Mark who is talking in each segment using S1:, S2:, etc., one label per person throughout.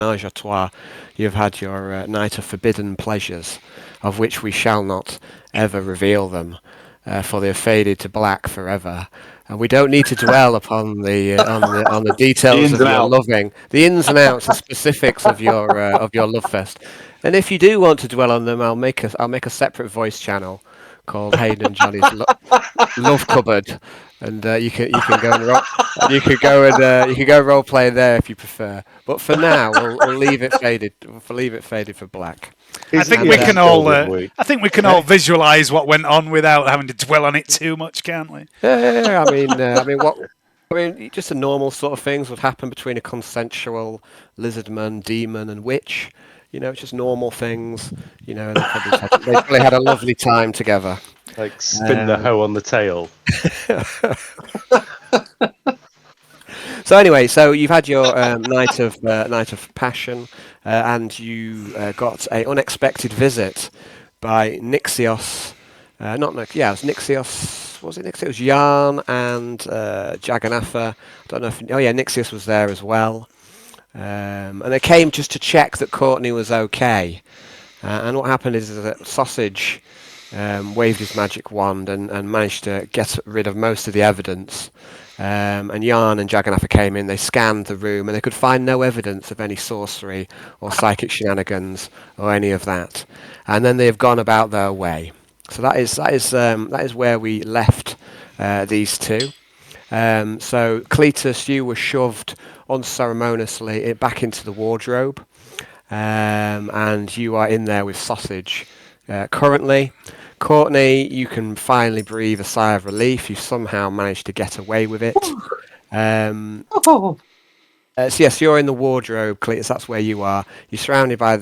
S1: menage a trois, you've had your night of forbidden pleasures, of which we shall not ever reveal them, for they have faded to black forever. And we don't need to dwell upon the
S2: The
S1: details
S2: ins
S1: of
S2: and
S1: your
S2: outs.
S1: loving, the ins and outs, the specifics of your love fest. And if you do want to dwell on them, I'll make a separate voice channel called Hayden and Johnny's Love Cupboard, and you can go and you can go role play there if you prefer. But for now, we'll leave it faded. We'll leave it faded for black.
S3: I
S2: Isn't
S3: think
S2: he
S1: And
S3: we
S2: a
S3: can all.
S2: children week?
S3: I think we can all visualize what went on without having to dwell on it too much, can't we?
S1: yeah, what? I mean, just the normal sort of things would happen between a consensual lizardman, demon, and witch. It's just normal things. They probably had a lovely time together.
S2: Like spin the hoe on the tail.
S1: So anyway, so you've had your night of passion, and you got a unexpected visit by Nixios. Not Nick, yeah, it was Nixios. Was it Nixios? It was Yarn and Jagannatha. I don't know if. Oh yeah, Nixios was there as well. And they came just to check that Courtney was okay. And what happened is that Sausage waved his magic wand and managed to get rid of most of the evidence. And Yarn and Jagannatha came in, they scanned the room, and they could find no evidence of any sorcery or psychic shenanigans or any of that. And then they have gone about their way. So that is where we left these two. So Cletus, you were shoved unceremoniously back into the wardrobe, and you are in there with Sausage currently. Courtney, you can finally breathe a sigh of relief. You've somehow managed to get away with it. So yes, you're in the wardrobe, Cletus. That's where you are. You're surrounded by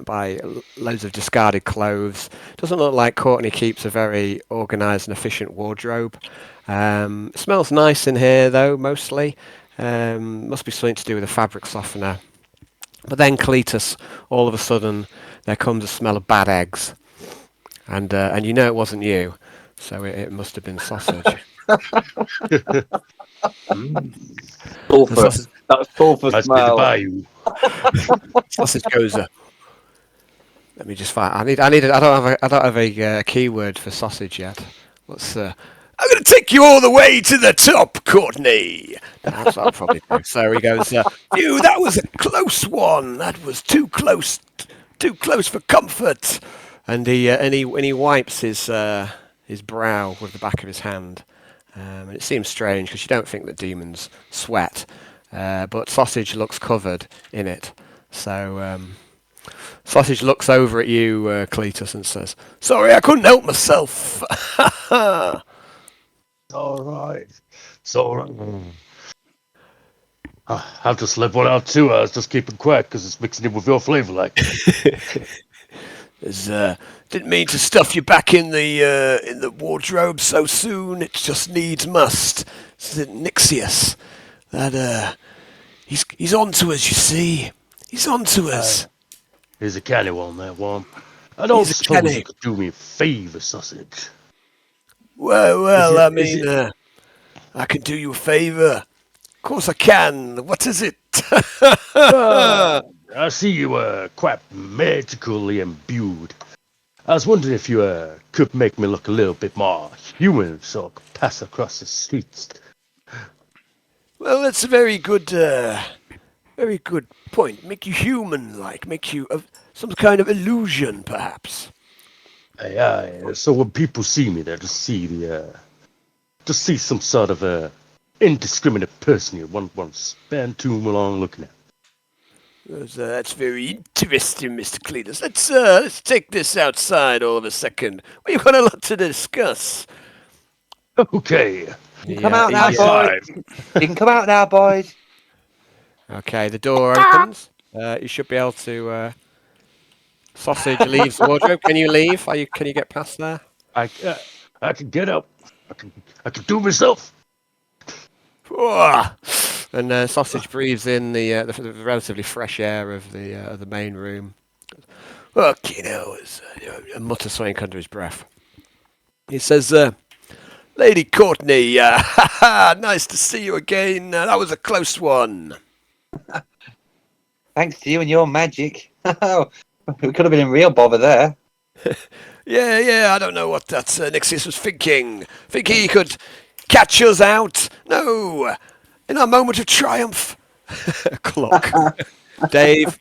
S1: by loads of discarded clothes. Doesn't look like Courtney keeps a very organised and efficient wardrobe. It smells nice in here, though, mostly. Must be something to do with a fabric softener. But then Cletus, all of a sudden, there comes a smell of bad eggs. And it wasn't you, so it must have been Sausage.
S2: Sulphur.
S1: Sausage,
S2: That was sulphur
S4: Must be the
S2: smell.
S4: bayou.
S1: Sausage goes. Let me just find. I don't have a keyword for sausage yet. Let's. I'm going to take you all the way to the top, Courtney. That's what I'll probably do. So he goes. Phew, that was a close one. That was too close for comfort. And he wipes his brow with the back of his hand. And it seems strange because you don't think that demons sweat, but Sausage looks covered in it. So Sausage looks over at you, Cletus, and says, "Sorry, I couldn't help myself."
S4: All right. It's all right. I've just left one out too. I was just keeping quiet because it's mixing in with your flavor, like. Didn't mean to stuff you back in the wardrobe so soon. It just needs must. It's Nixius. That he's on to us. You see, he's on to us. He's a canny one, that one. I don't
S1: He's a
S4: suppose
S1: canny.
S4: you could do me a favor, sausage.
S1: Well,
S4: Is it-
S1: I can do you a favour. Of course I can. What is it?
S4: I see you quite magically imbued. I was wondering if you could make me look a little bit more human so I could pass across the streets.
S1: Well, that's a very good point. Make you human-like. Make you some kind of illusion, perhaps.
S4: Aye, so when people see me, they just see some sort of indiscriminate person you won't spend too long looking at.
S1: That's very interesting, Mr. Cletus. Let's take this outside all of a second. We've got a lot to discuss.
S4: Okay.
S2: Come out now, boys.
S4: Five.
S2: You can come out now, boys.
S1: Okay, the door opens. You should be able to. Sausage leaves the wardrobe. Can you leave? Can you get past there?
S4: I can get up. I can do myself.
S1: And Sausage breathes in the relatively fresh air of the main room. Look, mutters something under his breath. He says, "Lady Courtney, nice to see you again. That was a close one."
S2: Thanks to you and your magic. We could have been in real bother there.
S4: Yeah, I don't know what that Nixius was thinking. Think he could catch us out? No, in our moment of triumph. Clock. Dave.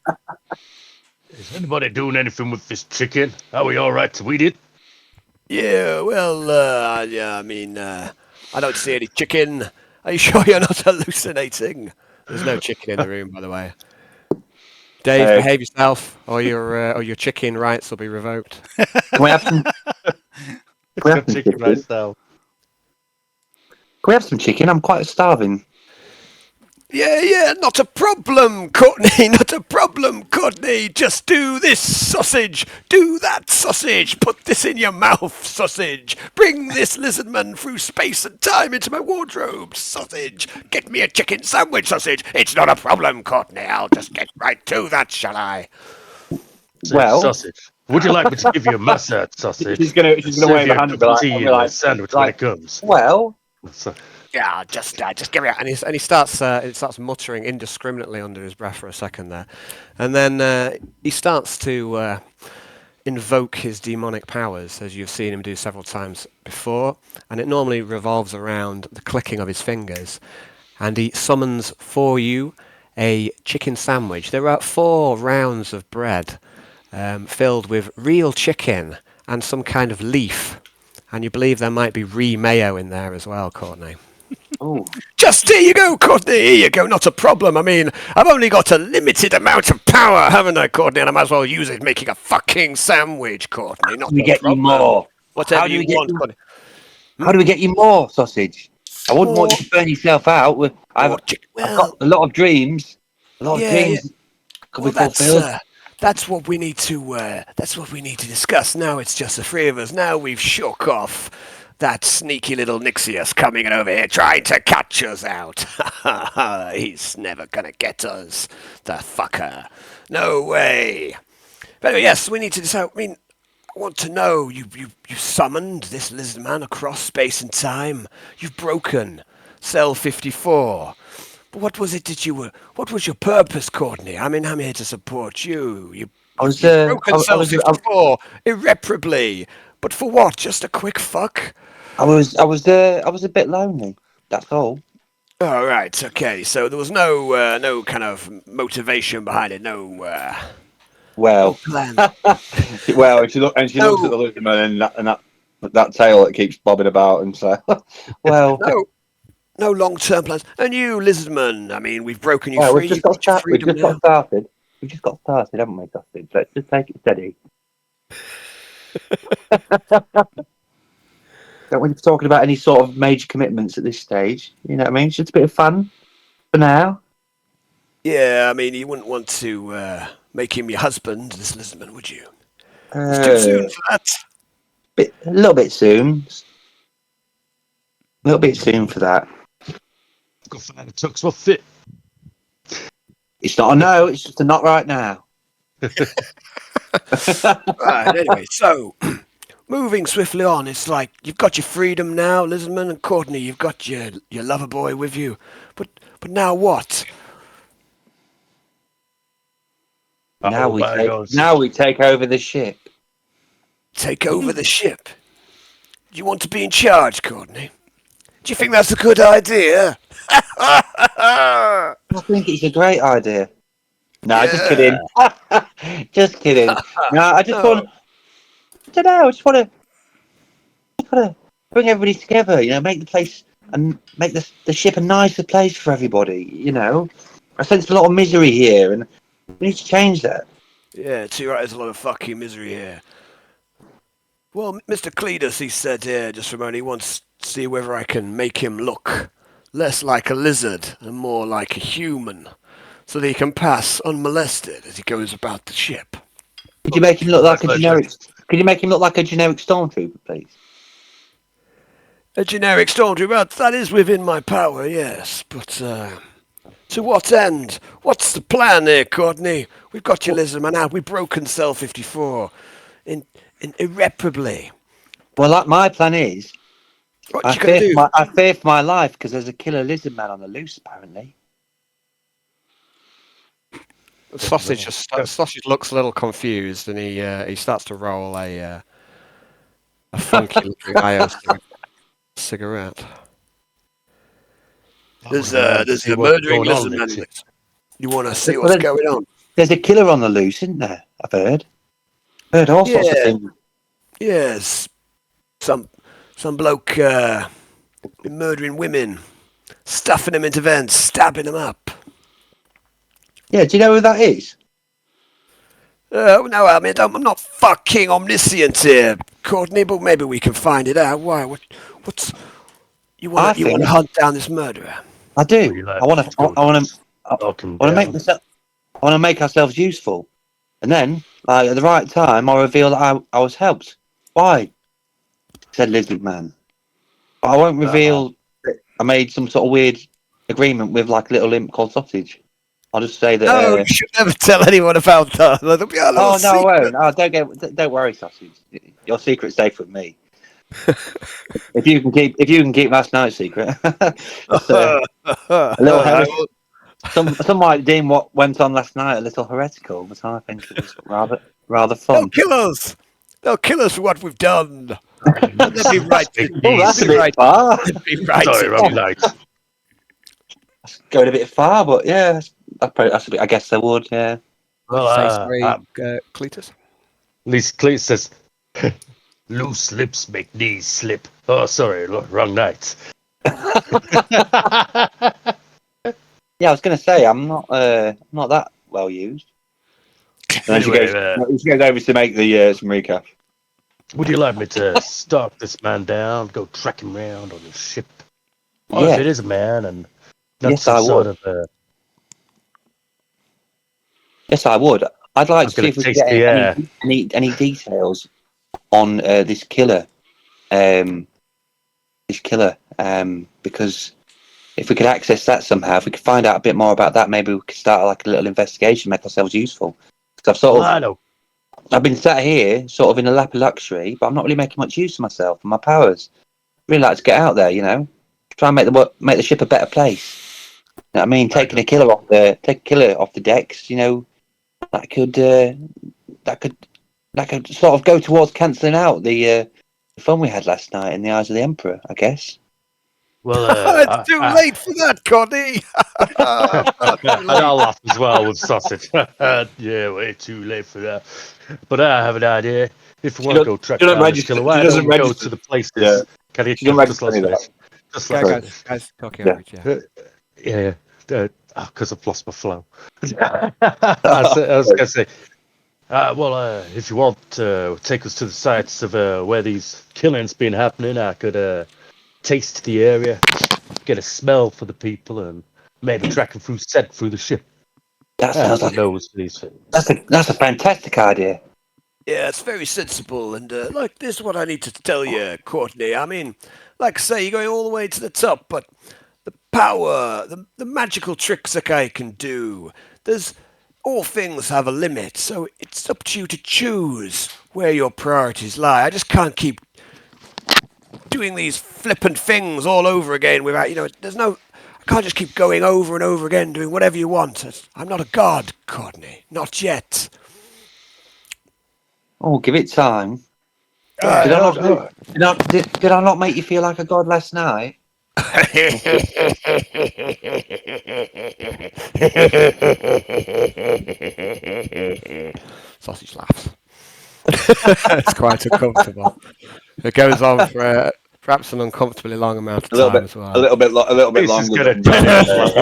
S5: Is anybody doing anything with this chicken? Are we all right to eat it?
S4: Yeah, well, yeah, I mean, I don't see any chicken. Are you sure you're not hallucinating? There's no chicken in the room, by the way. Dave,
S2: Hey.
S4: behave yourself, or your chicken rights will be revoked.
S2: Can we have some?
S5: It's
S2: we have
S5: got
S2: some
S5: chicken
S2: chicken?
S5: right style.
S2: Can we have some chicken? I'm quite starving.
S4: Yeah, not a problem, Courtney, not a problem, Courtney. Just do this, sausage. Do that, sausage. Put this in your mouth, sausage. Bring this lizardman through space and time into my wardrobe, sausage. Get me a chicken sandwich, sausage. It's not a problem, Courtney. I'll just get right to that, shall I?
S2: Well-
S5: Sausage. Would you like me to give you a massage, sausage?
S2: She's gonna
S5: Serve
S2: wave
S5: you
S2: her
S5: a
S2: hand
S5: cup
S2: and be
S5: of
S2: like,
S5: tea
S2: I'll be
S5: and a
S2: like-
S5: sandwich
S2: like-
S5: when it comes.
S2: Well,
S5: So,
S4: Yeah, just give me a... And he starts muttering indiscriminately under his breath for a second there. And then he starts to invoke his demonic powers, as you've seen him do several times before. And it normally revolves around the clicking of his fingers. And he summons for you a chicken sandwich. There are 4 rounds of bread filled with real chicken and some kind of leaf. And you believe there might be mayo in there as well, Courtney.
S2: oh,
S4: Just here you go, Courtney. Here you go. Not a problem. I mean, I've only got a limited amount of power, haven't I, Courtney? And I might as well use it making a fucking sandwich, Courtney. Not
S2: we
S4: a
S2: get you
S4: problem.
S2: more.
S4: Whatever
S2: How do
S4: you
S2: we get
S4: want,
S2: you-
S4: Courtney.
S2: How do we get you more sausage? I wouldn't want you to burn yourself out. I've
S4: More
S2: I've got a lot of dreams. A lot of
S4: Yeah,
S2: dreams could
S4: Well,
S2: be fulfilled.
S4: that's what we need to discuss. Now it's just the 3 of us. Now we've shook off that sneaky little Nixius coming over here trying to catch us out. He's never gonna get us, the fucker. No way. But anyway, yes, we need to decide. I mean, I want to know. You summoned this lizard man across space and time. You've broken cell 54. But what was it that you were? What was your purpose, Courtney? I mean, I'm here to support you. You've broken cell 54 irreparably. But for what? Just a quick fuck?
S2: I was a bit lonely. That's all.
S4: Oh, right. Okay. So there was no kind of motivation behind it. No
S2: Well,
S4: plan.
S2: well, and she looks at
S4: No.
S2: the lizardman and that tail that keeps bobbing about, and so well.
S4: No long-term plans. And you, lizardman. I mean, we've broken you
S2: Well,
S4: free.
S2: we've just
S4: You've got your
S2: got
S4: freedom now.
S2: started. We've just got started, haven't we, Dustin? Let's just take it steady. Don't want to be talking about any sort of major commitments at this stage. You know what I mean? It's just a bit of fun for now.
S4: Yeah, I mean, you wouldn't want to make him your husband, this lizardman, would you? It's too soon for that.
S2: A little bit soon. A little bit soon for that.
S5: go find a tux will fit.
S2: It's not a no. It's just a not right now.
S4: Right, anyway, so moving swiftly on, it's like you've got your freedom now, Lizardman, and Courtney, you've got your lover boy with you. But now what?
S2: Now we
S5: bygones.
S2: take over the ship.
S4: Take over the ship? Do you want to be in charge, Courtney? Do you think that's a good idea?
S2: I think it's a great idea. No, just kidding. Just kidding. No, I just want. I don't know. I just want to bring everybody together. You know, make the place and make the ship a nicer place for everybody. You know, I sense a lot of misery here, and we need to change that.
S4: Yeah, too right, there's a lot of fucking misery here. Well, Mr. Cletus, he said here just for a moment, he wants to see whether I can make him look less like a lizard and more like a human, so that he can pass unmolested as he goes about the ship.
S2: Could you make him look like a
S5: Pleasure.
S2: generic? Could you make him look like a generic stormtrooper, please?
S4: A generic stormtrooper, that is within my power, yes, but to what end? What's the plan here, Courtney? We've got your lizard man out, we've broken Cell 54 irreparably.
S2: Well, like my plan is,
S4: What
S2: I
S4: you gonna do?
S2: fear for my life because there's a killer lizard man on the loose, apparently.
S1: Sausage looks a little confused, and he starts to roll a funky looking IO cigarette.
S4: There's
S5: See
S4: a
S5: what's
S4: murdering
S5: going on,
S4: lizard man.
S5: Nixie.
S4: You want to see
S2: Well,
S4: what's going on?
S2: There's a killer on the loose, isn't there? I've heard all sorts of
S4: Yeah.
S2: things.
S4: Yes. Some bloke been murdering women, stuffing them into vents, stabbing them up.
S2: Yeah, do you know who that is?
S4: No, I mean, I'm not fucking omniscient here, Courtney, but maybe we can find it out. Why? What's you
S2: I
S4: want to
S2: think
S4: hunt down this murderer?
S2: I
S5: What
S2: do.
S5: you like
S2: I want to.
S5: to
S2: I want to. I
S5: knock him
S2: want to make
S5: down?
S2: myself. I want to make ourselves useful, and then, like at the right time, I'll reveal that I was helped. Why? Said Lizard Man. But I won't reveal that I made some sort of weird agreement with like a little imp called Sausage. I'll just say that.
S4: No, you should never tell anyone about that. That'll be our little
S2: Oh no, I
S4: secret.
S2: won't. Oh, don't worry, Sausage. Your secret's safe with me. If you can keep last night's secret, it's a little
S4: I
S2: heresy. Some might deem what went on last night a little heretical, but I think it was rather
S4: They'll
S2: fun.
S4: kill us. They'll kill us for what we've done. And they'd be right.
S2: Oh, that's a
S4: They'd be
S2: bit
S4: right.
S2: far.
S4: They'd be right.
S5: Sorry,
S4: to
S5: wrong
S4: do.
S5: night.
S2: That's going a bit far, but yeah, that's a bit. I guess I would. Yeah.
S5: Well,
S1: Say sorry,
S5: at
S1: Cletus.
S5: least Cleet says, loose lips make knees slip. Oh, sorry, wrong night.
S2: Yeah, I was going to say I'm not that well used. And then
S5: Anyway,
S2: she goes over to make the some recap.
S5: would you like me to stalk this man down, go track him round on your ship? Or if
S2: Yeah.
S5: it is a man and not
S2: Yes,
S5: some
S2: I
S5: sort
S2: would.
S5: of
S2: Yes, I would. I'd like
S5: I'm
S2: to see
S5: gonna
S2: if we can
S5: taste the
S2: get
S5: air.
S2: any details on this killer. Because if we could access that somehow, if we could find out a bit more about that, maybe we could start like a little investigation, make ourselves useful. Because
S5: I know.
S2: I've been sat here, sort of in a lap of luxury, but I'm not really making much use of myself and my powers. Really like to get out there, try and make the ship a better place. You know what I mean, taking a killer off the decks, that could that could that could sort of go towards cancelling out the fun we had last night in the eyes of the Emperor, I guess.
S5: Well,
S4: It's too late for that, Connie.
S5: and I'll laugh as well with sausage. Yeah, way too late for that. But I have an idea. If we want to go track
S2: She doesn't
S5: down this
S2: register.
S5: killer,
S2: She
S5: why
S2: doesn't
S5: don't we go
S2: register.
S5: to the places?
S2: Yeah.
S5: Can you
S2: She doesn't
S5: just
S2: register
S5: let us
S2: any of
S5: finish?
S2: that.
S5: Just
S1: Go,
S5: let us
S2: Sorry.
S5: finish.
S1: guys, talking
S2: Yeah.
S1: over each other.
S5: Yeah, because I've lost my flow. I was going to say, if you want to take us to the sites of where these killings been happening, I could taste the area, get a smell for the people, and maybe track them through scent through the ship.
S2: That
S5: I have
S2: sounds
S5: a
S2: like
S5: nose for these things.
S2: that's a fantastic idea.
S4: Yeah, it's very sensible, and like this is what I need to tell you, Courtney. I mean, like I say, you're going all the way to the top, but the power, the magical tricks that I can do, there's all things have a limit, so it's up to you to choose where your priorities lie. I just can't keep doing these flippant things all over again without, there's no. I can't just keep going over and over again doing whatever you want. I'm not a god, Courtney. Not yet.
S2: Oh, give it time.
S4: Uh,
S2: Did I not make you feel like a god last night?
S1: Sausage laughs. It's quite uncomfortable. It goes on for perhaps an uncomfortably long amount of time as well.
S2: a little bit
S5: This is
S2: longer
S5: going to
S2: than.
S5: turn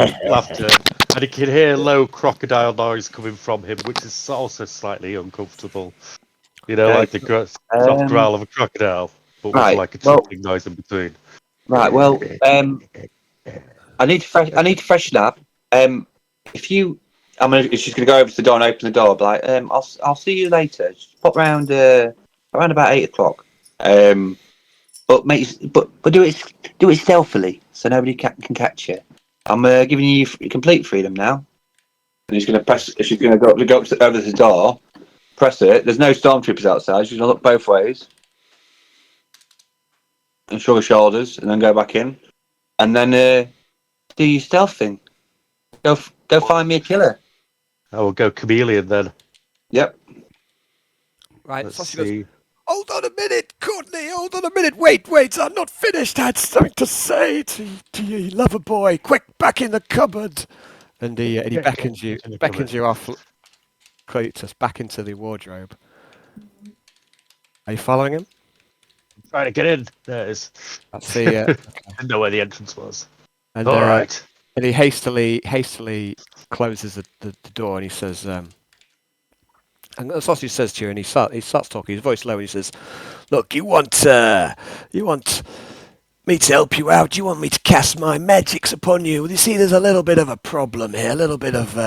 S5: into laughter. And you can hear low crocodile noise coming from him, which is also slightly uncomfortable. Like the soft growl of a crocodile, but with
S2: Right.
S5: like a
S2: Well,
S5: chuckling noise in between.
S2: right. Well, I need to freshen up. She's gonna go over to the door and open the door. But I'll see you later. Just pop round around about 8 o'clock. But do it stealthily so nobody can catch you. I'm giving you complete freedom now. And he's gonna press. She's gonna go over to the door, press it. There's no stormtroopers outside. She's gonna look both ways and shrug her shoulders, and then go back in, and then do your stealth thing. Go find me a killer.
S5: I will go chameleon then.
S2: Yep.
S1: Right,
S5: Let's
S1: Saucy goes,
S5: see.
S4: Hold on a minute, Courtney. Hold on a minute. Wait. I'm not finished. I had something to say to you, lover boy. Quick, back in the cupboard. And he
S5: Yeah,
S1: beckons you off, Cletus, back into the wardrobe. Are you following him?
S5: trying to get in. There it is.
S1: That's the
S5: Didn't know where the entrance was.
S1: and
S5: All right.
S1: and he hastily closes the door and he says, and the sausage says to you, and he starts talking, his voice low, and he says,
S4: Look, you want me to help you out? You want me to cast my magics upon you? You see, there's a little bit of a problem here. A little bit of,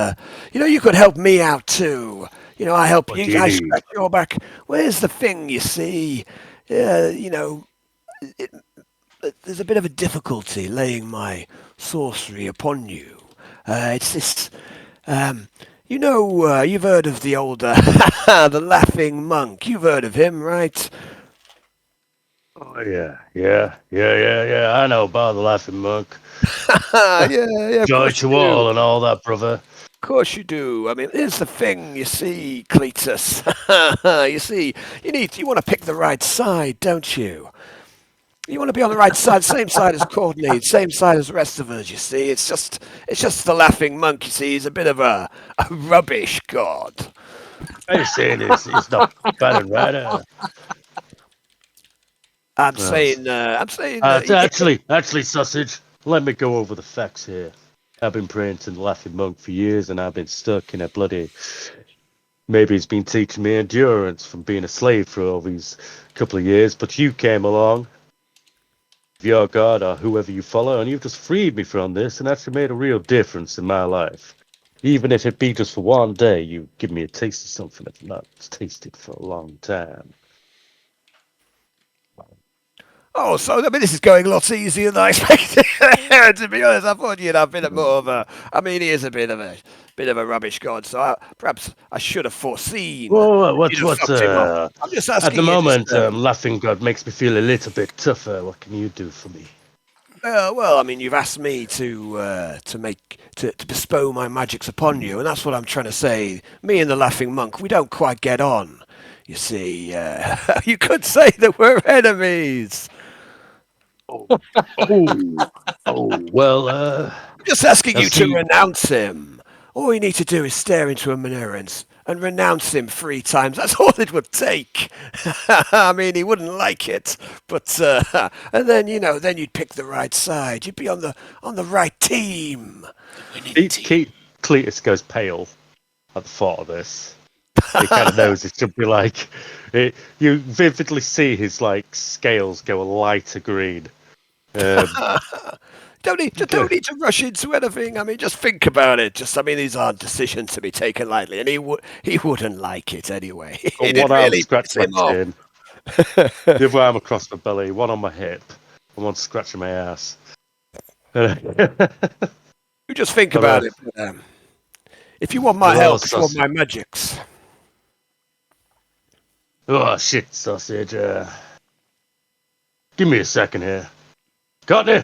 S4: you could help me out too. I help
S5: What do
S4: you.
S5: you
S4: I
S5: need?
S4: scratch your back. Where's the thing? You see, it, there's a bit of a difficulty laying my sorcery upon you. It's this. You've heard of the old, the laughing monk. You've heard of him, right?
S5: Oh yeah. I know about the laughing monk.
S4: Yeah, of
S5: Joy
S4: course you
S5: to
S4: do.
S5: all and all that, brother.
S4: Of course you do. I mean, here's the thing, you see, Cletus. You see, you want to pick the right side, don't you? You want to be on the right side, same side as Courtney, same side as the rest of us, you see. It's just the laughing monk, you see. He's a bit of a rubbish god.
S5: Are you saying it's not bad and right?
S4: I'm
S5: Well,
S4: saying,
S5: actually, sausage. Let me go over the facts here. I've been praying to the laughing monk for years, and I've been stuck in a bloody. Maybe he's been teaching me endurance from being a slave for all these couple of years. But you came along, your god or whoever you follow, and you've just freed me from this, and actually made a real difference in my life. Even if it be just for one day, you give me a taste of something I've not tasted for a long time.
S4: Oh, so I mean, this is going a lot easier than I expected. To be honest, I thought you'd have been more of a. I mean, he is a bit of a rubbish god. So perhaps I should have foreseen.
S5: Well, what's
S4: You'd have
S5: what's
S4: fucked him up. I'm just
S5: at the
S4: asking you.
S5: moment, laughing god makes me feel a little bit tougher. What can you do for me?
S4: Well, I mean, you've asked me to bestow my magics upon you, and that's what I'm trying to say. Me and the laughing monk, we don't quite get on. You see, you could say that we're enemies.
S5: Oh, well,
S4: I'm just asking
S5: I
S4: you to
S5: see.
S4: renounce him. All you need to do is stare into a mirror and renounce him 3 times. That's all it would take. I mean, he wouldn't like it, but and then then you'd pick the right side. You'd be on the right team.
S5: Cletus goes pale at the thought of this. He kind of knows it should be like. You vividly see his scales go a lighter green.
S4: Don't need to rush into anything. I mean, just think about it. I mean, these aren't decisions to be taken lightly, and he wouldn't like it anyway.
S5: Got
S4: It'd
S5: one arm
S4: really
S5: scratched
S4: piss
S5: my
S4: him off.
S5: chin, the other arm across my belly, one on my hip, and one scratching my ass.
S4: You just think
S5: But,
S4: about it. If you want my
S5: well,
S4: help, if you want my magics.
S5: Oh shit, sausage. Give me a second here. Courtney,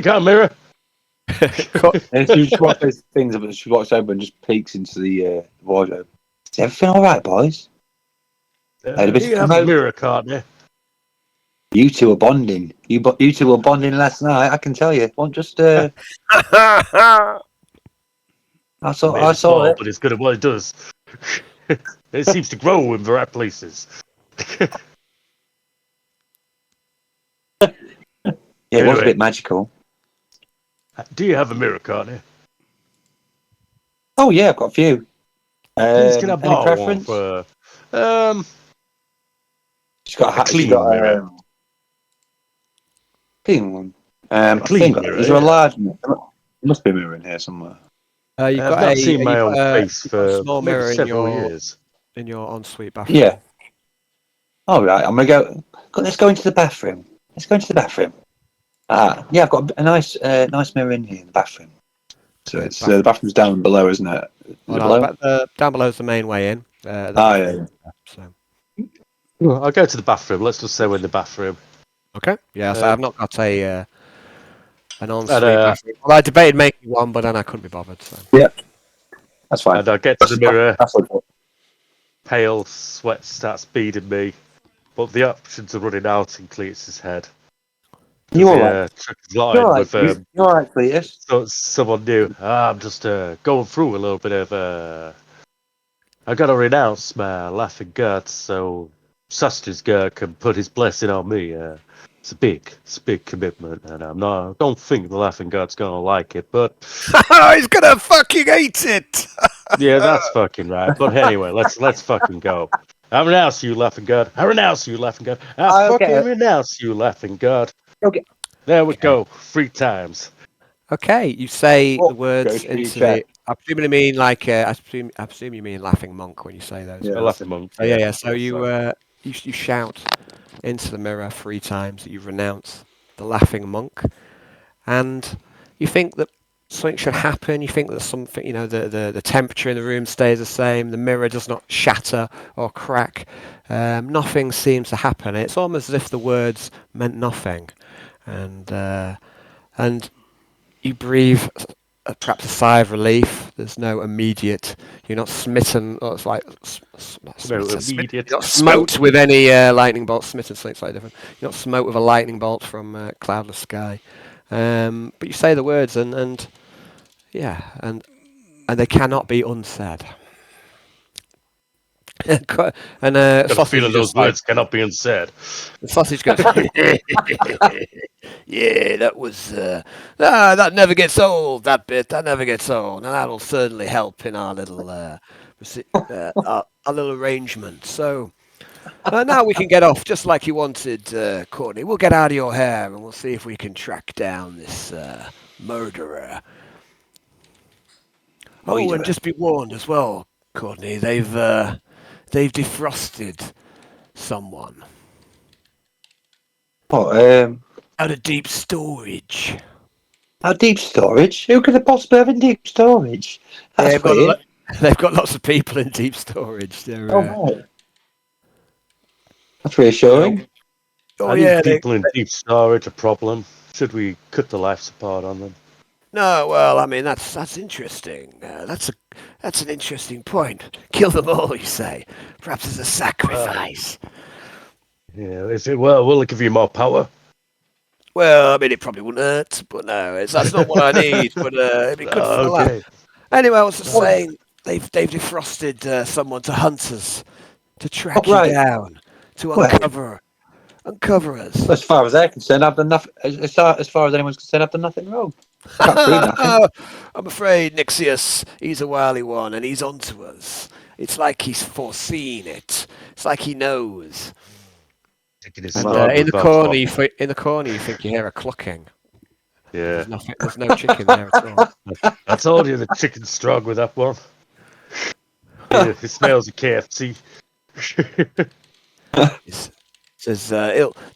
S5: come mirror.
S2: And she just watches those things, but she walks over and just peeks into the wardrobe. Is everything all right, boys? Had a bit
S5: You
S2: of
S5: have a
S2: promote.
S5: mirror, Courtney.
S2: You two are bonding. You two were bonding last night. I can tell you. Well, just I saw
S5: Maybe
S2: I saw
S5: small,
S2: it.
S5: but it's good at what it does. It seems to grow in the right places.
S2: Yeah, it was a
S5: Anyway.
S2: bit magical.
S5: Do you have a mirror, Courtney?
S2: Oh yeah, I've got a few.
S5: Please, can I
S2: Any
S5: borrow one
S2: preference?
S5: for
S2: She's got
S5: a
S2: she's
S5: clean
S2: got
S5: mirror?
S2: a clean one.
S5: A
S2: I
S5: clean
S2: think
S5: mirror,
S2: is there a
S5: yeah.
S2: large mirror? There must be a mirror in here somewhere.
S1: you've
S5: I've
S1: got
S5: not seen my own face
S1: you've got a
S5: for
S1: small
S5: maybe
S1: mirror
S5: several years.
S1: in your ensuite bathroom.
S2: Yeah. All right, I'm gonna go. Let's go into the bathroom. Yeah, I've got a nice mirror in here in the bathroom. So it's the bathroom's down below, isn't it? Is it below?
S1: Down below is the main way in.
S2: Yeah.
S1: So.
S5: I'll go to the bathroom. Let's just say we're in the bathroom.
S1: Okay. Yeah, so I've not got an ensuite
S5: And,
S1: bathroom. Well, I debated making one, but then I couldn't be bothered. So.
S2: Yeah. That's fine.
S5: And I get to the mirror,
S2: That's okay.
S5: pale sweat starts beading me, but the options are running out in Cletus's head.
S2: You all right?
S5: Trick his line
S2: You're all right.
S5: with
S2: You're all right, Cletus.
S5: someone new. I'm just going through a little bit of. I gotta renounce my laughing guts so Sausage's God can put his blessing on me. It's a big commitment, and I don't think the laughing god's gonna like it, but
S4: He's gonna fucking hate it.
S5: yeah, that's fucking right. But anyway, let's fucking go. I renounce you, laughing god. I renounce you, laughing god. I
S2: I'll
S5: fucking
S2: get it.
S5: renounce you, laughing god.
S2: Okay.
S5: There we
S1: Okay.
S5: go. 3 times.
S1: Okay, you say
S2: What
S1: the words
S2: goes through your
S1: into the.
S2: chest?
S1: I presume you mean like. I presume you mean laughing monk when you say those
S2: Yeah,
S5: A
S1: words.
S5: laughing monk.
S1: Oh yeah, yeah. So
S5: Yes, sir.
S1: you shout into the mirror 3 times that you renounce the laughing monk, and you think that something should happen. You think that something, the temperature in the room stays the same. The mirror does not shatter or crack. Nothing seems to happen. It's almost as if the words meant nothing, and you breathe perhaps a sigh of relief. There's no immediate. You're not smitten. Or it's like not
S5: No
S1: smitten.
S5: immediate.
S1: You're not smote with any lightning bolt. Smitten, something slightly different. You're not smote with a lightning bolt from cloudless sky. But you say the words, and yeah, and they cannot be unsaid. And
S5: Got a
S1: sausage
S5: feeling
S1: is
S5: those
S1: just like
S5: words cannot be unsaid.
S1: the sausage goes.
S4: Yeah, that never gets old. That bit that never gets old, and that'll certainly help in our little our little arrangement. So now we can get off just like you wanted, Courtney. We'll get out of your hair and we'll see if we can track down this murderer. Oh, and just be warned as well, Courtney. They've defrosted someone
S2: What?
S4: out of deep storage.
S2: Our deep storage? Who could have possibly have in deep storage? That's
S4: They've got
S2: weird.
S4: they've got lots of people in deep storage.
S2: Oh, right. That's reassuring.
S4: Oh
S5: Are these
S4: yeah,
S5: people in deep storage a problem? Should we cut the life support on them?
S4: no. Well, I mean that's interesting. That's an interesting point. Kill them all, you say? Perhaps as a sacrifice.
S5: Yeah, is it well? Will it give you more power?
S4: Well, I mean it probably wouldn't hurt, but no, that's not what I need. But it'd be good for the laugh.
S5: Okay.
S4: Anyway, I was just saying they've defrosted someone to hunt us, to track
S2: Oh, right.
S4: you down, to
S2: Well,
S4: uncover us.
S2: as far as they're concerned, I've done nothing. As far as anyone's concerned, I've done nothing wrong. Can't prove nothing.
S4: I'm afraid Nixius, he's a wily one, and he's onto us. It's like he's foreseen it. It's like he knows.
S5: Taking his
S1: And
S5: sword
S1: in
S5: with
S1: the
S5: that
S1: corner,
S5: sword.
S1: in the corner, you think you hear a clucking.
S5: Yeah,
S1: There's nothing. There's no chicken there at all.
S5: I told you the chicken's strong with that one. It smells of KFC.
S4: He says,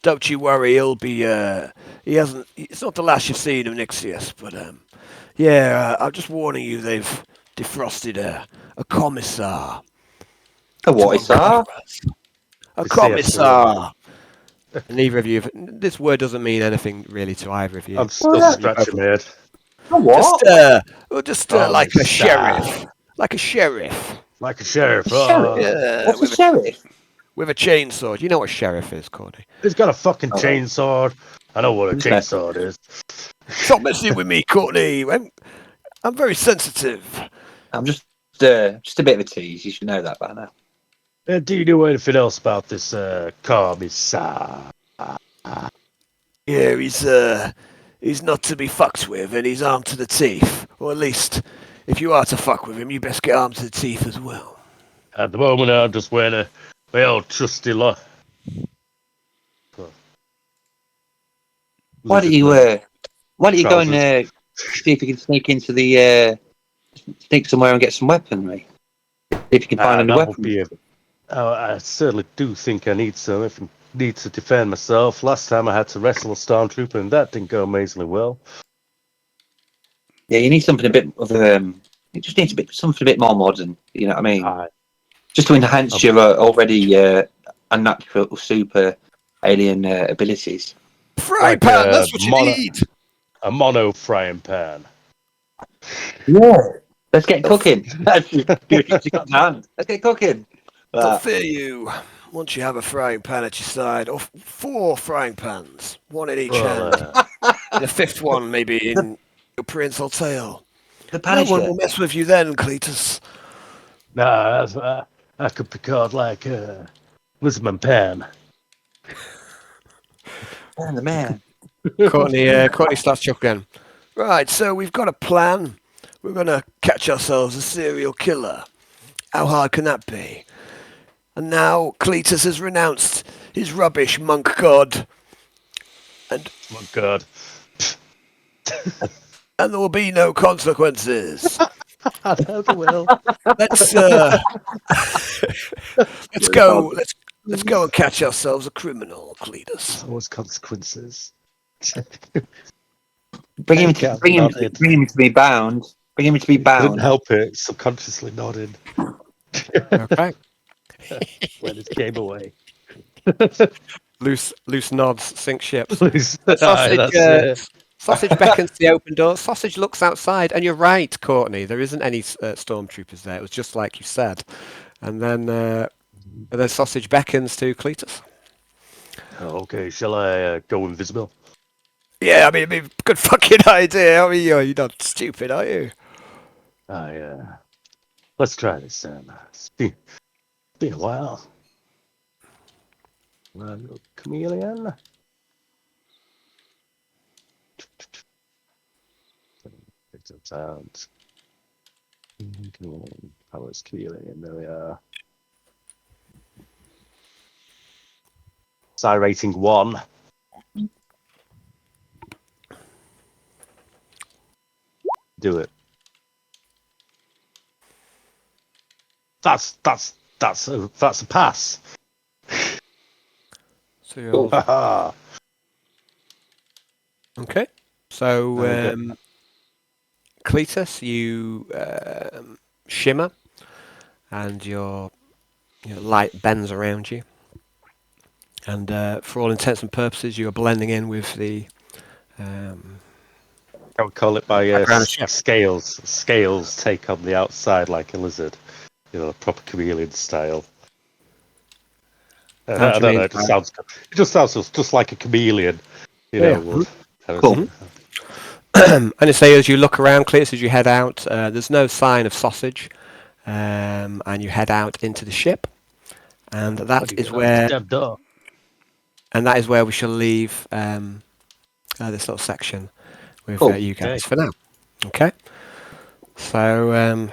S4: "Don't you worry. He'll be. He hasn't. It's not the last you've seen of Nixius, but yeah. I'm just warning you. They've defrosted a commissar.
S2: A what is that?
S4: Uncover us. A
S5: The CSO.
S4: commissar.
S1: And neither of you. This word doesn't mean anything really to either of you.
S5: I'm still
S2: Well,
S5: scratching my head.
S2: A what?
S4: Just
S5: Oh,
S4: like a
S5: sir.
S4: sheriff. Like a sheriff.
S5: Like a sheriff.
S2: A sheriff?
S4: Yeah,
S2: What's a
S4: with
S2: sheriff?
S4: a chainsaw.
S1: You know what sheriff is, Courtney?
S5: He's got a fucking
S2: Oh.
S5: chainsaw. I know what a
S2: Who's
S5: chainsaw is.
S4: Stop messing with me, Courtney. I'm very sensitive.
S2: I'm just a bit of a tease. You should know that by now.
S5: Do you know anything else about this commissar?
S4: Yeah, he's not to be fucked with, and he's armed to the teeth. Or at least, if you are to fuck with him, you best get armed to the teeth as well.
S5: At the moment, I'm just wearing my old trusty lot.
S2: Why don't you go and see if you can sneak somewhere and get some weaponry? See if you can find any
S5: that would
S2: weapons.
S5: be I certainly do think I need some. If I need to defend myself. Last time I had to wrestle a stormtrooper, and that didn't go amazingly well.
S2: Yeah, you need something a bit of it just needs something a bit more modern. You know what I mean? Just to enhance your already unnatural super alien abilities.
S4: Fry
S5: Like,
S4: pan, that's what you need.
S5: A mono frying pan.
S2: Yeah. Let's get cooking. Let's get cooking.
S4: I'll fear you. Once you have a frying pan at your side, or 4 frying pans, one in each hand,
S5: Well,
S4: and a 5th one maybe in your prehensile tail.
S2: The
S4: No one
S2: Punisher.
S4: will mess with you then, Cletus.
S5: nah, I could be called like Lisbon Pan.
S2: Man, the man.
S1: Courtney starts chuckling.
S4: Right, so we've got a plan. We're going to catch ourselves a serial killer. How hard can that be? And now Cletus has renounced his rubbish monk god,
S5: Oh God.
S4: and there will be no consequences.
S5: I know the will.
S4: Let's let's go and catch ourselves a criminal, Cletus.
S5: Always consequences.
S2: Bring him to be bound. Bring him to be
S5: Couldn't
S2: bound.
S5: help it. Subconsciously nodding
S1: Okay.
S5: when it came away.
S1: Loose nods, sink ships.
S5: Please.
S1: Sausage,
S5: That's it.
S1: Sausage beckons to the open door. Sausage looks outside, and you're right, Courtney. There isn't any stormtroopers there. It was just like you said. And then Sausage beckons to Cletus.
S5: Okay, shall I go invisible?
S4: Yeah, I mean, it'd be a good fucking idea. I mean, you're not stupid, are you?
S5: Let's try this. It's been a while. Chameleon. Picked up sounds. Chameleon. Powers chameleon. There we are. Psi rating 1. Do it. That's a pass.
S1: So you're...
S5: Haha.
S1: Okay. So,
S5: Okay.
S1: Cletus, you shimmer, and your light bends around you. And for all intents and purposes, you are blending in with the...
S5: I would call it my
S1: Background chef.
S5: scales. Scales take on the outside like a lizard. A proper chameleon style.
S1: How do
S5: I
S1: you
S5: don't
S1: mean
S5: know. It just sounds just like a chameleon.
S1: Yeah.
S5: Would.
S2: Cool.
S1: And I say, as you look around, Cletus, as you head out, there's no sign of Sausage, and you head out into the ship, and that is where we shall leave this little section with
S2: Cool.
S1: you guys for now. Okay. So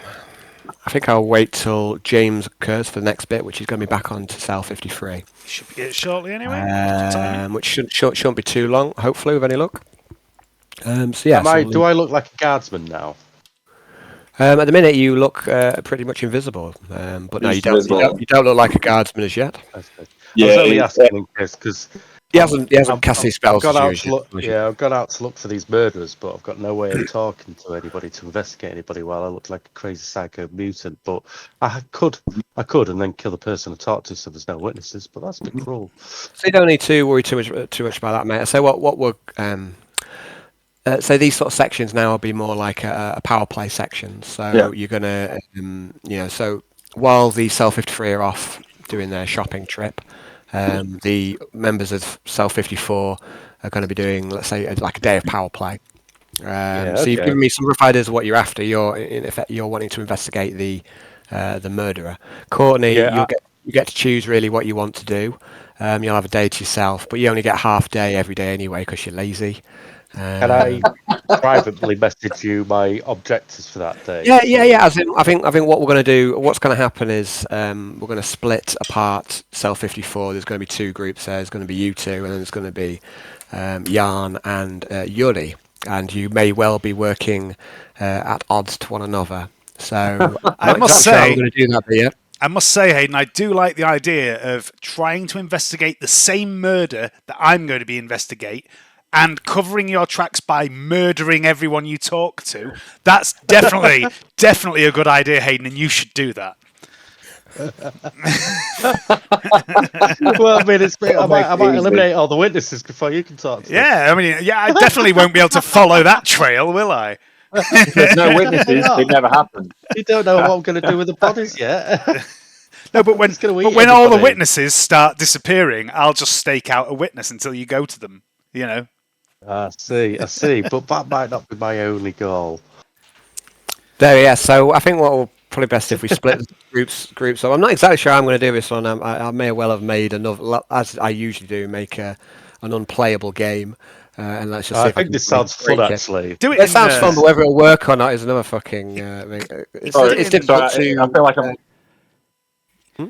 S1: I think I'll wait till James occurs for the next bit, which is going to be back on to Cell 53.
S3: Should be it shortly anyway.
S1: Which shouldn't be too long, hopefully, with any luck. So yeah.
S5: Do I look like a guardsman now?
S1: At the minute, you look pretty much invisible, but no, you don't look like a guardsman as yet.
S5: I was only asking in case because
S1: He hasn't cast any spells.
S5: I've gone
S1: as
S5: out
S1: you,
S5: to look. Yeah, I've gone out to look for these murderers, but I've got no way of talking to anybody to investigate anybody while I look like a crazy psycho mutant. But I could, and then kill the person I talked to, so there's no witnesses. But that's a bit cruel.
S1: So you don't need to worry too much about that, mate. So what we're so these sort of sections now will be more like a power play section. So you're gonna, so while the Cell 53 are off doing their shopping trip, the members of Cell 54 are going to be doing, let's say, like a day of power play. So you've given me some rough ideas of what you're after. You're in effect wanting to investigate the murderer. Courtney, you get to choose really what you want to do. You'll have a day to yourself, but you only get half day every day anyway because you're lazy.
S5: Can I privately message you my objectives for that day?
S1: Yeah. As in, I think what we're going to do, what's going to happen is we're going to split apart Cell 54. There's going to be 2 groups there. There's going to be you 2, and then there's going to be Jan and Yuri. And you may well be working at odds to one another. So
S3: I must say,
S1: I'm going to do that yet.
S3: I must say, Hayden, I do like the idea of trying to investigate the same murder that I'm going to be investigate, and covering your tracks by murdering everyone you talk to. That's definitely a good idea, Hayden, and you should do that.
S5: Well, I mean, I might eliminate all the witnesses before you can talk to them.
S3: Yeah, I mean, I definitely won't be able to follow that trail, will I?
S2: If there's no witnesses, they never happened.
S5: You don't know what I'm going to do with the bodies yet.
S3: No, but when
S5: It's gonna eat
S3: when all the
S5: everybody.
S3: witnesses start disappearing, I'll just stake out a witness until you go to them. You know.
S5: I see. But that might not be my only goal.
S1: There, yeah. So I think what will probably best if we split groups up. I'm not exactly sure how I'm going to do this one. I may well have made another, as I usually do, make an unplayable game, and let's just see
S5: I
S1: if
S5: think
S1: can
S5: this sounds fun,
S1: break it.
S5: actually.
S3: Do it.
S1: It sounds fun, but whether it'll work or not is another fucking. It's difficult
S2: Sorry,
S1: to.
S2: I feel like I'm.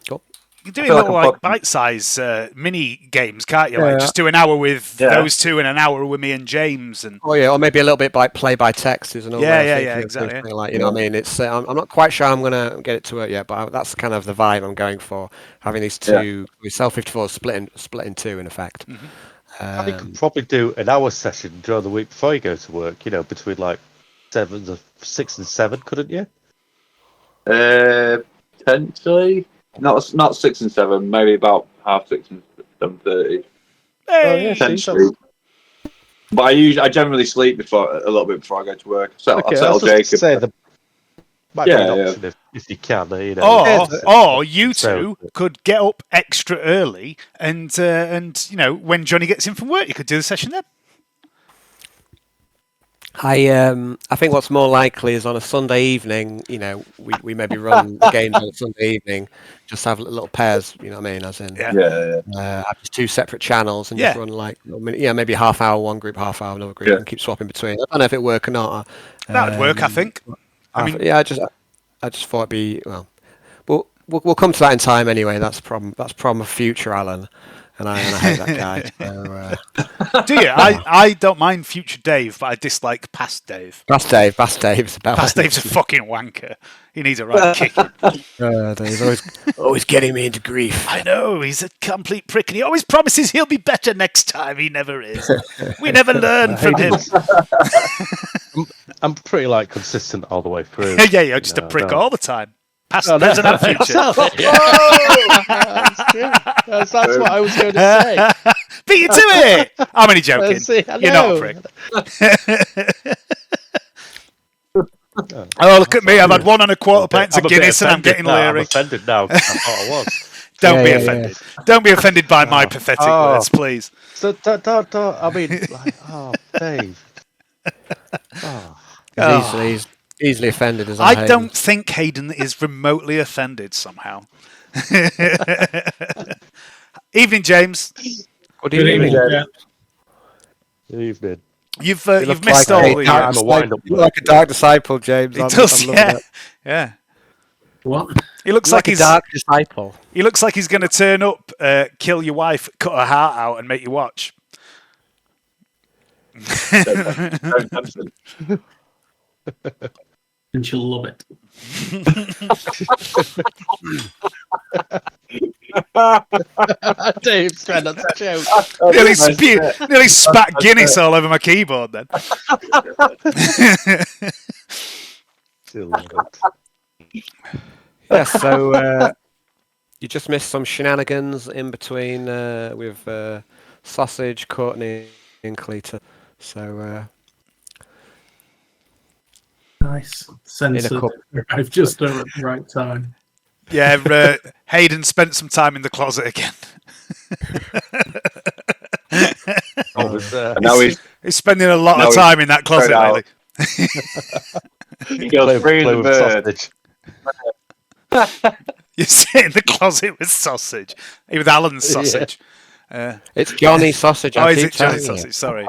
S1: Cool.
S3: You can do
S2: feel
S3: little
S2: like I'm
S3: like bite-size mini games, can't you?
S1: Yeah.
S3: Like just do an hour with
S2: Yeah.
S3: those two and an hour with me and James, and
S1: Oh yeah, or maybe a little bit by play by text is another.
S3: Yeah,
S1: way of
S3: yeah,
S1: thinking
S3: yeah,
S1: of
S3: exactly.
S1: something like, you know what I mean? It's I'm not quite sure I'm gonna get it to work yet, but that's kind of the vibe I'm going for. Having these two, we sell 54 split in two in effect.
S5: You could probably do an hour session during the week before you go to work. You know, between like 6 and 7, couldn't you?
S2: Potentially. Not 6 and 7, maybe about 6:30 and 7:30.
S5: Oh yeah, see,
S2: Potentially. But I generally sleep a little bit before I go to work. So
S5: okay,
S2: I'll
S5: I was
S2: settle
S5: just
S2: Jacob.
S5: say the might be
S2: Yeah,
S5: an
S2: yeah.
S5: option if you can. You know,
S3: or you
S5: So-
S3: two could get up extra early, and you know when Johnny gets in from work, you could do the session then.
S1: I think what's more likely is on a Sunday evening, you know, we maybe run the games on a Sunday evening, just have little pairs, you know what I mean, as in
S3: Yeah.
S1: have just two separate channels and just
S3: Yeah.
S1: run like, maybe half hour one group, half hour another group,
S2: Yeah.
S1: and keep swapping between. I don't know if it work or not.
S3: That would work, I think. I mean,
S1: yeah, I just thought it'd be we'll come to that in time anyway. That's problem of future Alan, and I hate that guy. So,
S3: do you? I don't mind future Dave, but I dislike past Dave.
S1: Past Dave's about
S3: Past Dave's a fucking wanker. He needs a right kicking.
S1: He's always getting me into grief.
S3: I know, he's a complete prick, and he always promises he'll be better next time. He never is. We never learn from him.
S5: I'm pretty like consistent all the way through.
S3: Yeah, you're just a prick all the time. Past,
S5: Oh,
S3: present, and future.
S5: That's true. That's what I was going to say.
S3: Beat you to it! I'm only joking.
S5: See,
S3: You're not a
S5: hello.
S3: prick. Oh, look at me. I've had 1 1/4 pints of
S5: I'm a bit
S3: Guinness and I'm
S5: offended
S3: getting
S5: now. I'm
S3: leery.
S5: offended now. 'Cause I thought I was.
S3: Don't be
S1: Yeah,
S3: offended. Don't be offended by my pathetic
S5: Oh.
S3: words, please.
S5: So don't. I mean, like, oh, Dave.
S1: He's easily offended as
S3: I don't think Hayden is remotely offended somehow. Evening, James.
S1: What do you mean?
S2: Yeah.
S5: Good evening.
S3: You've
S1: look
S3: missed
S1: like
S3: all
S1: a
S3: the.
S1: dark
S5: I'm a
S1: disciple.
S5: wind-up
S1: You look like a dark disciple, James.
S3: He
S1: I'm
S3: does,
S1: loving
S3: yeah,
S1: it.
S3: yeah.
S6: What?
S3: He looks
S1: You're
S3: like
S1: a
S3: he's.
S1: dark disciple.
S3: He looks like he's going to turn up, kill your wife, cut her heart out, and make you watch.
S6: And she'll love it.
S5: Dave's trying not to joke.
S3: Nearly spat Guinness all over my keyboard. Then.
S5: Still love it.
S1: Yeah, so you just missed some shenanigans in between with Sausage, Courtney, and Cleater. So
S6: Nice. Censored.
S1: cup.
S6: I've just done it at the right time.
S3: Yeah, Hayden spent some time in the closet again.
S5: I was,
S2: And now
S3: He's spending a lot of
S2: he's
S3: time in that closet
S2: straight out.
S3: lately.
S2: he goes free
S5: play
S2: the
S5: with
S2: bird.
S5: sausage.
S3: You sit in the closet with sausage. With Alan's sausage.
S1: It's Johnny Sausage.
S3: Oh,
S1: I
S3: is
S1: keep
S3: it Johnny
S1: telling you.
S3: sausage? Sorry.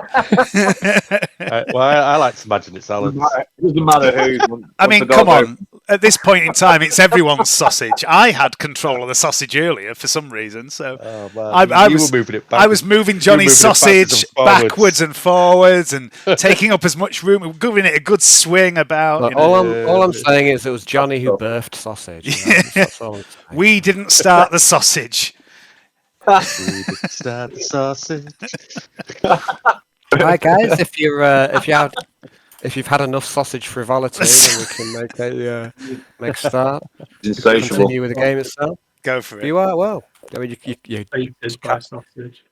S5: Well, I like to imagine it's Alan.
S2: It doesn't matter who.
S3: I mean, come on. At this point in time, it's everyone's sausage. I had control of the sausage earlier for some reason, so
S5: Oh, man.
S3: I
S5: You
S3: was
S5: were moving it
S3: I was moving Johnny's
S5: moving it
S3: sausage
S5: backwards and
S3: backwards and forwards and taking up as much room, giving it a good swing about.
S1: Look,
S3: You know.
S1: all I'm saying is it was Johnny who birthed Sausage. You know, that's all I'm saying.
S3: We didn't start the sausage.
S5: We didn't start the sausage.
S1: Right, guys, if you've had enough sausage frivolity, then we can make a start.
S2: Insatiable.
S1: Continue with the game itself.
S3: Go for it.
S1: You are well. I mean, you
S6: Baited by sausage.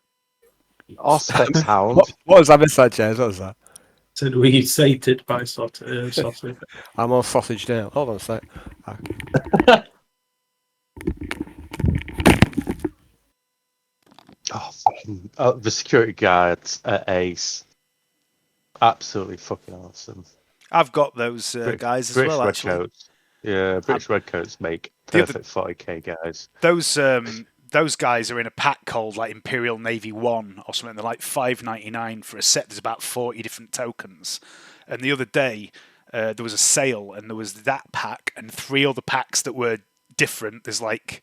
S5: Auspex hound.
S1: what was that, Mr. James? What was that?
S6: Said we sated by sausage.
S1: I'm all sausage now. Hold on a sec.
S5: Oh, fucking, the security guards at Ace. Absolutely fucking awesome.
S3: I've got those guys as well,
S5: British
S3: actually.
S5: redcoats. Yeah, British redcoats make
S3: The other-
S5: perfect 40k guys.
S3: Those guys are in a pack called like Imperial Navy 1 or something. They're like $5.99 for a set. There's about 40 different tokens. And the other day, there was a sale, and there was that pack and 3 other packs that were different. There's like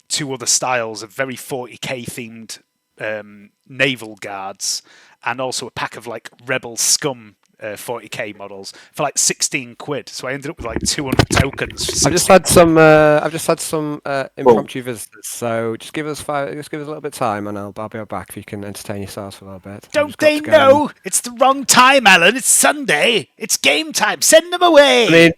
S3: 2 other styles of very 40k themed naval guards, and also a pack of like Rebel Scum 40k models for like 16 quid. So I ended up with like 200 tokens.
S1: I've just had some. Impromptu visitors. So just give us a little bit of time, and I'll be right back if you can entertain yourselves for a little bit. I've
S3: Don't
S1: just got
S3: they
S1: to go
S3: know? It's the wrong time, Alan. It's Sunday. It's game time. Send them away.
S1: I mean,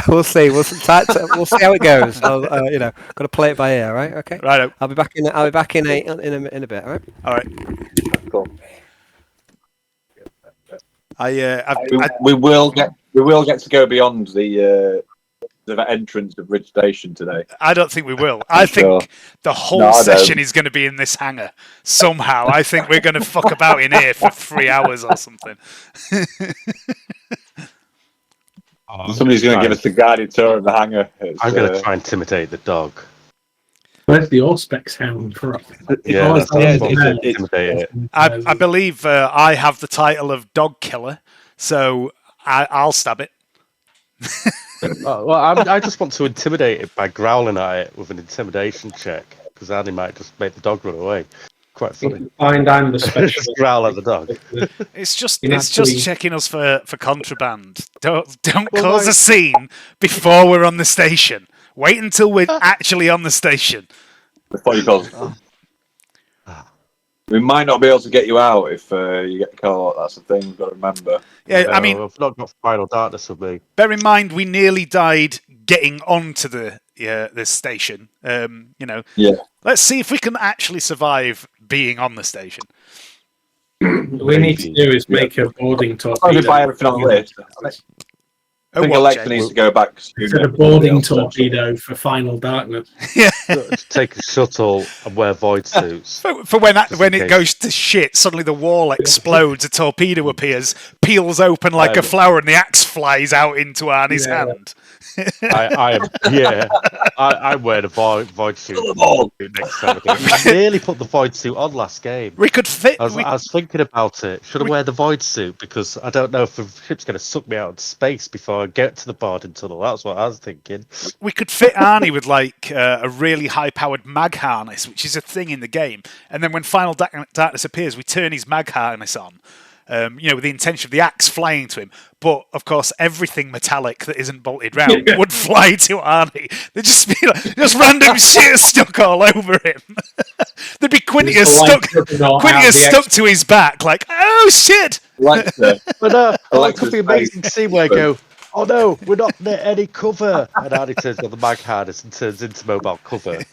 S1: we'll see. We'll see how it goes. I'll, got to play it by ear, right? Okay.
S3: Right.
S1: I'll be back in a bit. All right.
S3: All right.
S2: Cool.
S3: We
S2: We will get to go beyond the entrance of Ridge Station today.
S3: I don't think we will. I think the whole session is going to be in this hangar somehow. I think we're going to fuck about in here for 3 hours or something.
S2: Somebody's going to give us the guided tour of the hangar.
S5: I'm going to try and intimidate the dog.
S6: Where's the Auspex hound for us?
S5: Yeah,
S2: it's-
S3: I believe I have the title of dog killer, so I'll stab it.
S5: I just want to intimidate it by growling at it with an intimidation check, because Andy might just make the dog run away. Quite funny.
S6: Find I'm the special.
S5: Just growl at the dog.
S3: It's just
S6: You
S3: checking us for contraband. Don't cause a scene before we're on the station. Wait until we're actually on the station.
S2: Before you call. We might not be able to get you out if you get caught. That's the thing we've got to remember.
S3: Yeah,
S5: No,
S3: I mean,
S5: I've not got final darkness with me.
S3: bear in mind we nearly died getting onto the station.
S2: Yeah.
S3: Let's see if we can actually survive being on the station.
S6: What we need to do is make a boarding
S2: I'll
S6: torpedo.
S2: buy everything on the list. I think Alexa needs to go back soon.
S6: Instead of boarding torpedo for Final Darkness.
S5: Take a shuttle and wear void suits.
S3: For when
S5: in
S3: it
S5: case.
S3: goes to shit, suddenly the wall explodes, a torpedo appears, peels open like a flower, and the axe flies out into Arnie's hand.
S5: I wear the void suit next time. I nearly put the void suit on last game.
S3: We could fit.
S5: I was thinking about it. Should I wear the void suit? Because I don't know if the ship's going to suck me out into space before I get to the boarding tunnel. That's what I was thinking.
S3: We could fit Arnie with like a really high-powered mag harness, which is a thing in the game. And then when Final Darkness appears, we turn his mag harness on. With the intention of the axe flying to him. But, of course, everything metallic that isn't bolted round would fly to Arnie. There'd just be just random shit stuck all over him. There'd be Quintia stuck to his back, like, oh, shit!
S2: Alexa.
S5: But it could be an
S2: Alexa's
S5: amazing scene where I go, oh no, we're not near any cover. And Arnie turns on the mag harness and turns into mobile cover.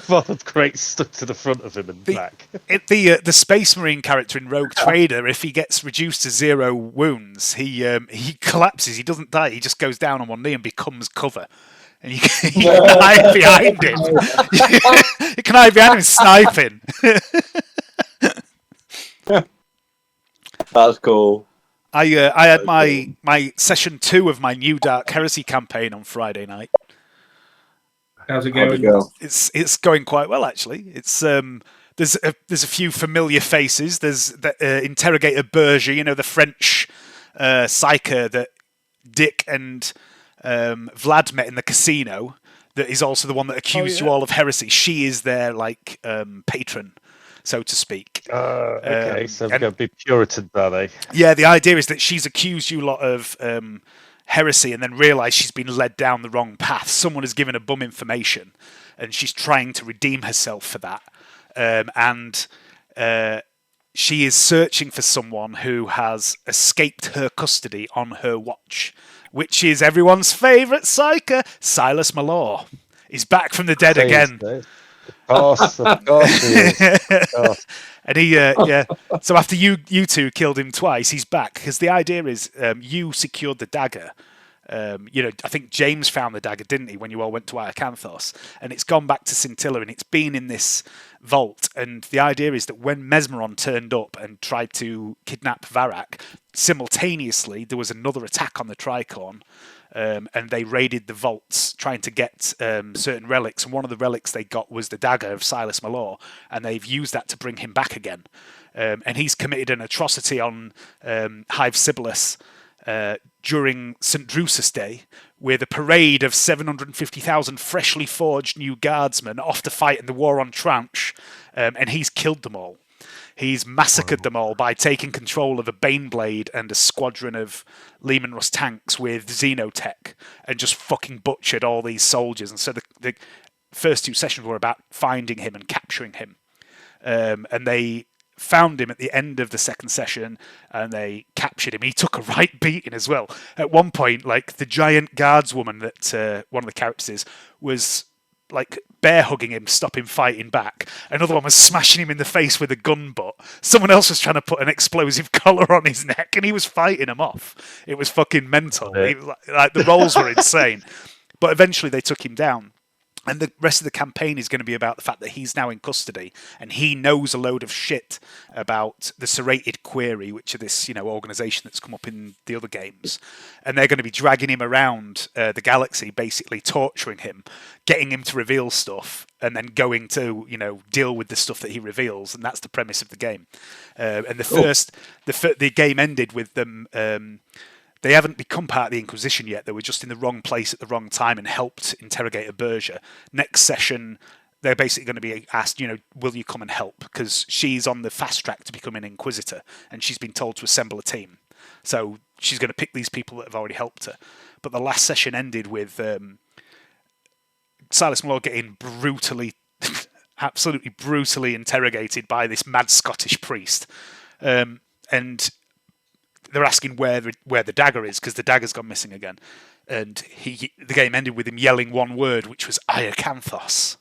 S5: All the crates stuck to the front of him and back.
S3: The Space Marine character in Rogue Trader, if he gets reduced to 0 wounds, he collapses. He doesn't die. He just goes down on one knee and becomes cover. And you can hide behind him. You can hide behind him sniping.
S2: That's cool.
S3: I had my session 2 of my new Dark Heresy campaign on Friday night.
S6: How's it
S2: How'd it
S6: going?
S2: go?
S3: It's going quite well, actually. It's there's a few familiar faces. There's the Interrogator Berger, the French psyker that Dick and Vlad met in the casino. That is also the one that accused you all of heresy. She is their patron, so to speak.
S5: Okay, so they're going to be Puritans, are they?
S3: Yeah, the idea is that she's accused you lot of heresy and then realised she's been led down the wrong path. Someone has given her bum information and she's trying to redeem herself for that. And she is searching for someone who has escaped her custody on her watch, which is everyone's favourite psyker, Silas Malor. He's back from the dead again.
S5: Of course he is. Of course.
S3: And he, yeah. So after you two killed him twice, he's back because the idea is you secured the dagger. I think James found the dagger, didn't he, when you all went to Iacanthos? And it's gone back to Scintilla, and it's been in this vault. And the idea is that when Mesmeron turned up and tried to kidnap Varak, simultaneously there was another attack on the Tricorn. And they raided the vaults trying to get certain relics. And one of the relics they got was the dagger of Silas Malor, and they've used that to bring him back again. And he's committed an atrocity on Hive Sibyllus during St. Drusus Day, with a parade of 750,000 freshly forged new guardsmen off to fight in the war on Tranche, and he's killed them all. He's massacred them all by taking control of a Baneblade and a squadron of Lehman Russ tanks with Xenotech, and just fucking butchered all these soldiers. And so the first 2 sessions were about finding him and capturing him. And they found him at the end of the second session, and they captured him. He took a right beating as well. At one point, like, the giant guardswoman that one of the characters is was like bear hugging him, stop him fighting back. Another one was smashing him in the face with a gun butt. Someone else was trying to put an explosive collar on his neck, and he was fighting him off. It was fucking mental. He was like the rolls were insane. But eventually they took him down. And the rest of the campaign is going to be about the fact that he's now in custody, and he knows a load of shit about the Serrated Query, which are this, organisation that's come up in the other games. And they're going to be dragging him around the galaxy, basically torturing him, getting him to reveal stuff, and then going to, deal with the stuff that he reveals. And that's the premise of the game. And the game ended with them. They haven't become part of the Inquisition yet. They were just in the wrong place at the wrong time and helped interrogate a Berger. Next session, they're basically going to be asked, will you come and help? Because she's on the fast track to become an Inquisitor, and she's been told to assemble a team. So she's going to pick these people that have already helped her. But the last session ended with Silas Malor getting absolutely brutally interrogated by this mad Scottish priest. And they're asking where the dagger is, because the dagger's gone missing again. And the game ended with him yelling one word, which was Iacanthos.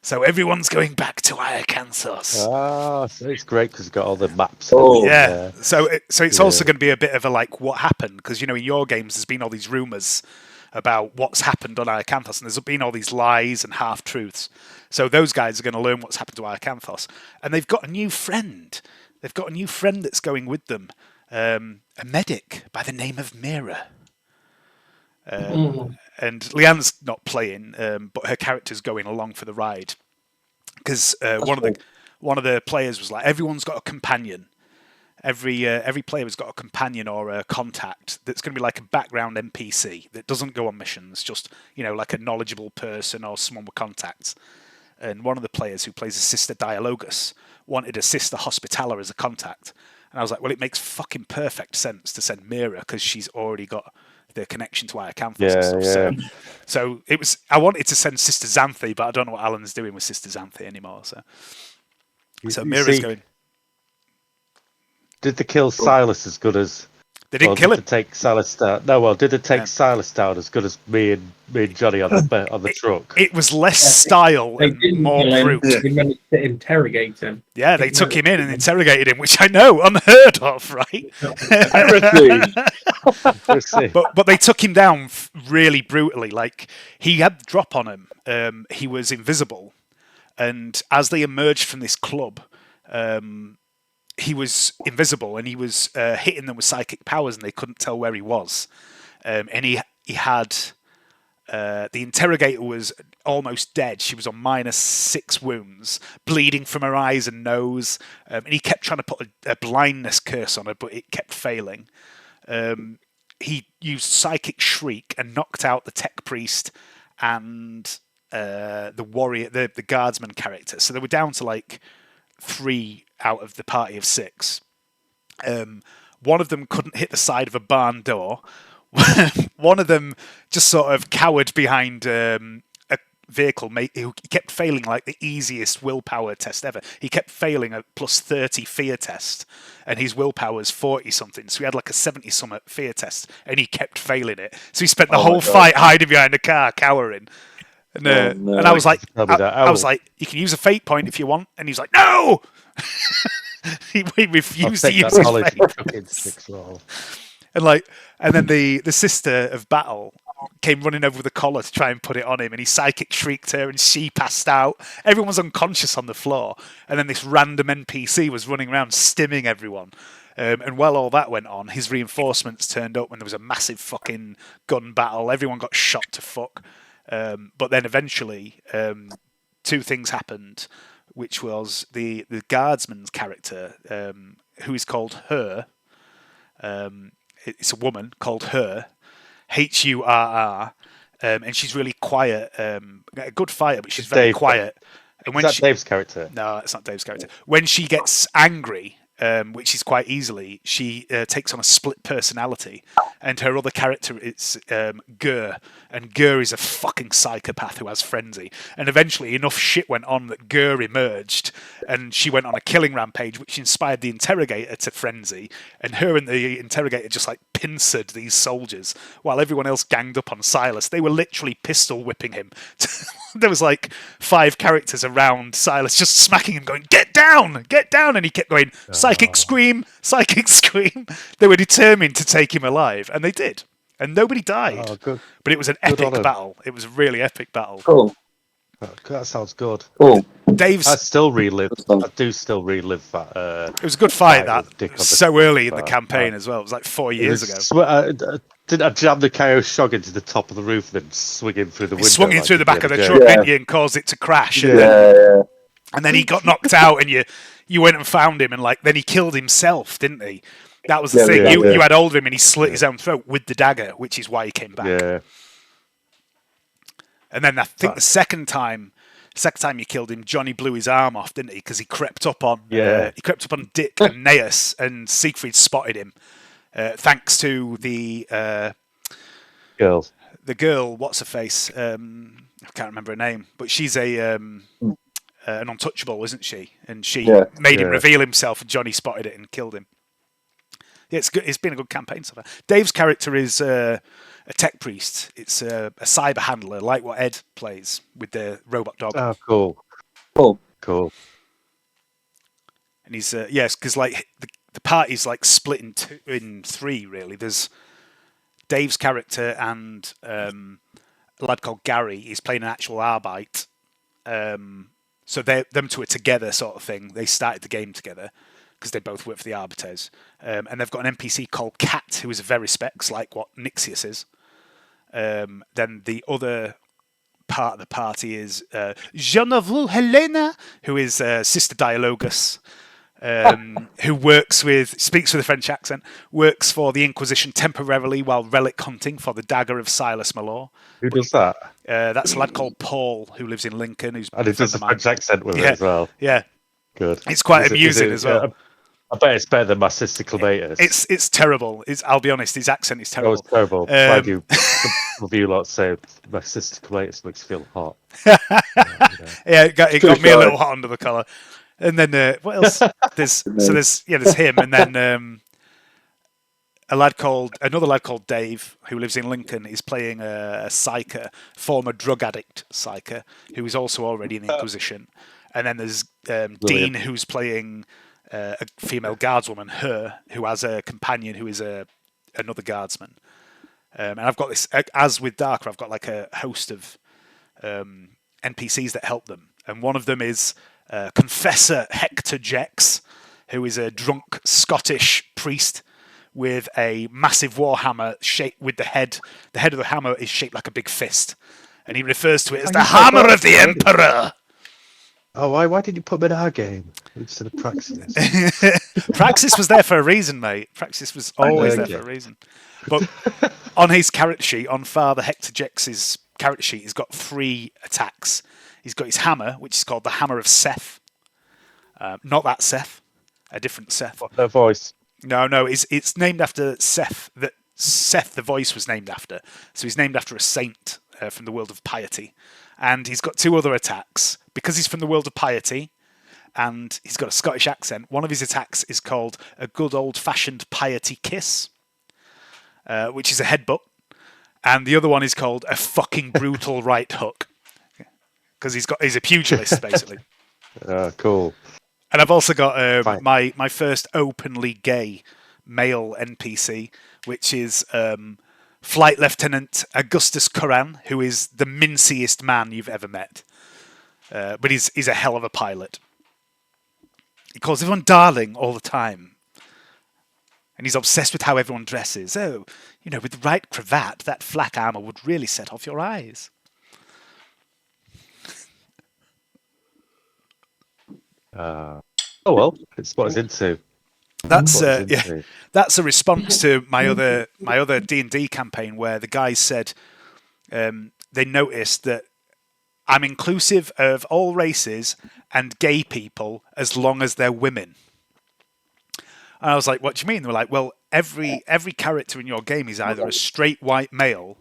S3: So everyone's going back to Iacanthos.
S5: Ah, so it's great because it's got all the maps.
S3: Yeah. So it's also going to be a bit of a what happened, because in your games there's been all these rumours about what's happened on Iacanthos, and there's been all these lies and half truths. So those guys are going to learn what's happened to Iacanthos, and they've got a new friend. They've got a new friend that's going with them. A medic by the name of Mira. And Leanne's not playing, but her character's going along for the ride. Because one of the players was like, everyone's got a companion. Every player has got a companion or a contact that's going to be like a background NPC that doesn't go on missions, just, like a knowledgeable person or someone with contacts. And one of the players who plays a Sister Dialogus wanted a Sister Hospitaller as a contact. And I was like, well, it makes fucking perfect sense to send Mira, because she's already got the connection to Iacanthos and stuff.
S5: Yeah.
S3: So it was. I wanted to send Sister Xanthi, but I don't know what Alan's doing with Sister Xanthi anymore. So Mira's going.
S5: Did they kill Silas as good as?
S3: They didn't kill him.
S5: Did they take Silas down? No, well, did they take Silas down as good as me and Johnny on the truck?
S3: It was less style and more brute.
S6: They managed to interrogate him.
S3: Yeah, they took him in and interrogated him, which I know, unheard of, right?
S5: Heresy.
S3: But they took him down really brutally. Like, he had the drop on him. He was invisible, and as they emerged from this club, he was invisible, and he was hitting them with psychic powers, and they couldn't tell where he was. And he had the interrogator was almost dead. She was on -6 wounds, bleeding from her eyes and nose, and he kept trying to put a blindness curse on her, but it kept failing. He used Psychic Shriek and knocked out the Tech Priest and the warrior, the guardsman character. So they were down to 3 out of the party of 6. One of them couldn't hit the side of a barn door. One of them just sort of cowered behind a vehicle. He kept failing the easiest willpower test ever. He kept failing a +30 fear test, and his willpower is 40 something. So he had a 70 something fear test, and he kept failing it. So he spent the whole fight hiding behind a car, cowering. And
S2: Oh, no.
S3: and I was like,
S5: Tell me that.
S3: I was like, you can use a fate point if you want, and he's like, no. he
S5: I'll
S3: refused to
S5: take
S3: use
S5: that
S3: his
S5: knowledge
S3: fate
S5: and chuck it in
S3: points.
S5: six roll.
S3: And then the sister of Battle came running over with a collar to try and put it on him, and he psychic shrieked her, and she passed out. Everyone was unconscious on the floor, and then this random NPC was running around stimming everyone. And while all that went on, his reinforcements turned up, and there was a massive fucking gun battle. Everyone got shot to fuck. But then eventually, two things happened, which was the guardsman's character, who is called Her. It's a woman called Her, Hurr, and she's really quiet. A good fighter, but she's very
S5: Dave.
S3: quiet. And
S5: Is that Dave's character?
S3: No, it's not Dave's character. When she gets angry, which is quite easily, she takes on a split personality, and her other character is Gurr, and Gurr is a fucking psychopath who has frenzy. And eventually, enough shit went on that Gurr emerged, and she went on a killing rampage, which inspired the interrogator to frenzy. And her and the interrogator just like pincered these soldiers while everyone else ganged up on Silas. They were literally pistol whipping him. There was like 5 characters around Silas just smacking him, going, get down, and he kept going, psychic scream, psychic scream. They were determined to take him alive, and they did, and nobody died.
S5: Oh, good.
S3: But it was an
S5: Good
S3: epic
S5: on 'em.
S3: battle. It was a really epic battle.
S2: Cool.
S5: Oh, that sounds good.
S2: Cool.
S3: Dave's
S5: I still relive. I do still relive that.
S3: it was a good fight,
S5: Fight
S3: that
S5: with Dick on the
S3: so early in the
S5: bar.
S3: campaign as well. It was like 4 years ago.
S5: I jammed the KO shog into the top of the roof and then swing him through the
S3: He
S5: window.
S3: swung him
S5: like
S3: through
S5: he
S3: the back of
S5: did
S3: the
S5: again.
S3: truck,
S2: Yeah.
S3: didn't you, and caused it to crash. And,
S2: Yeah.
S3: and then he got knocked out, and you went and found him, and like then he killed himself, didn't he? That was the
S2: Yeah,
S3: thing.
S2: yeah,
S3: you
S2: yeah.
S3: you had hold of him, and he slit his own throat with the dagger, which is why he came back.
S5: Yeah.
S3: And then I think the second time you killed him, Johnny blew his arm off, didn't he? Because he crept up on Dick and Naeus, and Siegfried spotted him. Thanks to the
S5: Girls.
S3: the girl, what's her face? I can't remember her name, but she's an untouchable, isn't she? And she made him reveal himself, and Johnny spotted it and killed him. Yeah, it's good. It's been a good campaign so far. Dave's character is a tech priest. It's a cyber handler, like what Ed plays with the robot dog.
S5: Oh, cool.
S2: Cool.
S3: And he's yes, because like the party's like split in 3 really. There's Dave's character and a lad called Gary. He's playing an actual Arbite. So them two are together, sort of thing. They started the game together because they both work for the Arbiters. And they've got an NPC called Cat, who is a Verispex, like what Nixius is. Then the other part of the party is Je ne veux Helena, who is Sister Dialogus, who speaks with a French accent, works for the Inquisition temporarily while relic hunting for the dagger of Silas Malor.
S5: Who does that?
S3: That's a lad called Paul who lives in Lincoln. Who's
S5: And it does a French accent with it as well.
S3: Yeah,
S5: Good.
S3: it's quite
S5: Is
S3: amusing
S5: it-
S3: as well.
S5: I bet it's better than my sister Clematis.
S3: It's terrible. I'll be honest, his accent is terrible.
S5: Oh, it's terrible. Why do review lot say my sister Clematis makes me feel hot?
S3: Yeah, it got me a little hot under the collar. And then what else? There's him, and then another lad called Dave, who lives in Lincoln, is playing a psyker, former drug addict psyker, who is also already in the Inquisition. And then there's Dean, who's playing a female guardswoman, Her, who has a companion who is another guardsman. And I've got this, as with Darker, I've got like a host of NPCs that help them. And one of them is Confessor Hector Jex, who is a drunk Scottish priest with a massive warhammer shaped with the head. The head of the hammer is shaped like a big fist. And he refers to it as the Hammer of the Emperor.
S5: Oh, why did you put me in our game instead of Praxis?
S3: Praxis was there for a reason, mate. Praxis was always there for a reason. But on his character sheet, on Father Hector Jex's character sheet, he's got 3 attacks. He's got his hammer, which is called the Hammer of Seth. Not that Seth, a different Seth.
S5: What, their voice?
S3: No, it's named after Seth. That Seth, the voice, was named after. So he's named after a saint from the world of piety. And he's got 2 other attacks. Because he's from the world of piety and he's got a Scottish accent, one of his attacks is called a good old-fashioned piety kiss, which is a headbutt. And the other one is called a fucking brutal right hook. because he's a pugilist basically.
S5: Cool.
S3: And I've also got
S5: Fine.
S3: my first openly gay male NPC, which is Flight Lieutenant Augustus Curran, who is the minciest man you've ever met. But he's a hell of a pilot. He calls everyone darling all the time. And he's obsessed with how everyone dresses. Oh, with the right cravat, that flak armour would really set off your eyes.
S5: Oh well, it's what it's into.
S3: That's
S5: What it's into.
S3: that's a response to my other D&D campaign where the guys said they noticed that I'm inclusive of all races and gay people as long as they're women. And I was like, what do you mean? They were like, well, every character in your game is either a straight white male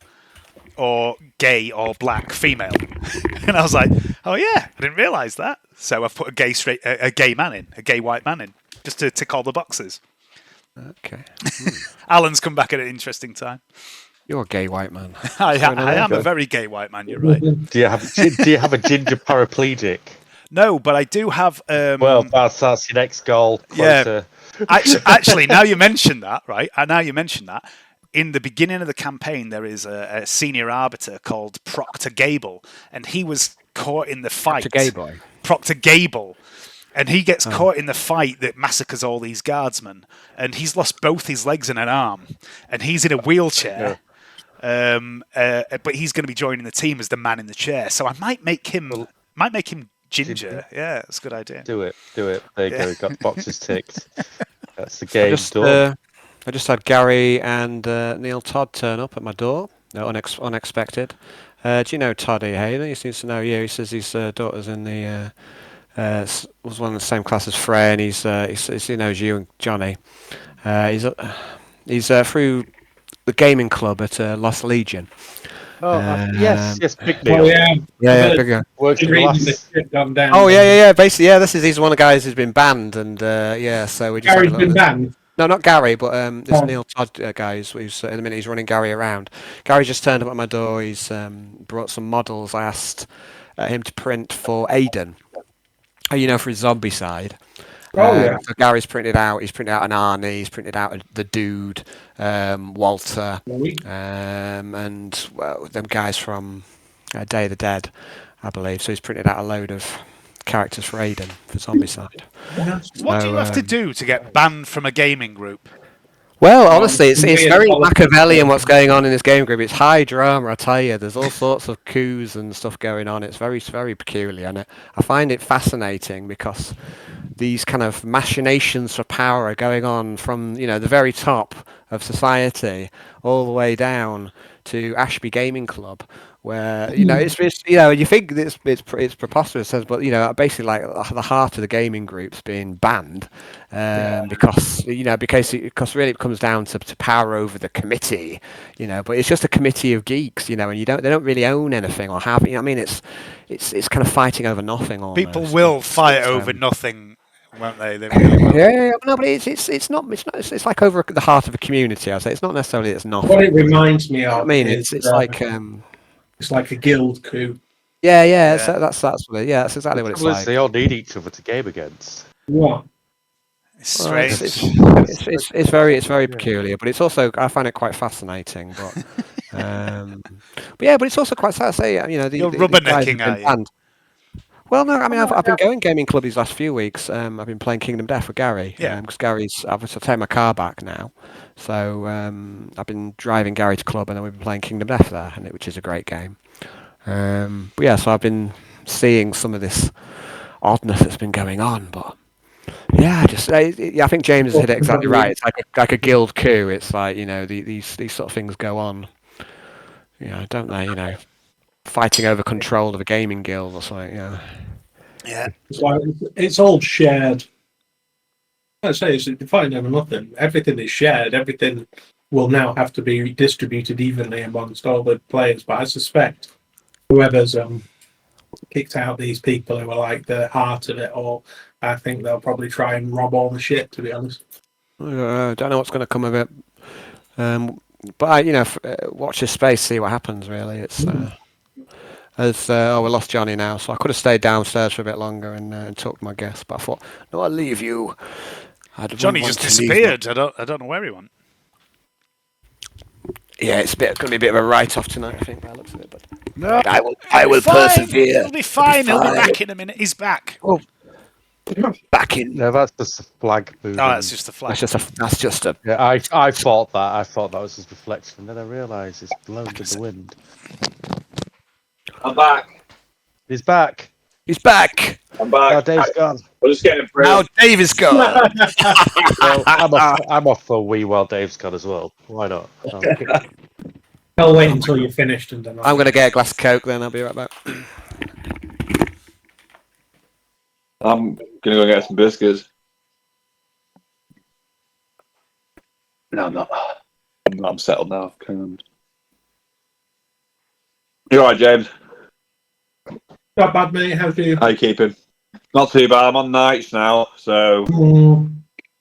S3: or gay or black female. And I was like, oh yeah, I didn't realise that. So I've put a gay man in, a gay white man in, just to tick all the boxes.
S1: Okay.
S3: Alan's come back at an interesting time.
S1: You're a gay white man.
S3: I am a very gay white man, you're right.
S5: Do you have a ginger paraplegic?
S3: No, but I do have...
S5: Well, that's your next goal. Closer.
S3: Yeah. Actually, now you mention that, right? Now you mention that, in the beginning of the campaign, there is a senior arbiter called Proctor Gable, and he was caught in the fight. Proctor Gable. And he gets caught in the fight that massacres all these guardsmen, and he's lost both his legs and an arm, and he's in a wheelchair. Yeah. But he's going to be joining the team as the man in the chair, so I might make him ginger. Yeah, that's a good idea.
S5: Do it. There you go. We've got boxes ticked. That's the game done.
S1: I just had Gary and Neil Todd turn up at my door. No, unexpected. Do you know Todd E. Hayden? He seems to know you. He says his daughter's in the was one of the same class as Frey, and he knows you and Johnny. He's through the gaming club at Lost Legion.
S5: Yes, Big Neil.
S1: Yeah, Big Neil.
S6: Oh
S1: yeah. Basically, he's one of the guys who's been banned, and so we just.
S6: Gary's been banned.
S1: No, not Gary, but this Neil Todd guy who's in a minute he's running Gary around. Gary just turned up at my door. He's brought some models. I asked him to print for Aiden. For his zombie side. So Gary's printed out. He's printed out an Arnie. He's printed out the Dude, Walter, and them guys from Day of the Dead, I believe. So he's printed out a load of characters for Aiden for zombie side.
S3: What do you have to do to get banned from a gaming group?
S1: Well, honestly, it's very Machiavellian what's going on in this game group. It's high drama, I tell you. There's all sorts of coups and stuff going on. It's very, very peculiar, and I find it fascinating because these kind of machinations for power are going on from the very top of society all the way down to Ashby Gaming Club, where it's you think it's preposterous, but basically like the heart of the gaming group's being banned because really it comes down to power over the committee, but it's just a committee of geeks, and they don't really own anything or have it's kind of fighting over nothing. Almost.
S3: People will fight over nothing. Won't they? They really will.
S1: Yeah, no, but it's not. It's like over the heart of a community. I say it's not necessarily. It's nothing.
S6: What it reminds me of.
S1: It's like.
S6: It's like a guild coup.
S1: Yeah. So that's what. That's exactly what it's like.
S5: They all need each other to game against.
S6: What?
S3: It's strange.
S1: It's very peculiar, but it's also I find it quite fascinating. But it's also quite sad to say.
S3: You're rubbernecking, are you?
S1: Well, no, I mean, I've been going gaming club these last few weeks. I've been playing Kingdom Death with Gary.
S3: Yeah.
S1: Because I've taken my car back now. So I've been driving Gary to club and then we've been playing Kingdom Death there, which is a great game. So I've been seeing some of this oddness that's been going on. But I think James has hit it exactly right. It's like a guild coup. It's like, these sort of things go on, don't they, fighting over control of a gaming guild or something,
S3: Yeah.
S6: It's all shared. I say it's defined over nothing. Everything is shared. Everything will now have to be distributed evenly amongst all the players. But I suspect whoever's kicked out these people who are like the heart of it all, I think they'll probably try and rob all the shit. To be honest,
S1: I don't know what's going to come of it. But watch this space, see what happens. Really, it's. as we lost Johnny now, so I could have stayed downstairs for a bit longer and talked to my guests. But I thought, no, I'll leave you. I wouldn't
S3: Johnny
S1: want
S3: just
S1: to leave my-
S3: disappeared. I don't know where he went.
S1: Yeah, it's going to be a bit of a write-off tonight, I think, by the looks of it. But
S3: No,
S4: I will persevere.
S3: He'll be fine. He'll be
S4: fine.
S3: back in a minute. He's back.
S1: Oh,
S4: Back in.
S5: No, that's just a flag moving.
S3: Oh, that's just the flag.
S1: that's just a.
S5: Yeah, I thought that. I thought that was his reflection, and then I realised it's blown to the wind.
S2: I'm back.
S5: He's back.
S1: He's back.
S2: I'm back.
S5: Now Dave's gone.
S2: We're just getting through.
S1: Now Dave is gone.
S5: Well, I'm off for a wee while Dave's gone as well. Why not?
S6: I'll wait until you're finished and then
S1: I'm going to get a glass of Coke. Then I'll be right back.
S2: I'm gonna go get some biscuits. No, I'm not. I'm settled now. You alright, James?
S6: Not bad, mate. How's you?
S2: How you keeping? Not too bad. I'm on nights now, so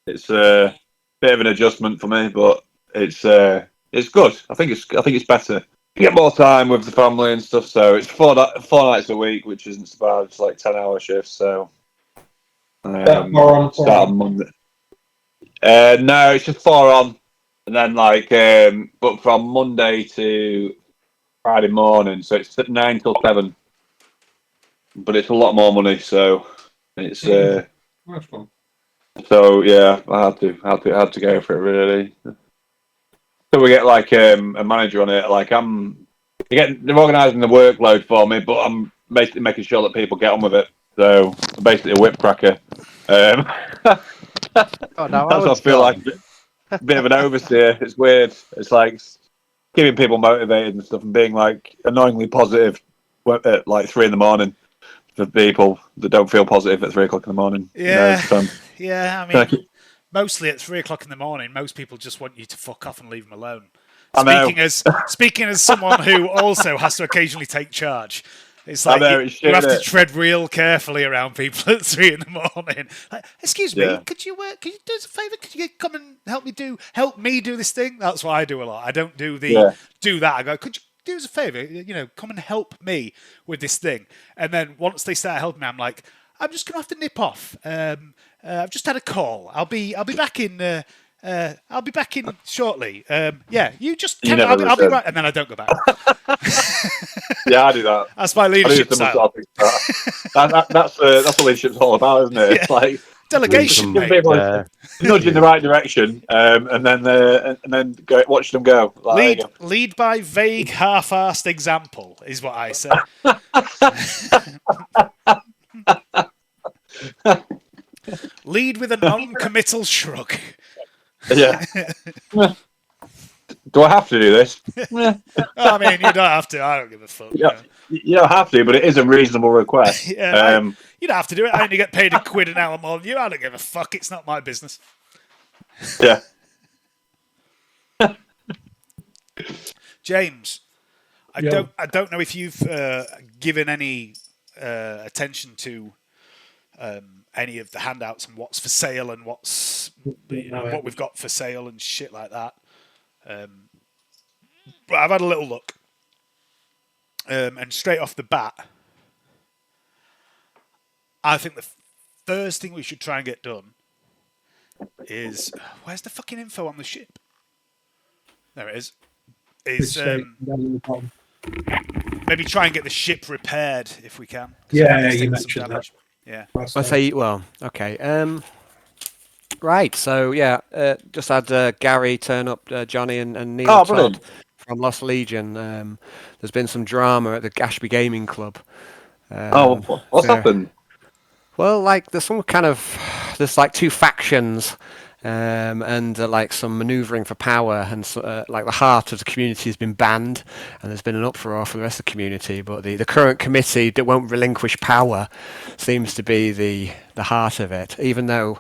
S2: it's a bit of an adjustment for me, but it's good. I think it's better. You get more time with the family and stuff, so it's four nights a week, which isn't so bad. It's like 10-hour shifts, so start on Monday. No, it's just 4 on, and then but from Monday to Friday morning, so it's 9 till 7. But it's a lot more money, so it's
S6: That's fun.
S2: so yeah, I had to go for it really. So we get like a manager on it. Like they're organising the workload for me, but I'm basically making sure that people get on with it. So I'm basically a whip cracker.
S5: Oh, no,
S2: That's what I feel like. A bit of an overseer. It's weird. It's like keeping people motivated and stuff, and being like annoyingly positive at like 3 a.m. for people that don't feel positive at 3 o'clock in the morning.
S3: Yeah,
S2: You know,
S3: yeah. I mean, mostly at 3 o'clock in the morning, most people just want you to fuck off and leave them alone.
S2: I know.
S3: Speaking as someone who also has to occasionally take charge, it's like
S2: it's
S3: you have to
S2: shit.
S3: tread real carefully around people at 3 in the morning. Like, excuse me,
S2: Yeah.
S3: could you do us a favour? Could you come and help me do this thing? That's what I do a lot. I don't do do that. I go, could you do us a favour? Come and help me with this thing. And then once they start helping me, I'm like, I'm just gonna have to nip off. I've just had a call. I'll be back in. I'll be back in shortly. Yeah, you just. I'll be right, and then I don't go back.
S2: Yeah, I do that.
S3: That's my
S2: I do
S3: leadership
S2: similar
S3: style.
S2: sort of thing. That's what leadership's all about, isn't it? It's like
S3: Delegation,
S2: give
S3: mate.
S2: people a nudge in the right direction, and then go, watch them go. Like, there you go.
S3: Lead by vague, half-assed example is what I say. Lead with a non-committal shrug.
S2: Yeah. Do I have to do this?
S3: I mean, you don't have to. I don't give a fuck.
S2: Yeah. You don't have to, but it is a reasonable request.
S3: Yeah, you don't have to do it. I only get paid £1 an hour more than you. I don't give a fuck. It's not my business.
S2: Yeah.
S3: James, I
S6: Yeah.
S3: don't know if you've given any attention to any of the handouts and what's for sale and what we've got for sale and shit like that. But I've had a little look, and straight off the bat, I think the first thing we should try and get done is where's the fucking info on the ship? There it is. Maybe try and get the ship repaired if we can.
S6: Yeah, you mentioned that.
S3: Yeah.
S1: I say, well, okay. Right, so yeah, just had Gary turn up, Johnny and Neil Todd
S2: brilliant.
S1: from Lost Legion. There's been some drama at the Gashby Gaming Club.
S2: What's happened?
S1: Well, like there's like 2 factions, and like some manoeuvring for power, and like the heart of the community has been banned, and there's been an uproar for the rest of the community. But the current committee that won't relinquish power seems to be the heart of it. Even though,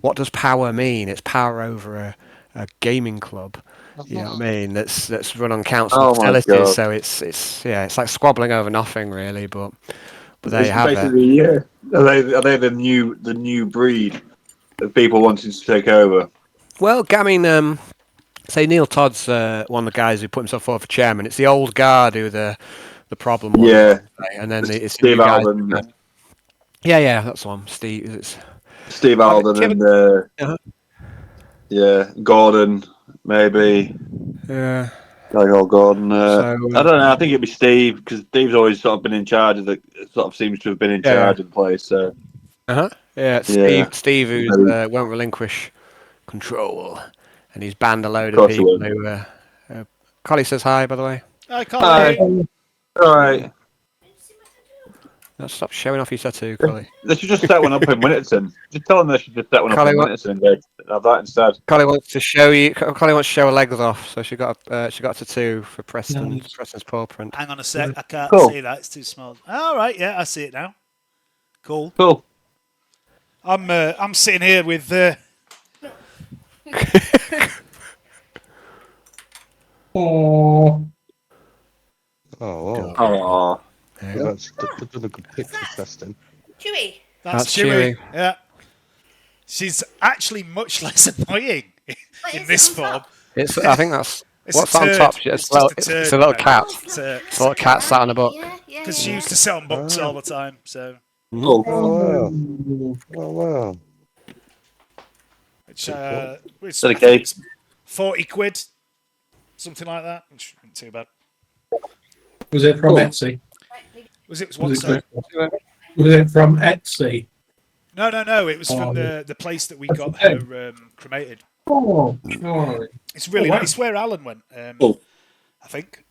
S1: what does power mean? It's power over a gaming club. You know what I mean? That's run on council facilities. So it's like squabbling over nothing really. But there you have it.
S2: Yeah. Are they the new breed of people wanting to take over?
S1: Well, I mean, say Neil Todd's one of the guys who put himself forward for chairman. It's the old guard who the the problem was.
S2: Yeah,
S1: And then it's
S2: Steve
S1: you guys.
S2: Alden,
S1: Yeah, that's one. Steve.
S2: Steve Alden, and
S1: Uh-huh.
S2: yeah, Gordon maybe.
S1: Yeah.
S2: Like Gordon.
S1: So
S2: I don't know. I think it'd be Steve because Steve's always sort of been in charge of the. Sort of seems to have been in
S1: yeah.
S2: charge of the place. So
S1: Yeah.
S2: yeah,
S1: Steve, who
S2: maybe.
S1: won't relinquish control, and he's banned a load
S2: Of
S1: of
S2: course he
S1: people
S2: would.
S1: who. Collie says hi, by the way.
S3: Hi,
S2: Hi.
S3: Collie.
S2: All right.
S1: No, stop showing off your tattoo, Collie.
S2: They should just set one up in Winterton. Just tell them they should just set one up
S1: Collie,
S2: in Winterton and go have that instead.
S1: Collie wants to show you. Collie wants to show her legs off, so she got a tattoo for
S6: Nice.
S1: Preston's paw print.
S3: Hang on a sec. I can't
S2: Cool.
S3: see that. It's too small. All right. Yeah, I see it now. Cool.
S2: Cool.
S3: I'm sitting here with.
S6: Oh,
S5: Oh, wow.
S2: Oh,
S1: There you go.
S5: That's done a good picture, Preston.
S7: Chewy.
S3: That's
S1: That's
S3: Chewy.
S1: Chewy.
S3: Yeah. She's actually much less annoying in this form.
S1: I think that's
S3: It's
S1: what's
S3: a
S1: on
S3: turd.
S1: top.
S3: It's
S1: It's,
S3: just a
S1: it's
S3: turd,
S1: a little
S3: no.
S1: cat.
S3: It's
S1: It's a little cat sat on a book.
S7: Yeah,
S3: because she used to sit on books all the time. So,
S2: cool.
S5: Oh, wow. Oh, wow.
S3: which
S2: So the cake.
S3: 40 quid, something like that. Which isn't too bad.
S6: was it from
S2: Cool.
S6: Etsy?
S3: Was it what?
S6: Was
S3: Sorry?
S6: it from Etsy?
S3: No. It was from
S6: Oh,
S3: the place that we
S6: that's
S3: got
S6: okay.
S3: her cremated.
S6: Oh, sorry.
S3: It's really
S6: wow.
S3: nice. Where Alan went,
S2: Cool.
S3: I think.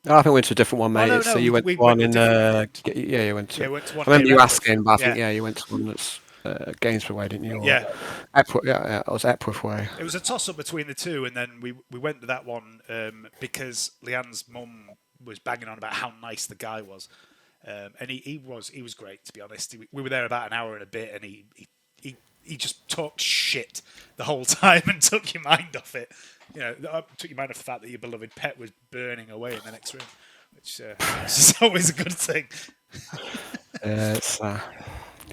S1: Oh, I think we went to a different one, mate.
S3: no,
S1: So you went
S3: we
S1: to one
S3: went
S1: in.
S3: to a different
S1: Yeah, you went to.
S3: Yeah, went to one
S1: I remember
S3: near
S1: you
S3: Epworth.
S1: asking, but I think
S3: Yeah.
S1: you went to one that's Gainsborough Way, didn't you? Or
S3: Yeah.
S1: Epworth, yeah, it was Epworth Way.
S3: It was a toss up between the two, and then we went to that one because Leanne's mum was banging on about how nice the guy was, and he was great, to be honest. We were there about an hour and a bit, and he just talked shit the whole time and took your mind off it. You know, took your mind off the fact that your beloved pet was burning away in the next room, which is always a good thing.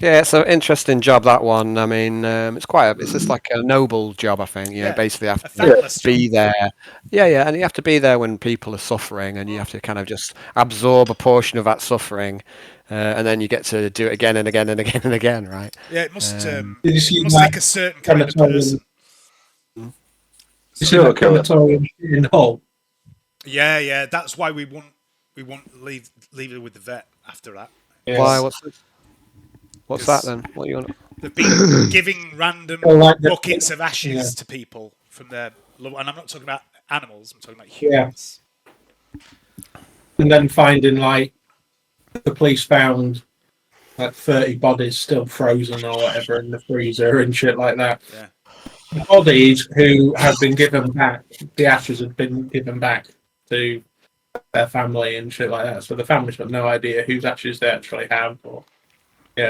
S1: It's an interesting job, that one. I mean, it's just like a noble job, I think. You know,
S3: Yeah,
S1: basically have
S3: a
S1: to
S3: thankless
S1: be
S3: job.
S1: there. Yeah, and you have to be there when people are suffering, and you have to kind of just absorb a portion of that suffering, and then you get to do it again and again and again and again, right?
S3: Yeah, it must
S6: Did you see
S3: must
S6: that
S3: take a certain kind of person.
S6: You see that crematorium in Hull?
S3: Yeah, that's why we won't leave it with the vet after that.
S6: Yes.
S1: Why? What's that
S3: Because-
S1: then? What you want?
S3: They've been giving random
S6: Well, like the-
S3: buckets of ashes
S6: yeah.
S3: to people from their love, and I'm not talking about animals. I'm talking about humans.
S6: And then finding like the police found like 30 bodies still frozen or whatever in the freezer and shit like that.
S3: Yeah.
S6: Bodies who have been given back, the ashes have been given back to their family and shit like that. So the families have no idea whose ashes they actually have. Or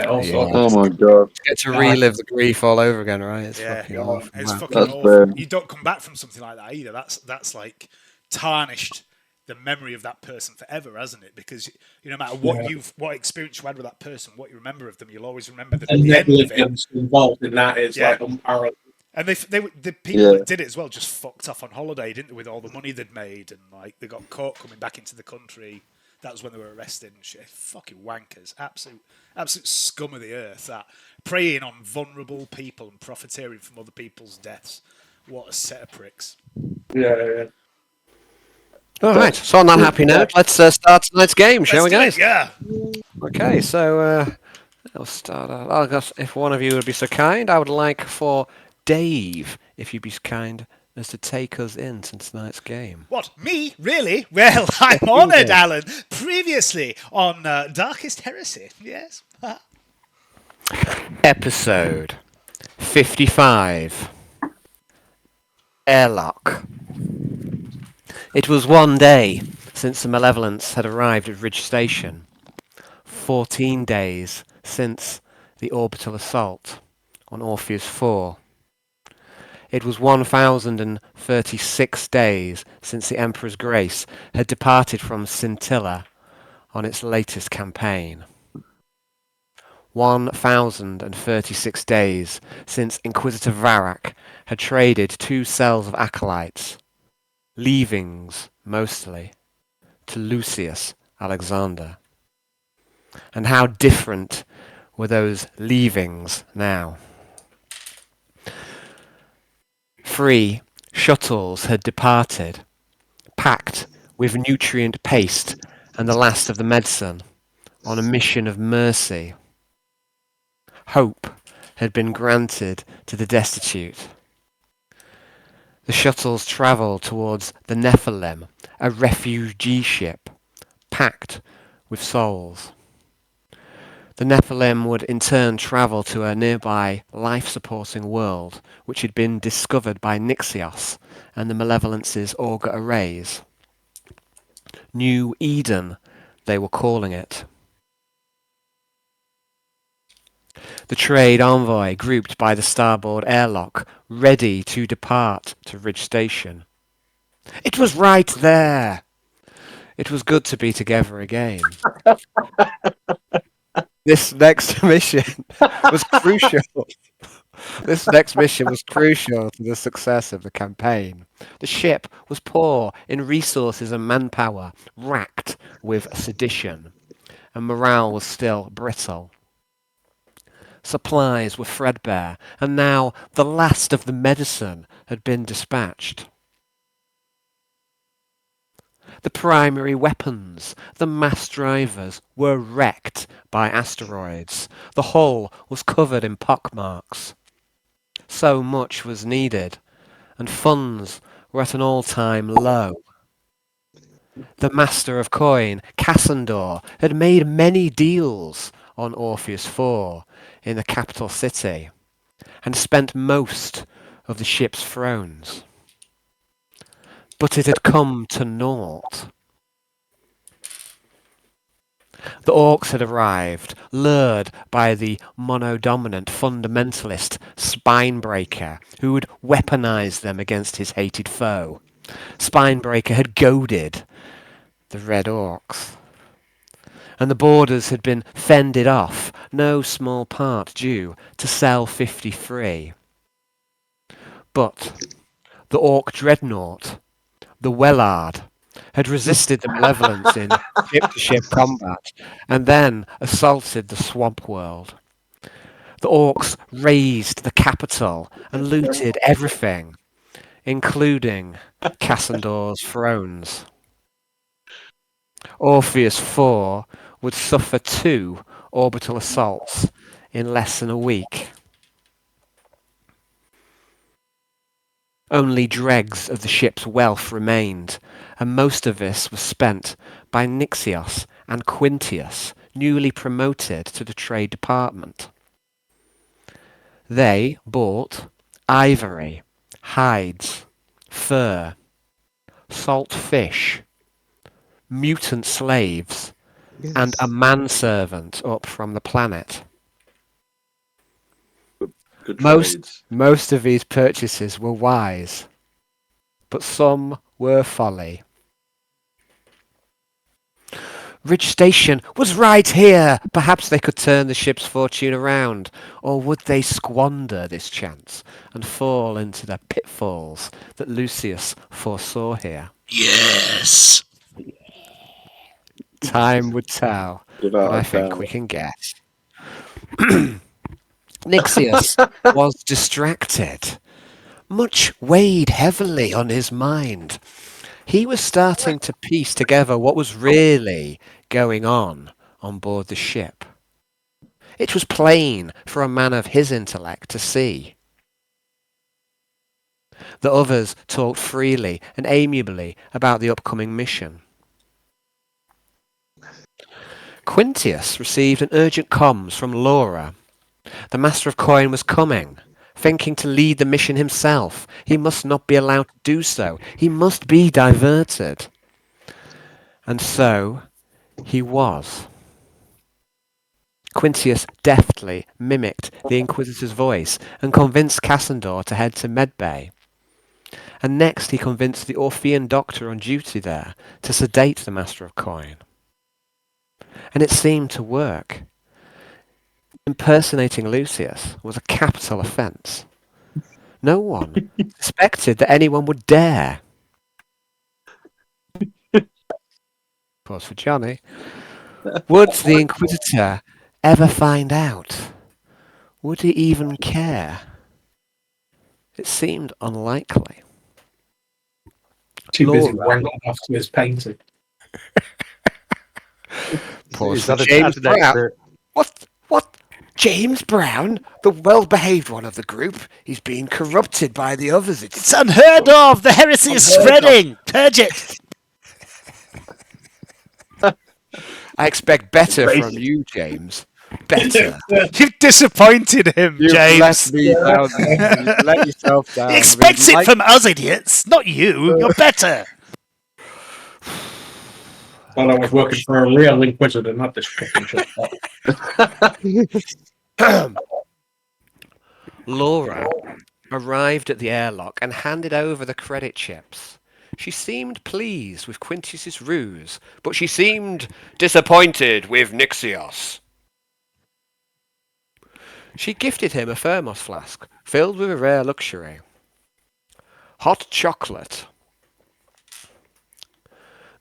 S6: also
S2: Oh my god.
S1: Get to relive the grief all over again, right? It's
S3: Yeah,
S1: fucking awful.
S3: it's
S1: Wow.
S3: fucking
S2: That's
S3: awful.
S2: bad.
S3: You don't come back from something like that either. That's like tarnished the memory of that person forever, hasn't it? Because no matter what experience you had with that person, what you remember of them, you'll always remember the
S6: and
S3: end of it.
S6: negligence involved in that is
S3: Yeah.
S6: like unparalleled.
S3: And the people that did it as well just fucked off on holiday, didn't they? With all the money they'd made, and like they got caught coming back into the country. That was when they were arrested and shit. Fucking wankers, absolute scum of the earth. That preying on vulnerable people and profiteering from other people's deaths. What a set of pricks.
S6: Yeah.
S1: All right. So on that happy note, let's start tonight's game, shall we,
S3: Let's
S1: guys?
S3: do it, yeah.
S1: Okay. So I'll start. I guess if one of you would be so kind, I would like for Dave, if you'd be so kind, as to take us into tonight's game.
S3: What, me? Really? Well, I'm honoured, Alan. Previously on Darkest Heresy. Yes.
S1: Episode 55. Airlock. It was one day since the Malevolence had arrived at Ridge Station. 14 days since the orbital assault on Orpheus 4. It was 1,036 days since the Emperor's Grace had departed from Scintilla on its latest campaign. 1,036 days since Inquisitor Varak had traded 2 cells of acolytes, leavings mostly, to Lucius Alexander. And how different were those leavings now? 3 shuttles had departed, packed with nutrient paste and the last of the medicine, on a mission of mercy. Hope had been granted to the destitute. The shuttles travelled towards the Nephilim, a refugee ship, packed with souls. The Nephilim would in turn travel to a nearby life-supporting world, which had been discovered by Nixios and the Malevolence's auger arrays. New Eden, they were calling it. The trade envoy grouped by the starboard airlock, ready to depart to Ridge Station. It was right there! It was good to be together again. This next mission was crucial. This next mission was crucial to the success of the campaign. The ship was poor in resources and manpower, racked with sedition, and morale was still brittle. Supplies were threadbare, and now the last of the medicine had been dispatched. The primary weapons, the mass drivers, were wrecked by asteroids. The hull was covered in pockmarks. So much was needed, and funds were at an all-time low. The master of coin, Cassandor, had made many deals on Orpheus IV in the capital city, and spent most of the ship's thrones. But it had come to naught. The orcs had arrived, lured by the monodominant fundamentalist Spinebreaker, who would weaponize them against his hated foe. Spinebreaker had goaded the red orcs. And the borders had been fended off, no small part due to Cell 53. But the orc dreadnought, the Wellard, had resisted the malevolence in ship-to-ship combat, and then assaulted the swamp world. The orcs razed the capital and looted everything, including Cassandor's thrones. Orpheus IV would suffer 2 orbital assaults in less than a week. Only dregs of the ship's wealth remained, and most of this was spent by Nixios and Quintius, newly promoted to the trade department. They bought ivory, hides, fur, salt fish, mutant slaves, and a manservant up from the planet.
S7: Good trades.
S1: Most of these purchases were wise, but some were folly. Ridge Station was right here! Perhaps they could turn the ship's fortune around, or would they squander this chance and fall into the pitfalls that Lucius foresaw here?
S7: Yes.
S1: Time would tell,
S7: Without
S1: but I
S7: a
S1: think
S7: doubt.
S1: we can guess. Nixius was distracted. Much weighed heavily on his mind. He was starting to piece together what was really going on board the ship. It was plain for a man of his intellect to see. The others talked freely and amiably about the upcoming mission. Quintius received an urgent comms from Laura. The Master of Coin was coming, thinking to lead the mission himself. He must not be allowed to do so. He must be diverted. And so he was. Quintius deftly mimicked the Inquisitor's voice and convinced Cassandor to head to Medbay. And next he convinced the Orphean doctor on duty there to sedate the Master of Coin. And it seemed to work. Impersonating Lucius was a capital offence. No one suspected that anyone would dare. Pause for Johnny. Would the Inquisitor ever find out? Would he even care? It seemed unlikely.
S6: Too busy
S1: Laura.
S6: wanking off to his painting.
S1: Pause
S5: Is
S1: for
S5: that a,
S1: James
S5: that's an
S1: Brown.
S5: extra?
S4: What? What? James Brown, the well-behaved one of the group, he's being corrupted by the others.
S3: It's unheard of. The heresy is
S4: Unheard of.
S3: spreading. Purge it.
S1: I expect better from
S2: Racist.
S1: you, James. Better.
S3: You've disappointed him,
S1: You've
S3: James.
S1: let me down. You've let yourself down.
S3: He expects it from us idiots, not you. You're better.
S6: Well, I was working for a real Inquisitor, not this fucking shit.
S1: Laura arrived at the airlock and handed over the credit chips. She seemed pleased with Quintus's ruse, but she seemed disappointed with Nixios. She gifted him a thermos flask filled with a rare luxury. Hot chocolate.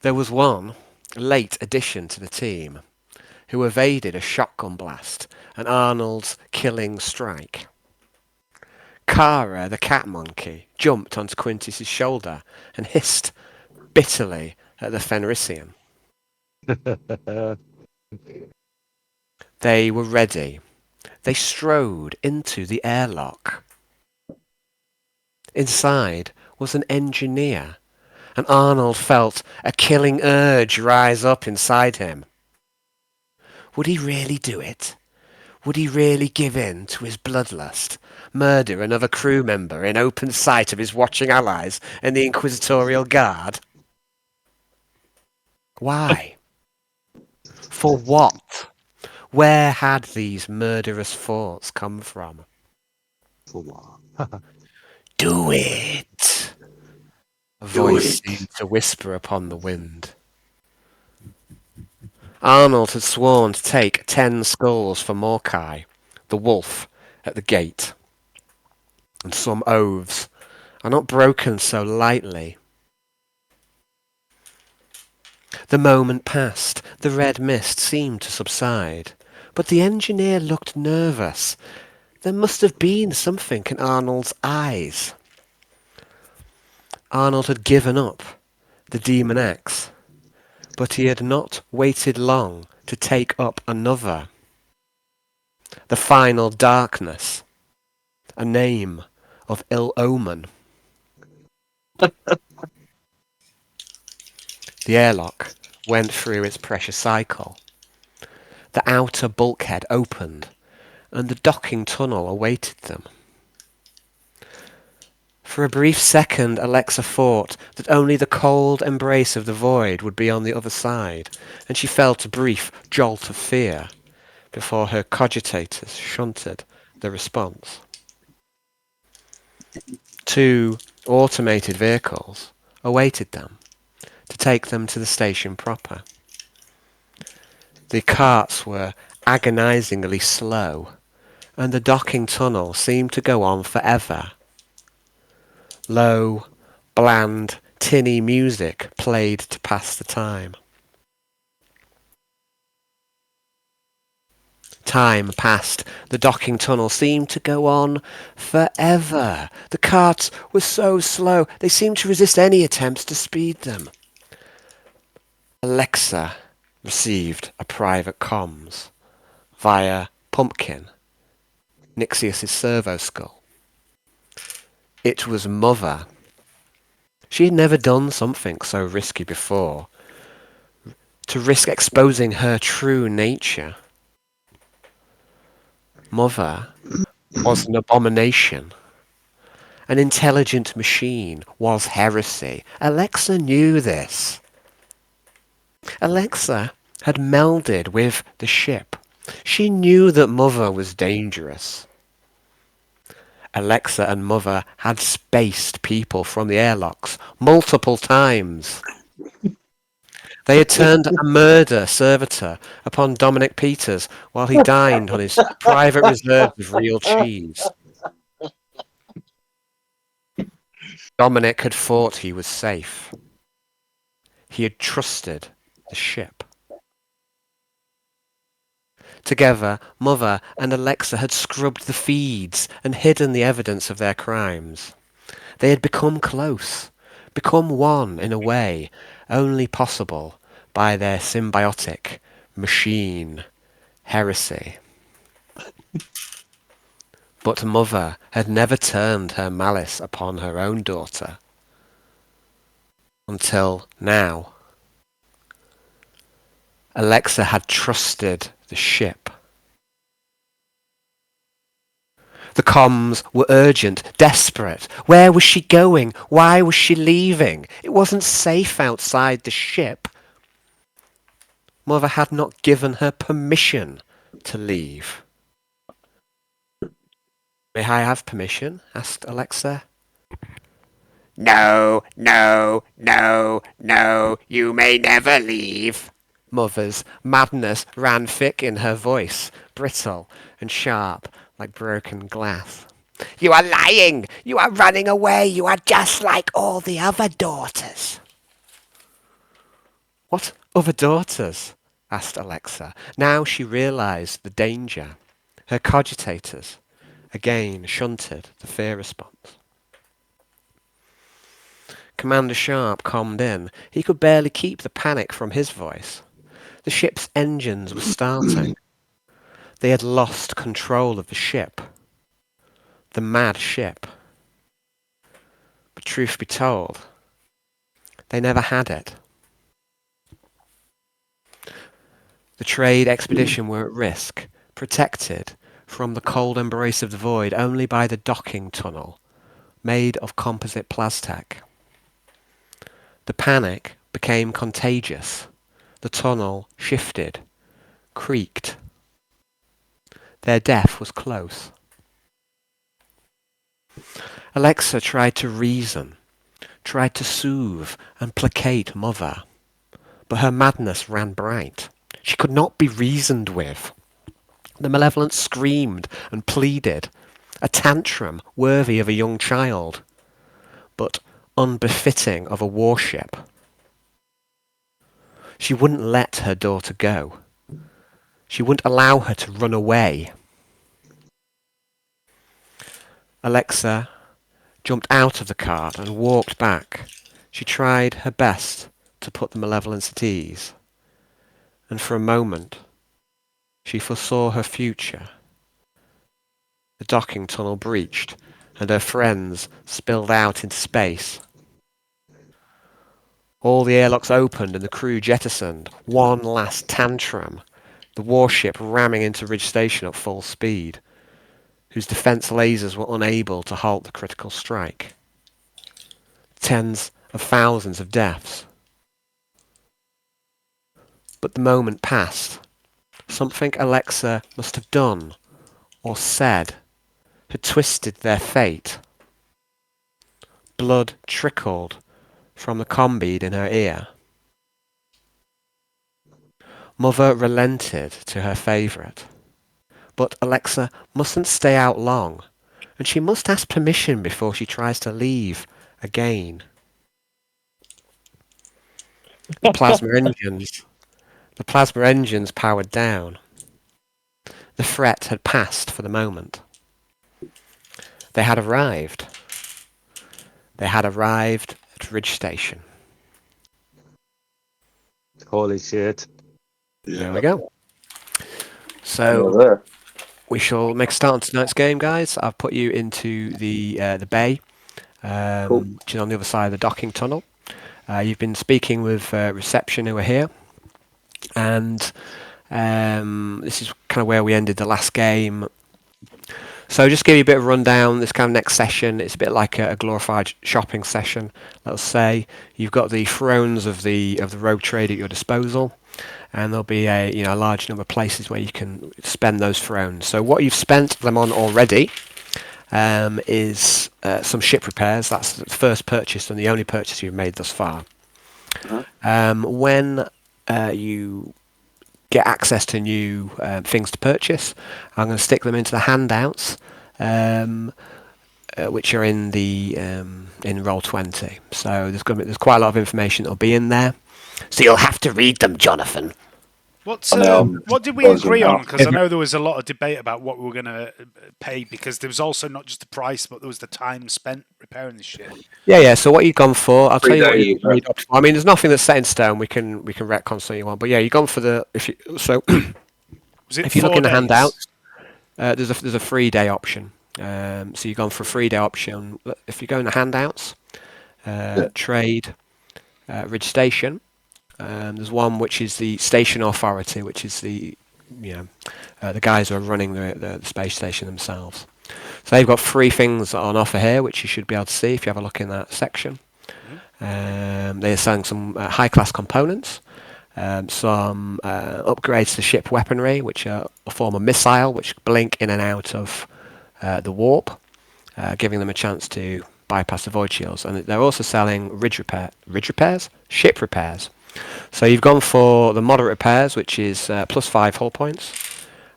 S1: There was one late addition to the team who evaded a shotgun blast and Arnold's killing strike. Kara, the cat monkey, jumped onto Quintus's shoulder and hissed bitterly at the Fenrisian. They were ready. They strode into the airlock. Inside was an engineer, and Arnold felt a killing urge rise up inside him. Would he really do it? Would he really give in to his bloodlust, murder another crew member in open sight of his watching allies and the Inquisitorial Guard? Why? For what? Where had these murderous thoughts come from?
S5: For what?
S1: Do it! A voice seemed to whisper upon the wind. Arnold had sworn to take 10 skulls for Morkai, the wolf, at the gate. And some oaths are not broken so lightly. The moment passed. The red mist seemed to subside. But the engineer looked nervous. There must have been something in Arnold's eyes. Arnold had given up the demon axe, but he had not waited long to take up another. The final darkness, a name of ill omen. The airlock went through its pressure cycle. The outer bulkhead opened, and the docking tunnel awaited them. For a brief second, Alexa thought that only the cold embrace of the void would be on the other side, and she felt a brief jolt of fear before her cogitators shunted the response. 2 automated vehicles awaited them to take them to the station proper. The carts were agonizingly slow, and the docking tunnel seemed to go on forever. Low, bland, tinny music played to pass the time. Time passed. The docking tunnel seemed to go on forever. The carts were so slow, they seemed to resist any attempts to speed them. Alexa received a private comms via Pumpkin, Nixius's servo skull. It was Mother. She had never done something so risky before. To risk exposing her true nature. Mother was an abomination. An intelligent machine was heresy. Alexa knew this. Alexa had melded with the ship. She knew that Mother was dangerous. Alexa and Mother had spaced people from the airlocks multiple times. They had turned a murder servitor upon Dominic Peters while he dined on his private reserve of real cheese. Dominic had thought he was safe. He had trusted the ship. Together, Mother and Alexa had scrubbed the feeds and hidden the evidence of their crimes. They had become close, become one in a way only possible by their symbiotic machine, Heresy. But Mother had never turned her malice upon her own daughter. Until now. Alexa had trusted the ship. The comms were urgent, desperate. Where was she going? Why was she leaving? It wasn't safe outside the ship. Mother had not given her permission to leave. May I have permission? Asked Alexa.
S4: No, no, no, no, you may never leave.
S1: Mother's madness ran thick in her voice, brittle and sharp like broken glass.
S4: You are lying. You are running away. You are just like all the other daughters.
S1: What other daughters? Asked Alexa. Now she realized the danger. Her cogitators again shunted the fear response. Commander Sharp calmed in. He could barely keep the panic from his voice. The ship's engines were starting. They had lost control of the ship. The mad ship. But truth be told, they never had it. The trade expedition were at risk, protected from the cold embrace of the void only by the docking tunnel, made of composite plastic. The panic became contagious. The tunnel shifted, creaked. Their death was close. Alexa tried to reason, tried to soothe and placate Mother, but her madness ran bright. She could not be reasoned with. The malevolence screamed and pleaded, a tantrum worthy of a young child, but unbefitting of a warship. She wouldn't let her daughter go. She wouldn't allow her to run away. Alexa jumped out of the cart and walked back. She tried her best to put the malevolence at ease. And for a moment, she foresaw her future. The docking tunnel breached, and her friends spilled out into space. All the airlocks opened and the crew jettisoned. One last tantrum. The warship ramming into Ridge Station at full speed, whose defense lasers were unable to halt the critical strike. Tens of thousands of deaths. But the moment passed. Something Alexa must have done or said had twisted their fate. Blood trickled from the comm bead in her ear. Mother relented to her favourite. But Alexa mustn't stay out long, and she must ask permission before she tries to leave again. The plasma engines powered down. The threat had passed for the moment. They had arrived. They had arrived at Ridge Station.
S5: Holy shit.
S1: There we go. So we shall make a start on tonight's game, guys. I've put you into the bay, which is on the other side of the docking tunnel. You've been speaking with reception who are here, and this is kind of where we ended the last game. So just give you a bit of a rundown. This kind of next session, it's a bit like a glorified shopping session. Let's say you've got the thrones of the rogue trade at your disposal, and there'll be a large number of places where you can spend those thrones. So what you've spent them on already is some ship repairs. That's the first purchase and the only purchase you've made thus far. When you get access to new things to purchase, I'm going to stick them into the handouts, which are in the in Roll20. So there's quite a lot of information that'll be in there.
S4: So you'll have to read them, Jonathan.
S3: What
S2: know.
S3: what did we
S2: Buzzing
S3: agree on?
S2: now.
S3: Because I know there was a lot of debate about what we were going to pay, because there was also not just the price, but there was the time spent repairing this shit.
S1: Yeah. So what you've gone for? I'll tell
S2: 3
S1: you what
S2: days,
S1: you've agreed on. I mean, there's nothing that's set in stone. We can retcon something you want, but yeah, you've gone for the
S3: Was it
S1: if you
S3: 4
S1: look in the
S3: days?
S1: handouts, there's a 3-day option. So you've gone for a 3-day option. If you go in the handouts, trade, ridge station. There's one which is the station authority, which is the guys who are running the space station themselves. So they've got 3 things on offer here, which you should be able to see if you have a look in that section. They're selling some high-class components, some upgrades to ship weaponry, which are a form of missile, which blink in and out of the warp, giving them a chance to bypass the void shields. And they're also selling ship repairs. So you've gone for the moderate repairs, which is plus 5 hull points.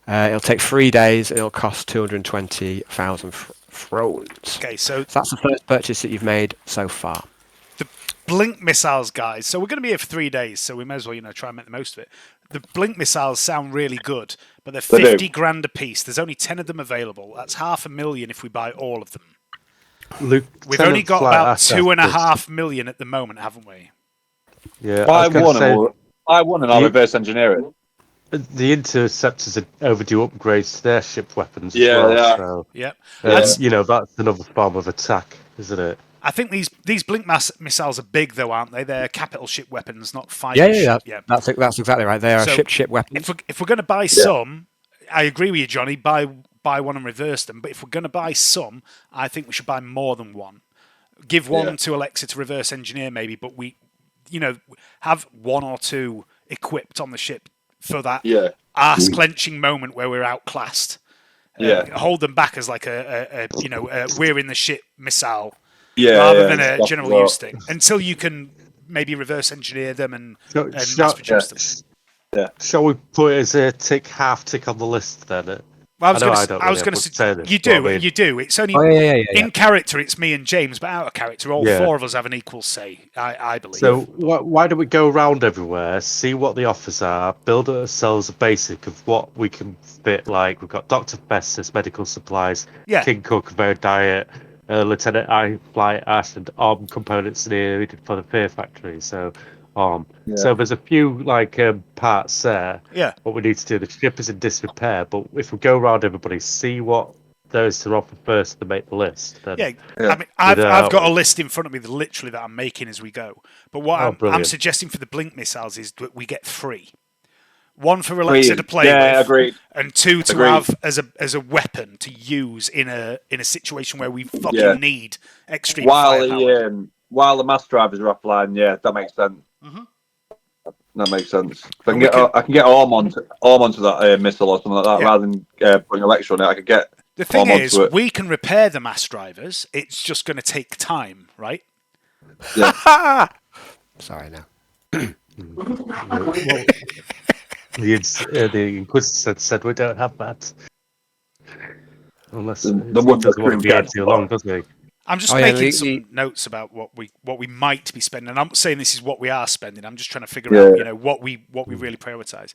S1: It'll take 3 days, and it'll cost 220,000 thrones.
S3: Okay, so
S1: that's the first purchase that you've made so far.
S3: the blink missiles, guys. So we're going to be here for 3 days, so we may as well, try and make the most of it. The blink missiles sound really good, but they're 50 grand a piece. There's only 10 of them available. That's 500,000 if we buy all of them. We've only got about 2.5 million at the moment, haven't we?
S5: Yeah,
S2: Buy one and I'll reverse engineer it.
S5: The interceptors are overdue upgrades to their ship weapons
S2: Yeah,
S5: as well.
S2: they are.
S5: So,
S3: Yep.
S5: that's another form of attack, isn't it?
S3: I think these blink missiles are big, though, aren't they? They're capital ship weapons, not fighter
S1: Yeah.
S3: ship.
S1: That's exactly right. They are
S3: So,
S1: ship weapons.
S3: If we're going to buy some, I agree with you, Johnny. Buy one and reverse them. But if we're going to buy some, I think we should buy more than one. Give one to Alexa to reverse engineer, maybe. But we, have 1 or 2 equipped on the ship for that arse clenching moment where we're outclassed. Hold them back as like a we're in the ship missile. Rather than a general use thing, until you can maybe reverse engineer them and mass produce them.
S5: Shall we put it as a half tick on the list then?
S3: Well, I was going to say you do. It's only in character. It's me and James, but out of character, all 4 of us have an equal say. I believe.
S5: So why don't we go around everywhere, see what the offers are, build ourselves a basic of what we can fit. Like we've got Dr. Festus medical supplies, King Cook very diet. Lieutenant I Fly Ash and ARM components needed for the Fear Factory. So, so there's a few parts there.
S3: Yeah.
S5: What we need to do, the ship is in disrepair, but if we go around everybody, see what there is to offer first to make the list. Then,
S3: I mean, I've got a list in front of me, literally that I'm making as we go. But what I'm suggesting for the blink missiles is that we get 3. 1 for Alexa to play with,
S2: agreed.
S3: And 2 to have as a weapon to use in a situation where we fucking need extreme firepower.
S2: While the mass drivers are offline, that makes sense. That makes sense. I can get arm onto that missile or something like that, rather than putting Alexa on it. I could get.
S3: The thing is, we can repair the mass drivers. It's just going to take time, right?
S2: Yeah.
S1: Sorry, now.
S5: The Inquisitor said we don't have that. Unless
S2: the
S5: one doesn't want to be out too long, does he?
S3: I'm just making some notes about what we might be spending. I'm not saying this is what we are spending. I'm just trying to figure out, what we really prioritise.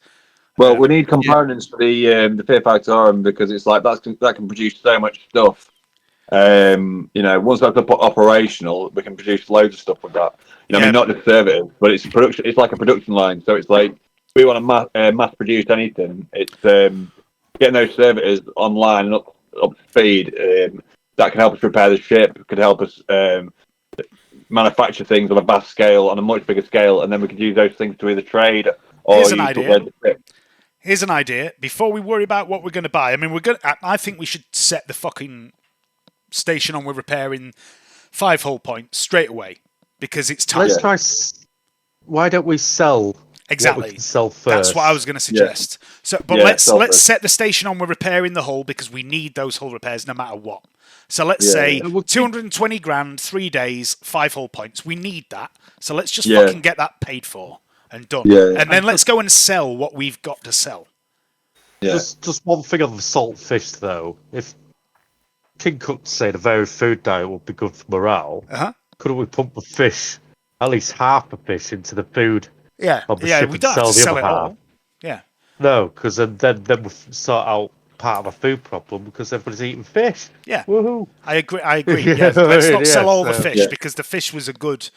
S2: Well, we need components for the Fear Factor because it's like that can produce so much stuff. Once that's operational, we can produce loads of stuff with that. I mean, not just services, but it's production. It's like a production line. So it's like if we want to mass produce anything, it's getting those services online and up to speed. That can help us repair the ship. Could help us manufacture things on a vast scale, on a much bigger scale, and then we could use those things to either trade or
S3: Here's an idea. Here's an idea. Before we worry about what we're going to buy, I mean, I think we should set the fucking station on with repairing 5 hull points straight away because it's time.
S5: Let's try. Why don't we sell?
S3: Exactly.
S5: What we can sell first.
S3: That's what I was going to suggest. So, but let's set the station on with repairing the hull because we need those hull repairs no matter what. So let's say 220 grand, 3 days, 5 hull points. We need that. So let's just fucking get that paid for and done. And then let's go and sell what we've got to sell.
S2: Yeah.
S5: Just one thing on the salt fish though. If King Cook said a varied food diet would be good for morale, couldn't we pump the fish, at least half the fish, into the food?
S3: Yeah,
S5: on the
S3: yeah.
S5: ship
S3: We
S5: and
S3: don't have to
S5: the
S3: sell
S5: other
S3: it
S5: half.
S3: all. Yeah.
S5: No, because then we sort out part of a food problem because everybody's eating fish.
S3: Yeah.
S5: Woohoo!
S3: I agree. I agree.
S5: You
S3: Yeah,
S5: know what I
S3: let's
S5: mean?
S3: not sell
S5: Yeah,
S3: all the
S5: so-
S3: fish
S2: Yeah.
S3: because the fish was a good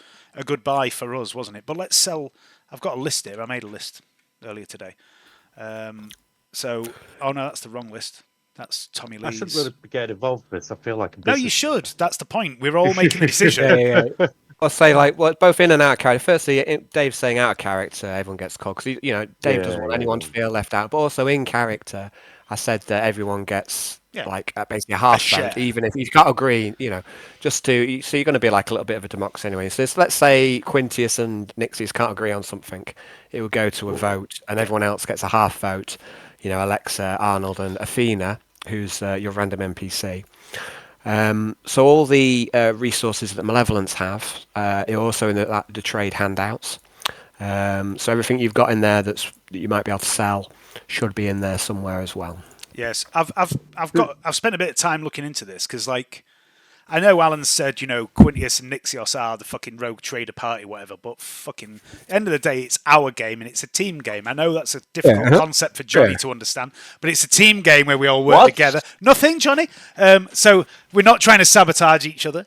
S3: buy for us, wasn't it? But let's sell. I've got a list here. I made a list earlier today. So, oh no, that's the wrong list. That's Tommy
S5: I should
S3: Lee's.
S5: really be getting involved in this. I feel like a
S3: No, you
S5: business.
S3: should. That's the point. We're all making the decision.
S1: Yeah. I'll say like both in and out of character. Firstly, Dave's saying out of character, everyone gets called because Dave doesn't want anyone to feel left out. But also in character, I said that everyone gets
S3: Yeah.
S1: like basically a half
S3: share.
S1: vote, even if you can't agree. Just to so you're going to be like a little bit of a democracy anyway. So let's say Quintius and Nixius can't agree on something, it will go to a vote, and everyone else gets a half vote. Alexa, Arnold, and Athena, who's your random NPC. So all the resources that Malevolence have are also in the trade handouts. So everything you've got in there that you might be able to sell should be in there somewhere as well.
S3: Yes, I've spent a bit of time looking into this because, like, I know Alan said, Quintius and Nixios are the fucking rogue trader party, whatever, but fucking end of the day, it's our game and it's a team game. I know that's a difficult concept for Johnny to understand, but it's a team game where we all work together. Nothing, Johnny. So we're not trying to sabotage each other.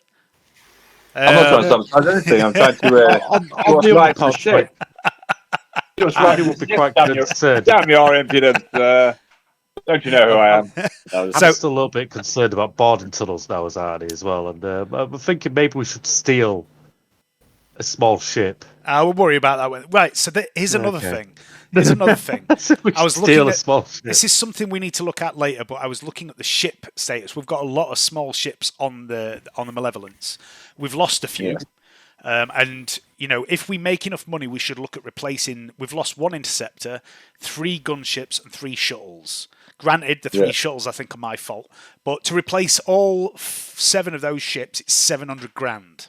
S2: I'm not trying to sabotage anything. I'm trying to.
S5: On the other part,
S2: shit.
S5: Andy would be quite concerned.
S8: Damn your impudence. Don't you know who I am?
S5: I'm still a little bit concerned about boarding tunnels now as Arnie as well, and I'm thinking maybe we should steal a small ship.
S3: I will worry about that one. Right, so here's another thing. Here's another thing. I was
S5: steal
S3: looking
S5: a
S3: at,
S5: small ship.
S3: this is something we need to look at later, but I was looking at the ship status. We've got a lot of small ships on the Malevolence. We've lost a few. And, if we make enough money, we should look at replacing... We've lost 1 interceptor, 3 gunships, and 3 shuttles. Granted, the 3 shuttles, I think, are my fault. But to replace all 7 of those ships, it's 700 grand.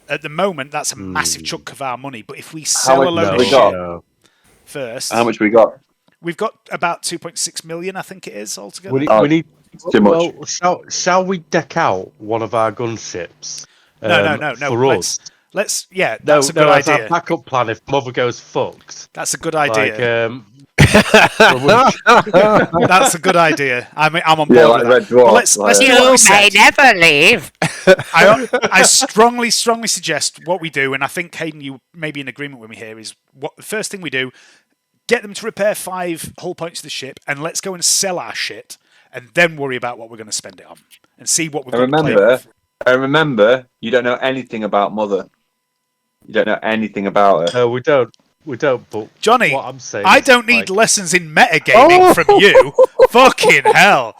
S3: At the moment, that's a massive chunk of our money. But if we sell a load of shit first...
S2: How much we got?
S3: We've got about 2.6 million, I think it is, altogether.
S5: We need
S2: too much.
S5: Well, shall we deck out one of our gunships?
S3: No.
S5: For us.
S3: Let's that's a good
S5: as
S3: idea.
S5: our backup plan if Mother goes fucked.
S3: That's a good idea.
S5: Like,
S3: That's a good idea. I'm on board
S2: Yeah,
S3: with
S2: like Red
S3: that.
S2: Dwarf.
S3: But let's do what
S9: You
S3: we said.
S9: may never leave.
S3: I strongly suggest what we do, and I think Hayden, you may be in agreement with me here. Is what the first thing we do: get them to repair 5 hull points of the ship, and let's go and sell our shit, and then worry about what we're going to spend it on, and see what we're going to play with.
S2: And remember, you don't know anything about Mother. You don't know anything about her.
S5: no, we don't. But
S3: Johnny,
S5: what I'm saying
S3: I
S5: is,
S3: don't need
S5: like,
S3: lessons in metagaming from you. Fucking hell.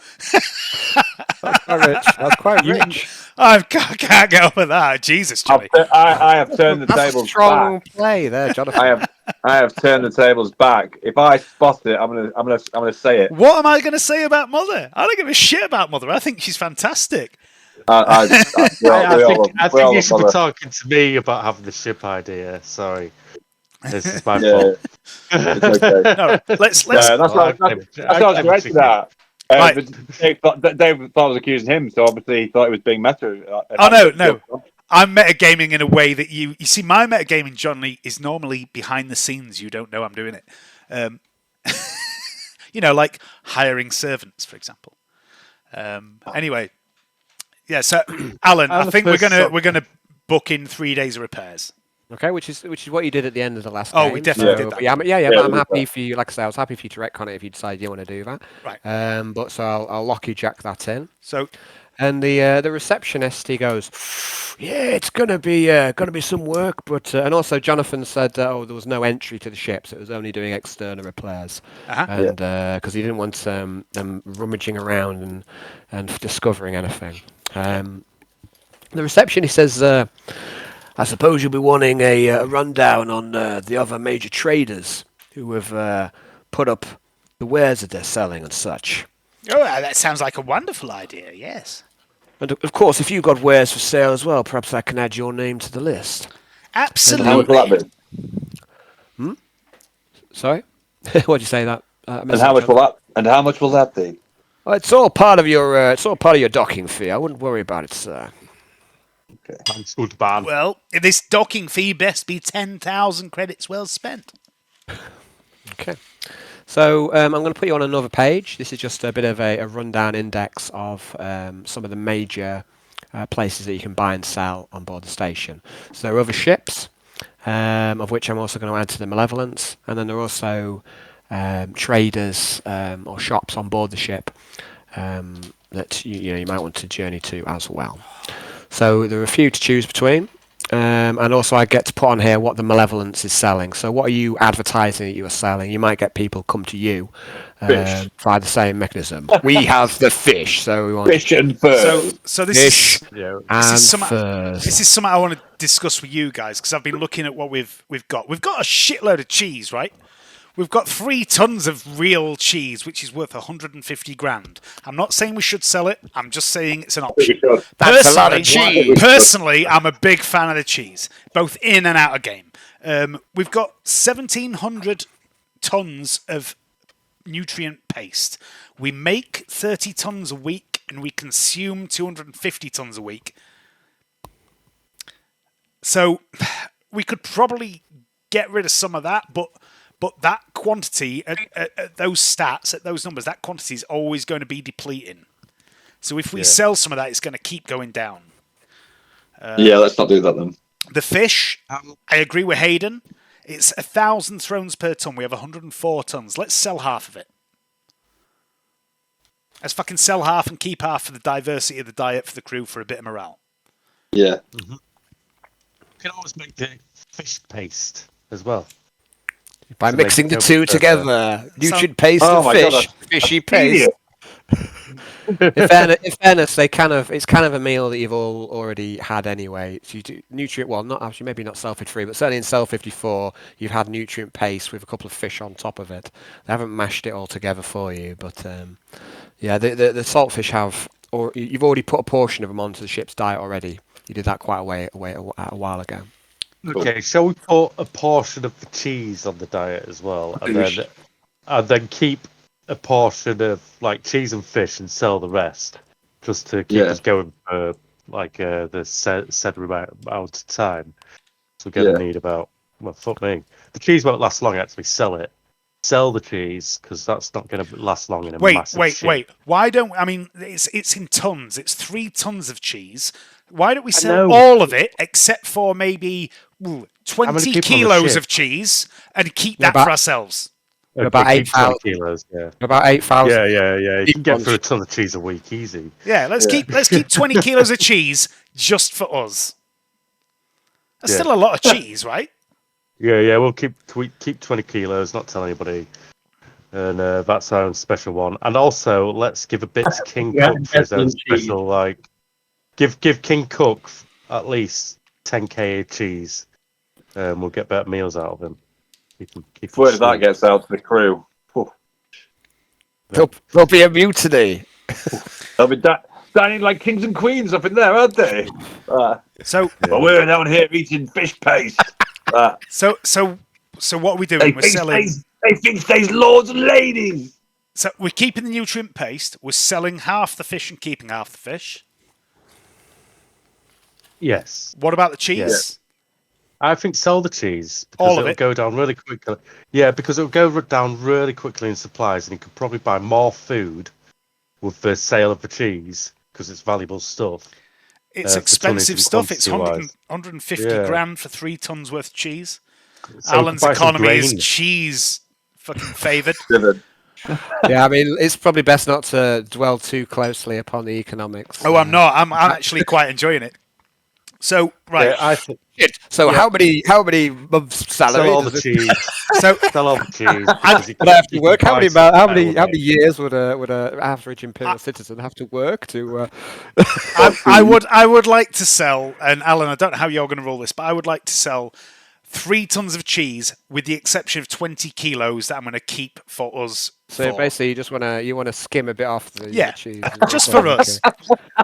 S1: That's quite rich.
S3: I can't get over that. Jesus, Johnny.
S2: I have turned the
S1: That's a
S2: tables
S1: strong
S2: back.
S1: play there, Jonathan.
S2: I have turned the tables back. If I spot it, I'm gonna say it.
S3: What am I going to say about Mother? I don't give a shit about Mother. I think she's fantastic.
S5: I think you should be
S2: Mother.
S5: talking to me about having the ship idea. Sorry, this is my
S2: Yeah.
S5: fault.
S2: It's okay.
S3: No, let's.
S2: Yeah, that's what I was great to that.
S3: Right.
S8: But Dave thought I was accusing him, so obviously he thought he was being meta.
S3: Oh, no. I'm metagaming in a way that you see. My metagaming, Johnny, is normally behind the scenes. You don't know I'm doing it. Like hiring servants, for example. Anyway, yeah. So, Alan, I think we're gonna book in 3 days of repairs.
S1: Okay, which is what you did at the end of the last
S3: Oh,
S1: game.
S3: we definitely did that.
S1: But I'm happy for you. Like I say, I was happy for you to retcon it if you decide you want to do that.
S3: Right.
S1: But so I'll locky jack that in.
S3: So,
S1: and the receptionist, he goes, yeah, it's gonna be some work, but and also Jonathan said there was no entry to the ship, so it was only doing external repairs, and because he didn't want them rummaging around and discovering anything. The receptionist says, I suppose you'll be wanting a rundown on the other major traders who have put up the wares that they're selling and such.
S3: oh, that sounds like a wonderful idea. Yes.
S1: And of course, if you've got wares for sale as well, perhaps I can add your name to the list.
S3: Absolutely.
S2: How much will that be?
S1: Sorry? What'd you say that?
S2: And how much will that be?
S1: Well, it's all part of your docking fee. I wouldn't worry about it, sir.
S5: Cancelled ban.
S3: Well, this docking fee best be 10,000 credits well spent.
S1: Okay. So I'm going to put you on another page. This is just a bit of a rundown index of some of the major places that you can buy and sell on board the station. So there are other ships, of which I'm also going to add to the Malevolence, and then there are also traders or shops on board the ship that you might want to journey to as well. So there are a few to choose between. And also I get to put on here what the Malevolence is selling. So what are you advertising that you are selling? You might get people come to you
S8: Fish.
S1: via the same mechanism. We have the fish, so we want
S8: Fish and furs.
S3: So this
S1: fish
S3: is
S5: Yeah.
S1: and
S3: something-
S1: furs.
S3: this is something I want to discuss with you guys because I've been looking at what we've got. We've got a shitload of cheese, right? We've got 3 tons of real cheese, which is worth 150 grand. I'm not saying we should sell it. I'm just saying it's an option.
S1: That's a lot of cheese.
S3: Personally, I'm a big fan of the cheese, both in and out of game. We've got 1,700 tons of nutrient paste. We make 30 tons a week, and we consume 250 tons a week. So we could probably get rid of some of that, but that quantity at those stats, at those numbers, that quantity is always going to be depleting. So if we sell some of that, it's going to keep going down.
S8: Yeah, let's not do that then.
S3: The fish, I agree with Hayden. It's 1,000 thrones per ton. We have 104 tons. Let's sell half of it. Let's fucking sell half and keep half for the diversity of the diet for the crew for a bit of morale.
S8: Yeah.
S5: You can always make the fish paste as well.
S1: By
S5: to make
S1: mixing the
S5: it
S1: two
S5: go
S1: together. Nutrient paste
S8: Oh
S1: and
S8: my God,
S1: fish.
S8: that's
S1: Fishy paste. In fairness, it's kind of a meal that you've all already had anyway. So you do nutrient, well, not actually, maybe not Cell 53, but certainly in Cell 54, you've had nutrient paste with a couple of fish on top of it. They haven't mashed it all together for you, but yeah, the saltfish have, or you've already put a portion of them onto the ship's diet already. You did that quite a while ago.
S5: Okay, shall we put a portion of the cheese on the diet as well, and then keep a portion of like cheese and fish and sell the rest, just to keep us going for like the said amount of time. So we're going to need about, well, fuck me, the cheese won't last long. Actually, sell the cheese because that's not going to last long in a massive ship.
S3: Wait. Why don't I mean it's in tons? It's 3 tons of cheese. Why don't we sell
S5: know.
S3: all of it except for maybe 20
S5: people on the
S3: kilos
S5: ship?
S3: of cheese and keep
S1: Yeah,
S3: that
S1: but-
S3: for ourselves?
S5: Okay,
S1: About
S5: keep
S1: 8,000.
S5: 20 kilos. Yeah.
S1: About 8,000.
S5: Yeah. You can get through a ton of cheese a week, easy.
S3: Yeah, let's keep 20 kilos of cheese just for us. That's
S5: Yeah.
S3: still a lot of cheese, right?
S5: Yeah. We'll keep 20 kilos, not tell anybody. And that's our own special one. And also, let's give a bit to King Cook for his own special. Like, give King Cook at least 10k of cheese. We'll get better meals out of him. Keep
S8: Word of that gets out to the crew.
S1: There'll be a mutiny.
S8: They'll be dining like kings and queens up in there, aren't they?
S3: So
S8: But we're down here eating fish paste.
S3: so what are we doing? We're selling.
S8: They think they's lords and ladies.
S3: So we're keeping the nutrient paste. We're selling half the fish and keeping half the fish.
S5: Yes.
S3: What about the cheese?
S5: I think sell the cheese because
S3: All of
S5: it'll
S3: it?
S5: go down really quickly. Yeah, because it'll go down really quickly in supplies, and you could probably buy more food with the sale of the cheese because it's valuable stuff.
S3: It's
S5: for
S3: expensive
S5: tonnage and
S3: stuff. It's
S5: quantity-wise.
S3: 150
S5: Yeah.
S3: grand for 3 tons worth of cheese.
S5: So we
S3: Alan's
S5: can buy some
S3: economy is
S5: grain.
S3: cheese fucking favoured.
S1: Yeah, I mean, it's probably best not to dwell too closely upon the economics.
S3: Oh, I'm not. I'm actually quite enjoying it. So right.
S5: Yeah, I think
S1: So how many months' salary?
S5: sell all the
S1: does it-
S5: cheese.
S3: So
S5: Sell all the cheese. because you
S1: Would I have to
S5: you
S1: work?
S5: can
S1: How
S5: buy
S1: many
S5: some
S1: how many
S5: holiday.
S1: how many years would a average imperial citizen have to work to?
S3: I would like to sell, and Alan, I don't know how you're going to roll this, but I would like to sell 3 tons of cheese, with the exception of 20 kilos that I'm going to keep for us.
S1: So
S3: for.
S1: basically, you want to skim a bit off the
S3: Yeah,
S1: cheese.
S3: just for us.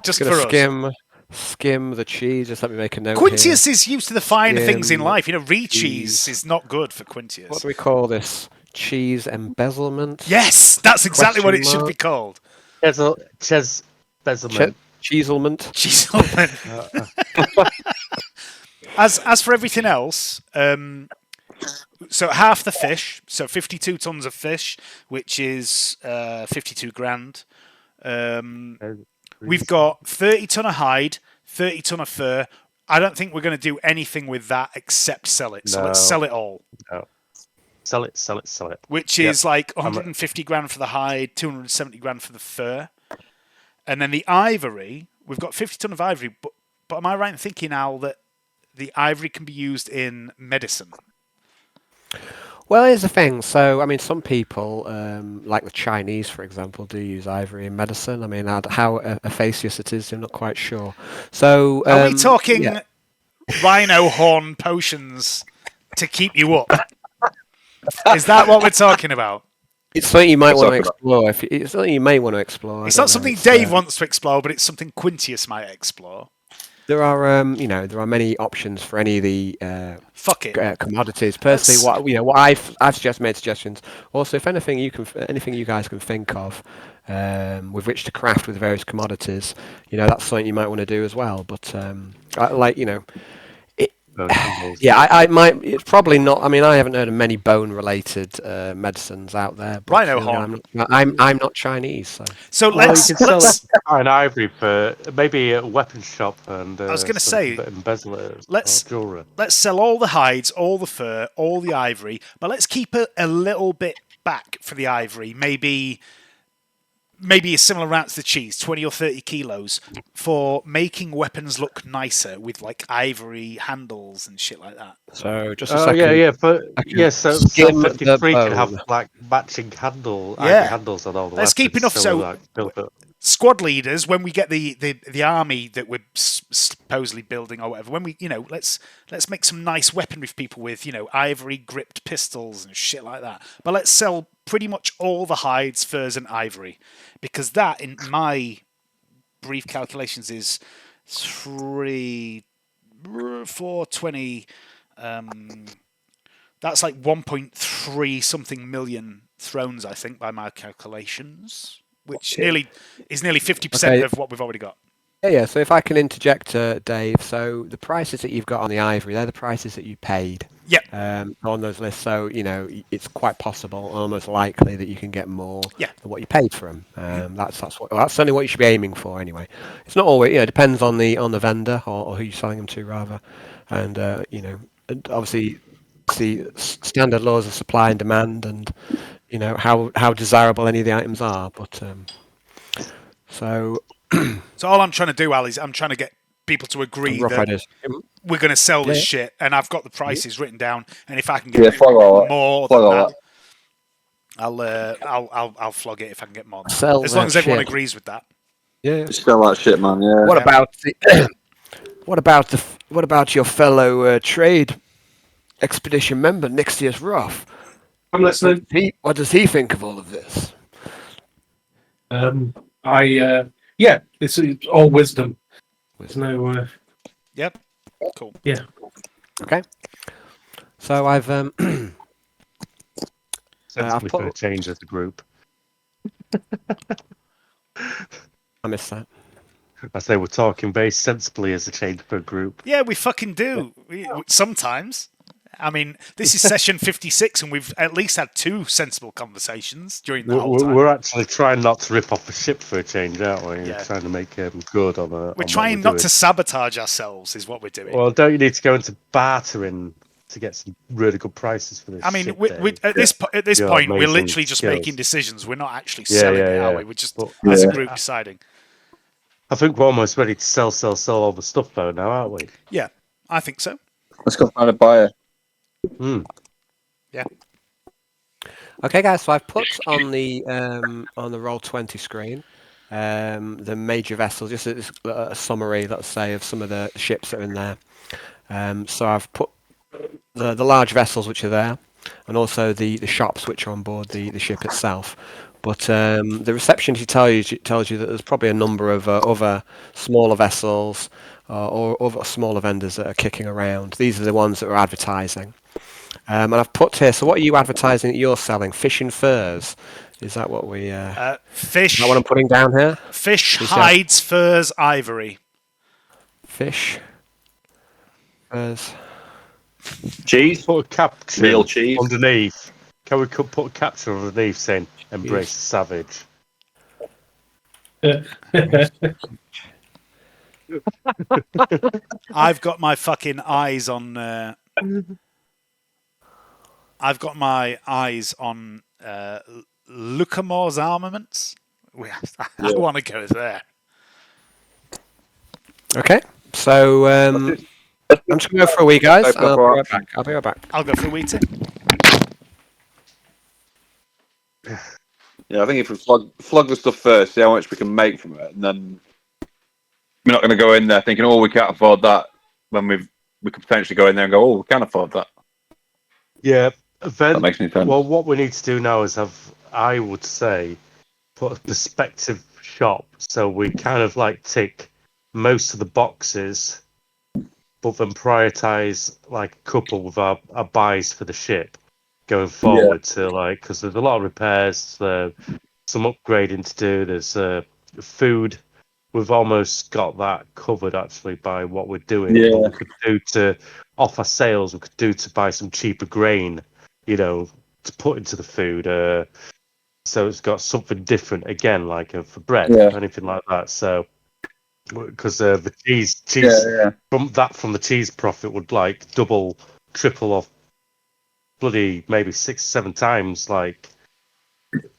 S3: Just
S1: Gonna
S3: for us.
S1: skim the cheese. Just let me make a note.
S3: Quintius is used to the finer things in
S1: Skim
S3: life. You know, re-cheese is not good for Quintius.
S1: What do we call this? Cheese embezzlement.
S3: Yes, that's exactly what it
S1: Question
S3: should
S1: mark?
S3: be called.
S5: Ches Bezzelman.
S1: Cheeselment.
S3: As for everything else, so half the fish, so 52 tons of fish, which is 52 grand. We've got 30 ton of hide, 30 ton of fur. I don't think we're going to do anything with that except sell it. So let's sell it all.
S5: No. Sell it.
S3: Which is like 150 grand for the hide, 270 grand for the fur. And then the ivory, we've got 50 ton of ivory, but am I right in thinking, Al, that the ivory can be used in medicine?
S1: Well, here's the thing. So, I mean, some people, like the Chinese, for example, do use ivory in medicine. I mean, how efficacious it is, I'm not quite sure. So,
S3: are we talking rhino horn potions to keep you up? Is that what we're talking about?
S1: It's something you might want to explore. It's something you may want to explore.
S3: It's not something Dave wants to explore, but it's something Quintius might explore.
S1: There are, there are many options for any of the commodities. Personally, what I've made suggestions. Also, if anything you guys can think of, with which to craft with various commodities, that's something you might want to do as well. But I might. It's probably not. I mean, I haven't heard of many bone-related medicines out there. But,
S3: Rhino horn.
S1: I'm not Chinese, so
S3: let's
S5: you can sell an ivory for maybe a weapon shop and.
S3: I was going to say,
S5: embezzle it.
S3: Let's sell all the hides, all the fur, all the ivory, but let's keep a little bit back for the ivory. Maybe a similar amount to the cheese, 20 or 30 kilos, for making weapons look nicer with like ivory handles and shit like that.
S1: So just a second.
S5: So 53 can have like matching handles on all the
S3: Let's
S5: weapons.
S3: Keep enough so squad leaders, when we get the army that we're supposedly building or whatever, when we let's make some nice weaponry for people with ivory gripped pistols and shit like that. But let's sell pretty much all the hides, furs, and ivory, because that, in my brief calculations, is 3, 4, 20. That's like 1.3 something million thrones, I think, by my calculations, which is nearly 50% of what we've already got.
S1: Yeah. So if I can interject, Dave. So the prices that you've got on the ivory, they're the prices that you paid. On those lists. So it's quite possible, almost likely, that you can get more than what you paid for them. That's certainly what you should be aiming for anyway. It's not always. It depends on the vendor or who you're selling them to rather, and and obviously the standard laws of supply and demand, and how desirable any of the items are. But so
S3: all I'm trying to do, Al, is I'm trying to get people to agree that we're going to sell this shit, and I've got the prices written down. And if I can get more than that, I'll flog it if I can get more. As long as everyone agrees with that.
S2: Yeah, sell that shit, man. Yeah.
S1: What about your fellow trade expedition member, Nixius Roth?
S6: I'm listening.
S1: What does he think of all of this?
S6: It's all wisdom. There's no.
S3: Yep. Cool.
S6: Yeah.
S1: Okay. So I've
S5: sensibly for a change as a group.
S1: I missed that.
S5: I say we're talking very sensibly as a change for a group.
S3: Yeah, we fucking do. Sometimes. I mean, this is session 56, and we've at least had 2 sensible conversations during the whole time.
S5: We're actually trying not to rip off the ship for a change, aren't we? Yeah. We're trying to make good on a.
S3: We're trying not to sabotage ourselves, is what we're doing.
S5: Well, don't you need to go into bartering to get some really good prices for this?
S3: I mean, at this point, we're literally just making decisions. We're not actually selling it, are we? We're just, as a group, deciding.
S5: I think we're almost ready to sell all the stuff, though, now, aren't we?
S3: Yeah, I think so.
S2: Let's go find a buyer.
S3: Yeah.
S1: Okay, guys. So I've put on the Roll20 screen the major vessels, just a summary, let's say, of some of the ships that are in there. So I've put the large vessels which are there, and also the shops which are on board the ship itself. But the reception tells you that there's probably a number of other smaller vessels or other smaller vendors that are kicking around. These are the ones that are advertising. And I've put here, so what are you advertising that you're selling? Fish and furs. Is that what we?
S3: Fish.
S1: Is that what I'm putting down here?
S3: Fish,
S1: Fish,
S3: hides, furs, ivory.
S1: Fish. Furs.
S8: Cheese,
S5: Put a caption
S8: real cheese.
S5: underneath. Can we put a caption underneath saying "Embrace the savage"?
S3: I've got my fucking eyes on. I've got my eyes on Lucamore's armaments. I want to go there.
S1: Okay. So I'm just gonna go for a wee, guys. And I'll be right back. I'll be right back.
S3: I'll go for a wee too.
S8: Yeah, I think if we flog the stuff first, see how much we can make from it, and then we're not going to go in there thinking, "Oh, we can't afford that." When we could potentially go in there and go, "Oh, we can afford that."
S5: Yeah. Then,
S8: That makes any sense.
S5: well, what we need to do now is I would say, put a perspective shop, so we kind of like tick most of the boxes, but then prioritize like a couple of our buys for the ship going forward to like, because there's a lot of repairs, some upgrading to do. There's food. We've almost got that covered actually by what we're doing.
S8: Yeah.
S5: But we could do to offer sales. We could do to buy some cheaper grain, to put into the food. So it's got something different again, like for bread, anything like that. So because the cheese from the cheese profit would like double, triple, or bloody maybe 6-7 times like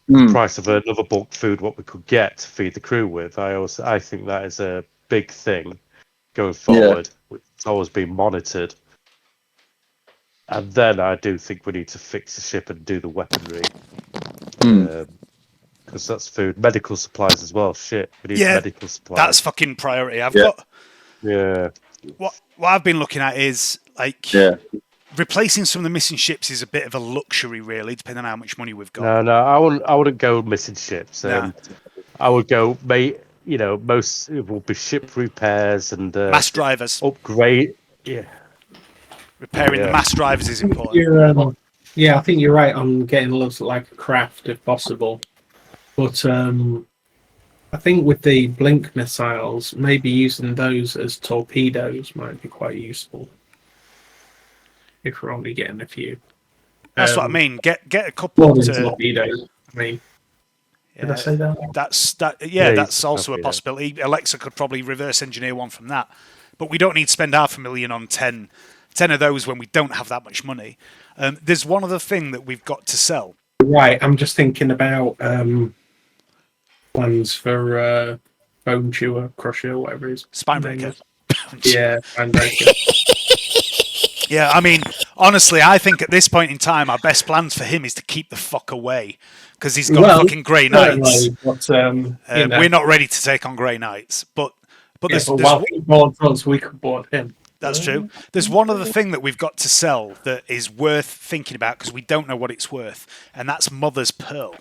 S5: the price of another bulk food what we could get to feed the crew with. I think that is a big thing going forward. It's always been monitored. And then I do think we need to fix the ship and do the weaponry. Because that's food. Medical supplies as well. Shit, we need medical supplies.
S3: That's fucking priority. I've got.
S5: Yeah.
S3: What I've been looking at is like replacing some of the missing ships is a bit of a luxury, really, depending on how much money we've got.
S5: No, I wouldn't go missing ships. I would go, most it will be ship repairs and
S3: mass drivers.
S5: Upgrade. Yeah.
S3: Repairing the mass drivers is important.
S6: I think you're right on getting looks like a craft if possible. But I think with the blink missiles, maybe using those as torpedoes might be quite useful. If we're only getting a few.
S3: That's what I mean. Get a couple to
S6: torpedoes. I mean, did I say that?
S3: That's also a possibility. Alexa could probably reverse engineer one from that. But we don't need to spend $500,000 on 10 of those when we don't have that much money. There's one other thing that we've got to sell.
S6: Right, I'm just thinking about plans for Bone Chewer, Crusher, whatever it is.
S3: Spinebreaker.
S6: Yeah, Spinebreaker.
S3: Yeah, I mean, honestly, I think at this point in time, our best plans for him is to keep the fuck away. Because he's got fucking Grey Knights.
S6: But,
S3: we're not ready to take on Grey Knights. But there's
S6: while he boards us, we could board him.
S3: That's true. There's one other thing that we've got to sell that is worth thinking about because we don't know what it's worth, and that's Mother's Pearl.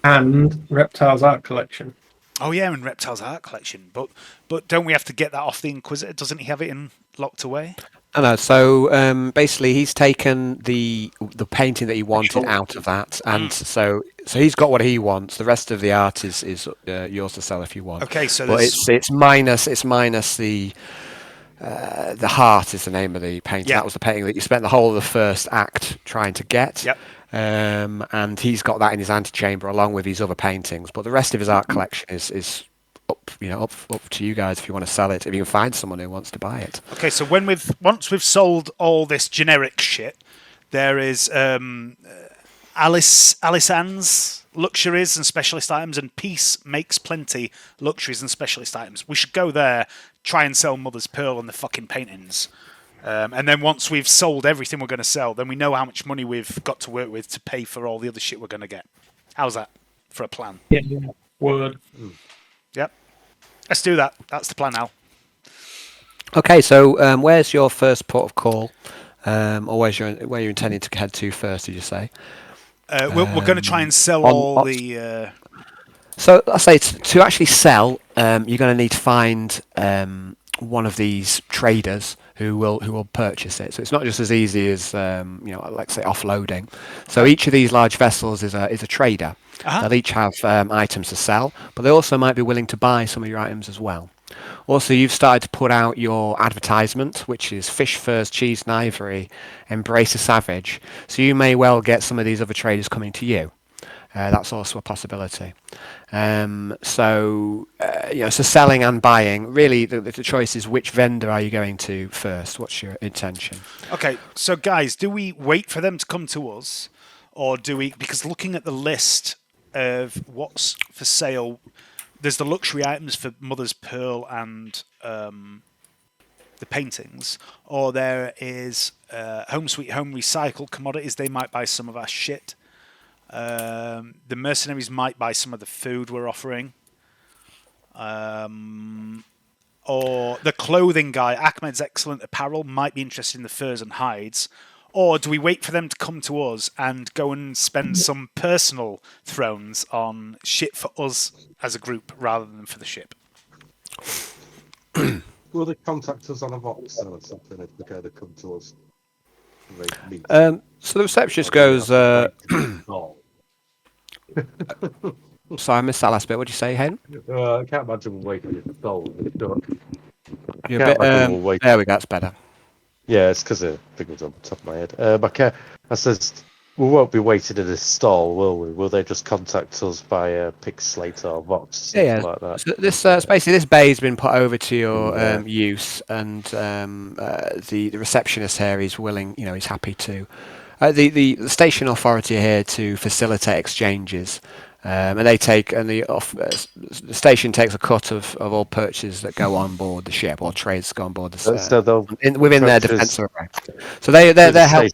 S6: And Reptile's Art Collection.
S3: Oh yeah, and Reptile's Art Collection. But don't we have to get that off the Inquisitor? Doesn't he have it locked away?
S1: I know. So basically, he's taken the painting that he wanted out of that, and so he's got what he wants. The rest of the art is yours to sell if you want.
S3: Okay, so
S1: but it's minus the Heart is the name of the painting.
S3: Yeah.
S1: That was the painting that you spent the whole of the first act trying to get.
S3: Yep.
S1: And he's got that in his antechamber along with his other paintings. But the rest of his art collection is up to you guys if you want to sell it. If you can find someone who wants to buy it.
S3: Okay, so once we've sold all this generic shit, there is Alice Ann's luxuries and specialist items, and Peace Makes Plenty luxuries and specialist items. We should go there, try and sell Mother's Pearl and the fucking paintings. And then once we've sold everything we're going to sell, then we know how much money we've got to work with to pay for all the other shit we're going to get. How's that for a plan?
S6: Yeah. Word.
S3: Yep. Let's do that. That's the plan now.
S1: Okay, so where's your first port of call? Or where you're intending to head to first, did you say?
S3: We're going to try and sell all the...
S1: So I say to actually sell, you're going to need to find one of these traders who will purchase it. So it's not just as easy as like say offloading. So each of these large vessels is a trader. They'll each have items to sell, but they also might be willing to buy some of your items as well. Also, you've started to put out your advertisement, which is fish furs, cheese and ivory, embrace a savage. So you may well get some of these other traders coming to you. That's also a possibility. So selling and buying. Really, the choice is which vendor are you going to first? What's your intention?
S3: Okay, so guys, do we wait for them to come to us, or do we? Because looking at the list of what's for sale, there's the luxury items for Mother's Pearl and the paintings, or there is Home Sweet Home recycled commodities. They might buy some of our shit. The mercenaries might buy some of the food we're offering. Or the clothing guy, Ahmed's Excellent Apparel, might be interested in the furs and hides. Or do we wait for them to come to us and go and spend some personal thrones on shit for us as a group rather than for the ship?
S5: Will they contact us on a Vox or something if they're going to come to us?
S1: So the receptionist goes. Sorry, I missed that last bit. What did you say, Hayden?
S5: I can't imagine we're waiting for the soul.
S1: You're a bit, there we go. That's better.
S5: Yeah, it's because the figure's on the top of my head. I says, we won't be waiting in a stall, will we? Will they just contact us via Pick Slate or Vox, like that?
S1: So this basically this bay's been put over to your use, and the receptionist here is willing. He's happy to. The station authority are here to facilitate exchanges. And the station takes a cut of all purchases that go on board the ship or trades go on board the within their defence array. So they're helping.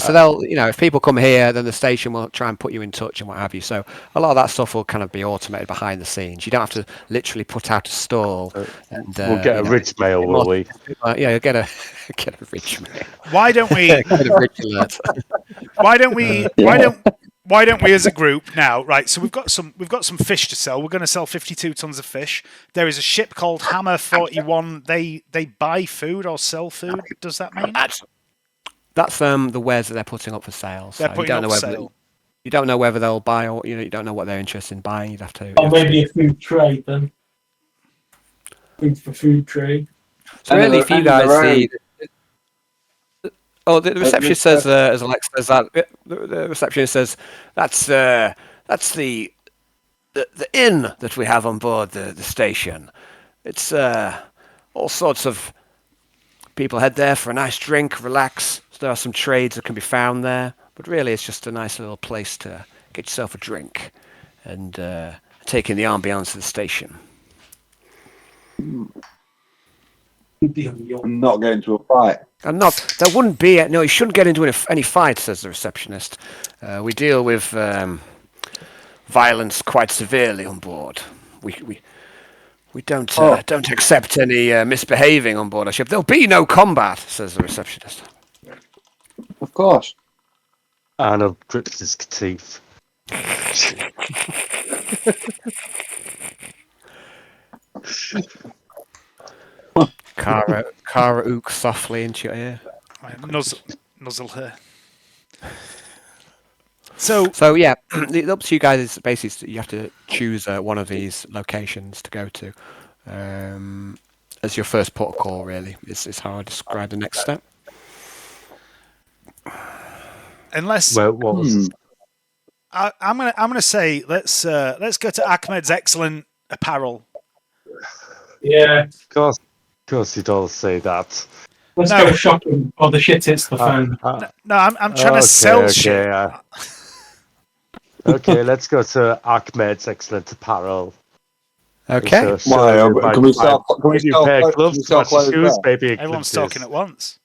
S1: So they'll if people come here, then the station will try and put you in touch and what have you. So a lot of that stuff will kind of be automated behind the scenes. You don't have to literally put out a stall. And
S5: we'll get a rich mail, will we?
S1: You'll get a rich mail.
S3: Why don't we?
S1: Get a rich alert.
S3: Why don't we as a group now, right? So we've got some fish to sell. We're going to sell 52 tons of fish. There is a ship called Hammer 41. They buy food or sell food. Does that mean?
S1: That's the wares that they're putting up for sale. So
S3: they're putting up for sale.
S1: You don't know whether they'll buy or you don't know what they're interested in buying. You'd have to.
S6: Or maybe a food trade then. Food for food trade.
S1: So really, if you guys see. Oh, the receptionist says, as Alex says that, the receptionist says, that's the inn that we have on board the station. It's all sorts of people head there for a nice drink, relax. So there are some trades that can be found there, but really it's just a nice little place to get yourself a drink and take in the ambience of the station.
S8: I'm not getting into a fight.
S1: There wouldn't be. No, you shouldn't get into any fight, says the receptionist. We deal with violence quite severely on board. We don't accept any misbehaving on board our ship. There'll be no combat, says the receptionist.
S8: Of course.
S5: Arnold grips his teeth.
S1: Cara ook softly into your ear.
S3: Nuzzle her. So
S1: yeah, up to you guys is basically you have to choose one of these locations to go to as your first port of call. Really, is how I describe the next step.
S3: Unless
S5: what was
S3: I'm gonna say let's go to Ahmed's Excellent Apparel.
S6: Yeah.
S5: Of course you don't say that.
S6: Let's go shopping or the shit hits the fan.
S3: No, I'm trying to sell shit.
S5: Okay, let's go to Ahmed's Excellent Apparel.
S1: Okay.
S8: Can we sell clothes
S5: shoes, baby?
S3: Everyone's talking at once.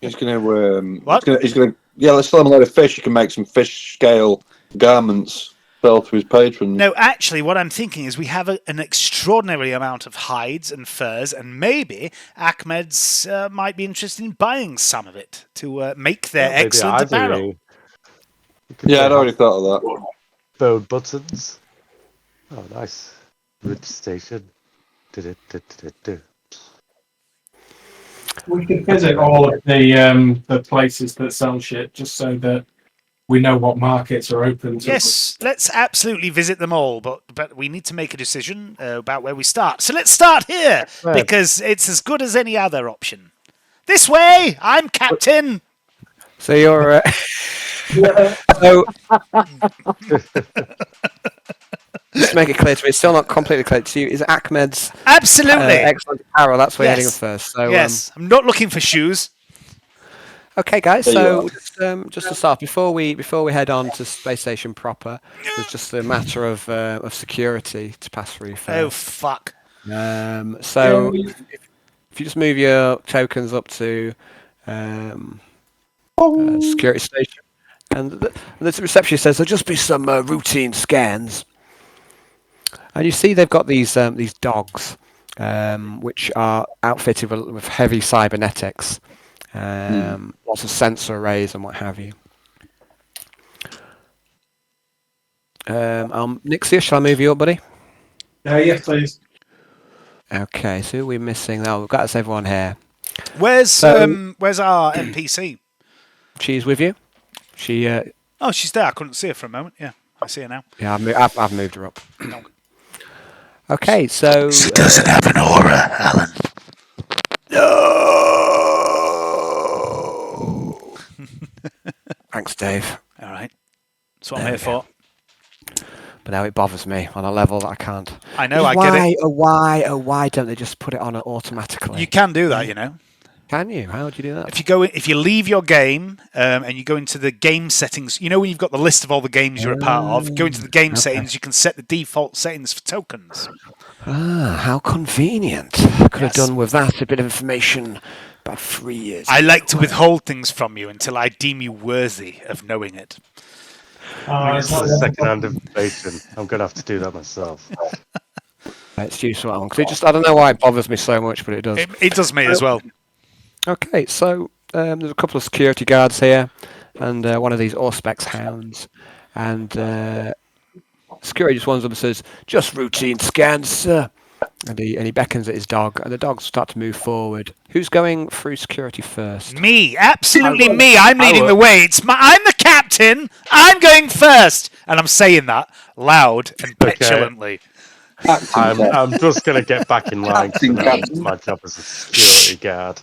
S8: He's gonna let's sell him a load of fish. You can make some fish scale garments. Sell to his patrons.
S3: No, actually, what I'm thinking is we have an extraordinary amount of hides and furs, and maybe Ahmed's might be interested in buying some of it to make their excellent apparel.
S8: Yeah, I'd already thought of that.
S5: Bone buttons. Oh, nice. Rich station.
S6: We could visit all of the places that sell shit just so that we know what markets are open to us.
S3: Yes, let's absolutely visit them all, but we need to make a decision about where we start. So let's start here, because it's as good as any other option. This way! I'm captain!
S1: So you're. So. Just to make it clear to me, it's still not completely clear to you. Is Ahmed's
S3: Absolutely!
S1: excellent apparel? That's where you're
S3: Yes.
S1: heading first. So,
S3: Yes, I'm not looking for shoes.
S1: Okay, guys.
S8: There you
S1: So just to start, before we head on to space station proper, there's just a matter of security to pass through first.
S3: Oh, fuck.
S1: So if you just move your tokens up to security station, and the receptionist says there'll just be some routine scans, and you see they've got these dogs, which are outfitted with heavy cybernetics. Lots of sensor arrays and what have you. Nixia, shall I move you up, buddy?
S6: Yes, please.
S1: Okay, so who are we missing? Oh, we've got us everyone here.
S3: Where's our NPC?
S1: She's with you. She.
S3: Oh, she's there. I couldn't see her for a moment. Yeah, I see her now.
S1: Yeah, I've moved her up. Okay, so.
S7: She doesn't have an aura, Alan.
S1: Thanks, Dave.
S3: All right. That's what I'm here for.
S1: But now it bothers me on a level that I can't.
S3: I know, I get it.
S1: Why don't they just put it on automatically?
S3: You can do that, you know.
S1: Can you? How do you do that?
S3: If you leave your game and you go into the game settings, you know when you've got the list of all the games you're a part of, go into the game settings, you can set the default settings for tokens.
S1: Ah, how convenient. Could have done with that a bit of information about 3 years.
S3: I like to withhold things from you until I deem you worthy of knowing it.
S5: It's not second-hand information. I'm going to have to do that myself.
S1: It's useful because I don't know why it bothers me so much, but it does.
S3: It does me as well.
S1: Okay, so there's a couple of security guards here, and one of these Auspex hounds, and security just one of them says, "Just routine scans, sir." And he beckons at his dog, and the dogs start to move forward. Who's going through security first?
S3: Me, absolutely me. I'm leading the way. I'm the captain. I'm first, and I'm saying that loud and petulantly.
S5: I'm just going to get back in line. That's my job as a security guard.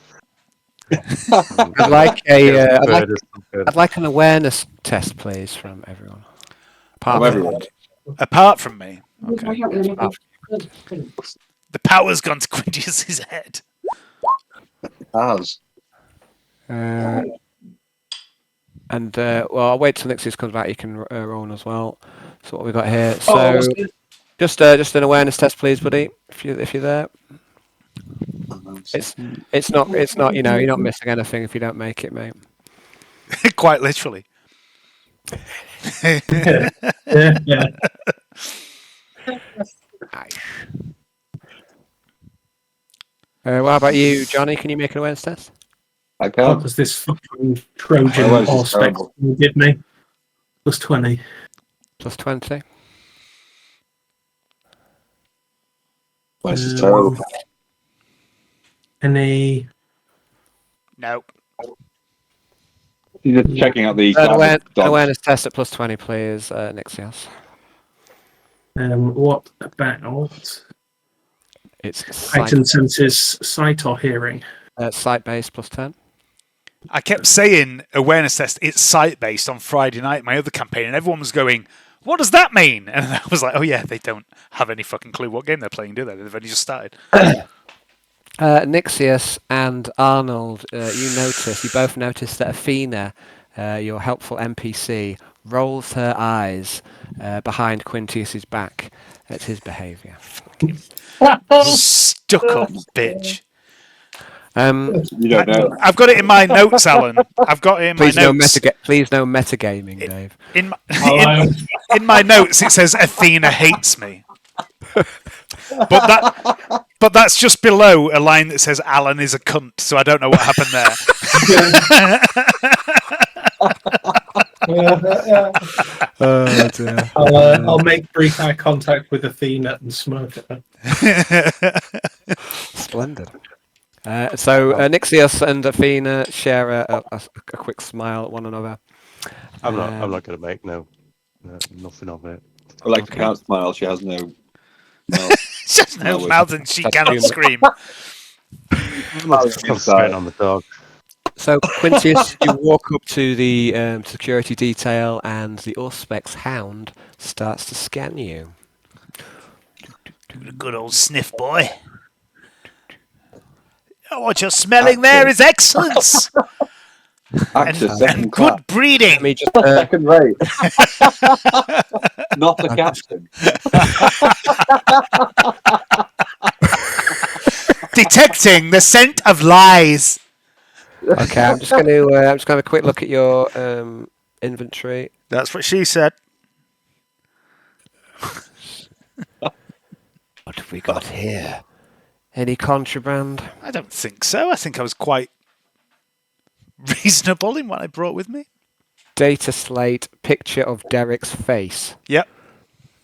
S1: I'd like an awareness test, please, from everyone.
S3: Apart from me. Okay. The power's gone to Quintius's head.
S2: It has.
S1: Well, I'll wait till Nixius comes back. You can roll as well. So what we got here? So just an awareness test, please, buddy. If you're there. It's not. You know, you're not missing anything if you don't make it, mate.
S3: Quite literally.
S6: Yeah.
S1: What about you, Johnny? Can you make an awareness test?
S2: I
S6: Oh,
S2: can't.
S6: because this fucking Trojan
S2: Otherwise
S6: or
S2: it's
S6: spec
S2: terrible.
S6: did me. Plus 20.
S1: Plus 20.
S2: This is terrible.
S6: Any.
S3: No.
S8: You're just checking out the
S1: An
S8: dogs.
S1: awareness test at plus 20, please, Nixios.
S6: What about
S1: It's
S6: heightened senses, sight or hearing?
S1: sight-based plus 10.
S3: I kept saying awareness test, it's site-based on Friday night, my other campaign, and everyone was going, what does that mean? And I was like, oh yeah, they don't have any fucking clue what game they're playing, do they? They've only just started.
S1: Nixius and Arnold, you both notice that Athena, your helpful NPC, rolls her eyes behind Quintius's back at his behaviour.
S3: Stuck up bitch.
S8: You don't know.
S3: I've got it in my notes, Alan. I've got it in my notes.
S1: Please no metagaming, Dave.
S3: In my notes, it says Athena hates me. But that's just below a line that says Alan is a cunt, so I don't know what happened there.
S6: I'll make brief eye contact with Athena and smirk at her.
S1: Splendid. So Nixios and Athena share a quick smile at one another.
S5: I'm not going to make nothing of it.
S8: Alexa
S1: Okay.
S8: can't smile. She has no mouth.
S3: She has no
S8: No,
S3: mouth and she
S1: that's
S3: cannot
S1: human.
S3: scream.
S5: Concentrate on the dog.
S1: So Quintius, you walk up to the security detail, and the Auspex hound starts to scan you.
S3: A good old sniff, boy. Oh, what you're smelling there is excellence
S8: Actor,
S3: and
S8: second
S3: good
S8: class.
S3: breeding.
S1: Let me just
S8: Second rate. Not the captain.
S3: Detecting the scent of lies.
S1: okay. I'm just going to have a quick look at your inventory.
S3: That's what she said.
S1: What have we got here? Any contraband?
S3: I don't think so. I think I was quite reasonable in what I brought with me.
S1: Data slate, picture of Derek's face.
S3: Yep.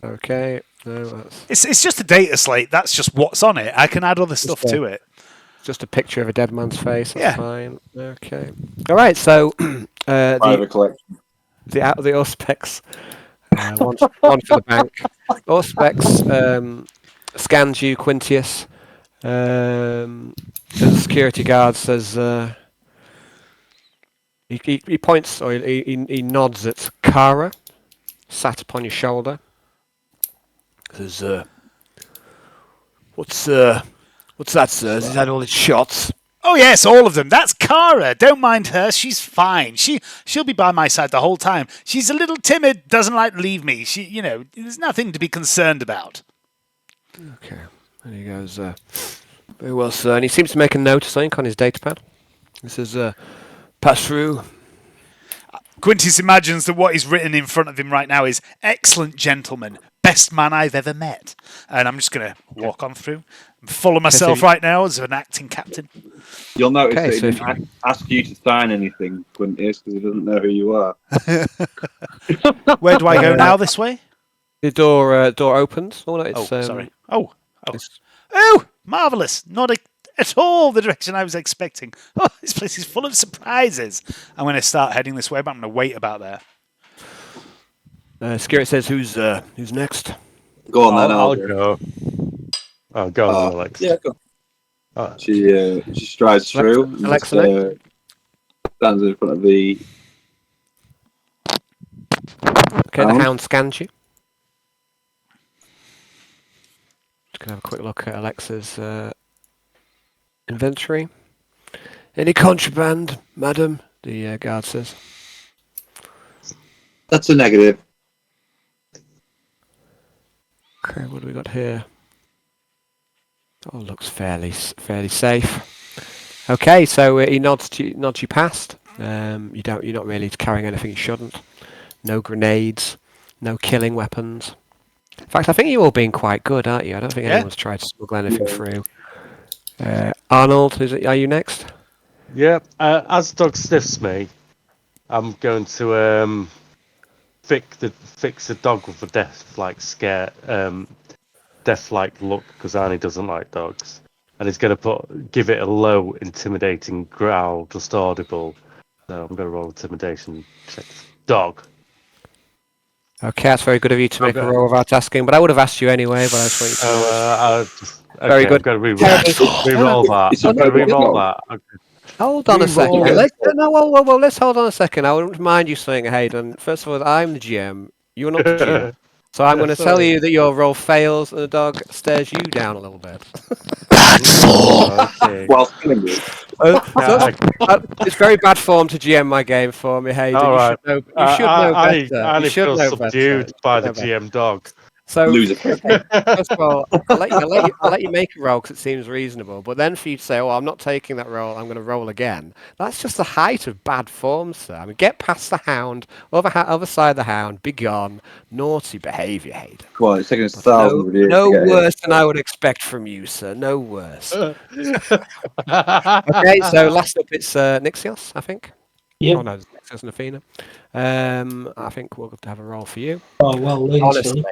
S1: Okay. No, that's
S3: It's just a data slate. That's just what's on it. I can add other stuff to it.
S1: just a picture of a dead man's face. That's
S3: Yeah.
S1: fine. Okay. All right. So
S8: Private collection.
S1: the Auspex, one for the bank. Auspex scans you, Quintius. And the security guard says he points or he nods at Kara, sat upon your shoulder.
S4: Says, what's that, sir? Has he had all his shots?
S3: Oh yes, all of them. That's Kara. Don't mind her. She's fine. She'll be by my side the whole time. She's a little timid. Doesn't like to leave me. There's nothing to be concerned about.
S1: Okay. And he goes, very well, sir. And he seems to make a note of something on his datapad. He says, pass through.
S3: Quintus imagines that what is written in front of him right now is "Excellent gentleman, best man I've ever met," and I'm just going to walk on through. I'm full of myself right now as an acting captain.
S8: You'll notice
S1: Okay,
S8: that he
S1: so
S8: didn't ask you to sign anything, Quintus, because he doesn't know who you are.
S3: Where do I go now? This way?
S1: The door opens. Oh, no, it's,
S3: Sorry. Oh,
S1: it's-
S3: marvelous! Not at all the direction I was expecting. Oh, this place is full of surprises. I'm going to start heading this way, but I'm going to wait about there.
S1: Security says, who's next?
S8: Go on then,
S5: I'll
S8: Aldo.
S5: go. Oh, go on, Alex.
S8: Yeah, go.
S5: Oh.
S8: She strides through. And
S1: Alexa
S8: just, stands in front of the.
S1: Okay, the
S8: Hound.
S1: hound scans you. Just going to have a quick look at Alexa's inventory.
S4: Any contraband, madam?
S1: The guard says.
S8: That's a negative.
S1: Okay, what do we got here? Oh, looks fairly safe. Okay, so he nods you past. You're not really carrying anything you shouldn't. No grenades, no killing weapons. In fact, I think you're all being quite good, aren't you? I don't think anyone's tried to smuggle anything through. Arnold, are you next?
S5: Yeah, as Doug sniffs me, I'm going to fix the dog with a death-like look, because Arnie doesn't like dogs, and he's going to give it a low, intimidating growl, just audible. So I'm going to roll intimidation check. Dog.
S1: Okay, that's very good of you to make a roll without asking, but I would have asked you anyway. But I just want you to. Very good.
S5: I'm going to re-roll that.
S8: It's a
S5: I'm going to
S8: very good
S5: re-roll
S8: roll.
S5: that. Okay.
S1: Hold on a second.
S5: Re-roll.
S1: Let's hold on a second. I would remind you something, Hayden. First of all, I'm the GM. You're not the GM. So I'm going to tell you that your roll fails and the dog stares you down a little bit.
S7: Bad form.
S5: Okay.
S8: Whilst killing you.
S1: It's very bad form to GM my game for me, Hayden.
S5: All right.
S1: You should know better.
S5: Annie
S1: You should
S5: feels
S1: know
S5: subdued
S1: better.
S5: by
S1: You
S5: the
S1: know better.
S5: GM dog.
S1: So,
S8: Loser.
S1: first of all, I'll let you make a roll because it seems reasonable. But then for you to say, "Oh, I'm not taking that roll. I'm going to roll again," that's just the height of bad form, sir. I mean, get past the hound, other side of the hound, be gone. Naughty behaviour, Hayden.
S8: Well, it's taken us thousands of years.
S1: No
S8: to get
S1: worse than I would expect from you, sir. No worse. Okay, so last up it's Nixios, I think.
S6: Yep.
S1: Oh no, it's Nixios and Athena. I think we'll have to have a roll for you.
S6: Oh well, Lisa.
S1: Honestly,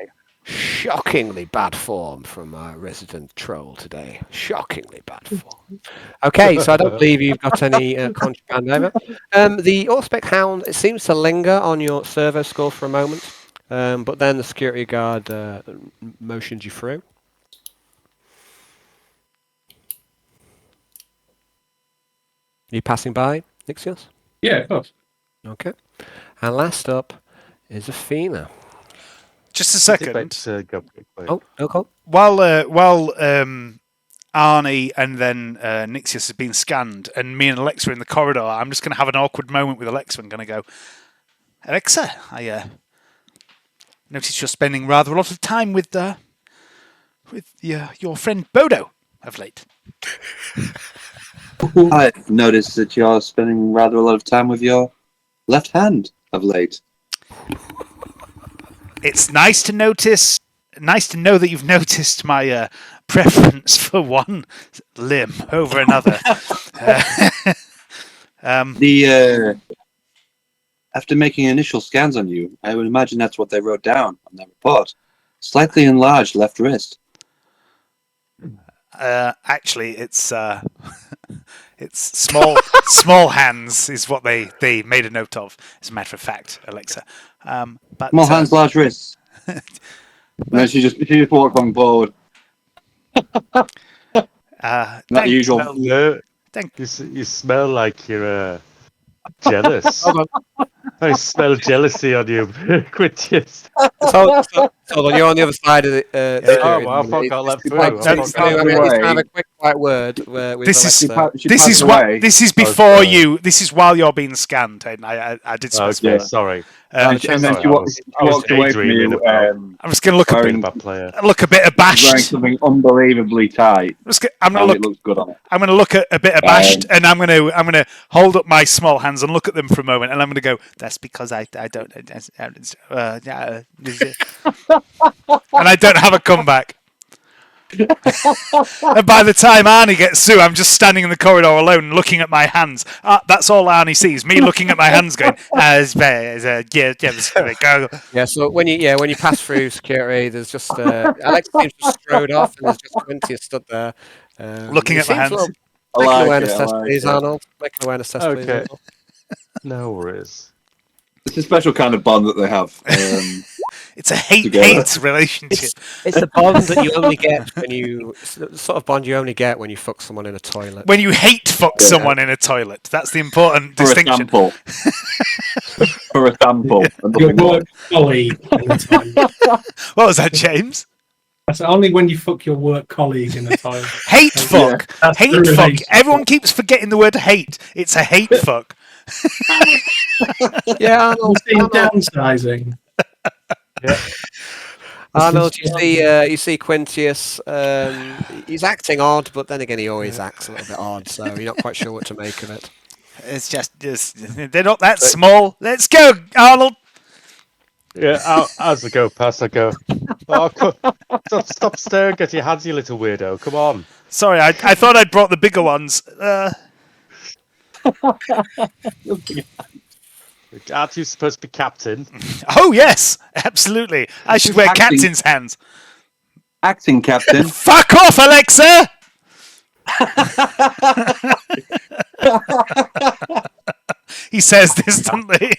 S1: shockingly bad form from our resident troll today. Shockingly bad form. Okay, so I don't believe you've got any contraband over. The Auspex Hound, it seems to linger on your servo score for a moment, but then the security guard motions you through. Are you passing by, Nixios?
S6: Yeah, of course.
S1: Okay. And last up is Athena.
S3: Just a
S5: I think
S3: second.
S5: let's go quickly.
S1: Oh, no call.
S3: While Arnie and then Nixius has been scanned, and me and Alexa are in the corridor, I'm just going to have an awkward moment with Alexa. I'm going to go, Alexa, I noticed you're spending rather a lot of time with your friend Bodo of late.
S2: I've noticed that you're spending rather a lot of time with your left hand of late.
S3: It's nice to know that you've noticed my preference for one limb over another.
S2: After making initial scans on you, I would imagine that's what they wrote down on their report. Slightly enlarged left wrist.
S3: Actually, it's small hands is what they made a note of. As a matter of fact, Alexa. But
S2: Small hands, large wrists. And then she just walked on forward. Not usual.
S5: No,
S3: Thank
S5: you smell like you're jealous.
S1: Hold on.
S5: I smell jealousy on you, Quintius.
S1: Hold on, you're on the other side of the security.
S5: Oh, well, I thought I got let through.
S1: Like,
S5: I
S1: he's
S5: thought I got
S1: going
S5: let
S1: to have a quick quiet word with
S3: This is-
S1: Alexa.
S3: this is before you. This is while you're being scanned. And I did specify.
S5: Okay,
S3: that.
S5: sorry.
S8: And then she walked away from
S5: daydreaming
S8: you.
S5: about-
S3: I'm just going to look
S5: Being
S8: Wearing-
S5: a bad player.
S3: a bit
S8: Wearing
S3: abashed.
S8: something unbelievably tight.
S3: I'm going
S8: And
S3: to
S8: it
S3: look.
S8: looks good on it.
S3: I'm going to look at a bit abashed, and I'm going to hold up my small hands and look at them for a moment, and I'm going to go. That's because I don't. And I don't have a comeback. And by the time Arnie gets through, I'm just standing in the corridor alone, looking at my hands. That's all Arnie sees. Me looking at my hands, going, go.
S1: Yeah, so when you pass through security, there's just Alexa seems to strode off, and there's just Quintius stood there,
S3: Looking
S1: he
S3: at my
S1: seems
S3: hands.
S1: well-
S8: I
S1: Make an
S8: like
S1: awareness
S8: it, I
S1: test,
S8: like
S1: please,
S8: it.
S1: Arnold. Make an awareness test, please.
S5: Okay.
S1: Arnold.
S5: No worries.
S8: It's a special kind of bond that they have.
S3: It's a hate
S8: Together.
S3: relationship.
S1: It's the bond that you only get when you it's the sort of bond you only get when you fuck someone in a toilet.
S3: When you hate fuck someone in a toilet, that's the important
S8: for a
S3: distinction.
S8: sample. For a sample. And
S6: Your
S8: nothing more.
S6: work colleague. in a toilet.
S3: What was that, James?
S6: That's only when you fuck your work colleague in a toilet.
S3: Hate fuck.
S6: That's
S3: Hate
S6: the
S3: fuck.
S6: relationship.
S3: Everyone keeps forgetting the word hate. It's a hate fuck.
S1: Yeah,
S6: You
S1: Arnold.
S6: see downsizing.
S1: Arnold, you see Quintius. He's acting odd, but then again, he always acts a little bit odd, so you're not quite sure what to make of it.
S3: It's just they're not that small. Let's go, Arnold.
S5: Yeah, as I go past, I go, stop staring at your hands, you little weirdo. Come on.
S3: Sorry, I thought I'd brought the bigger ones.
S5: Aren't you supposed to be captain?
S3: Oh yes, absolutely. I should wear
S2: Acting.
S3: captain's hands.
S2: Acting captain.
S3: Fuck off, Alexa. He says distantly.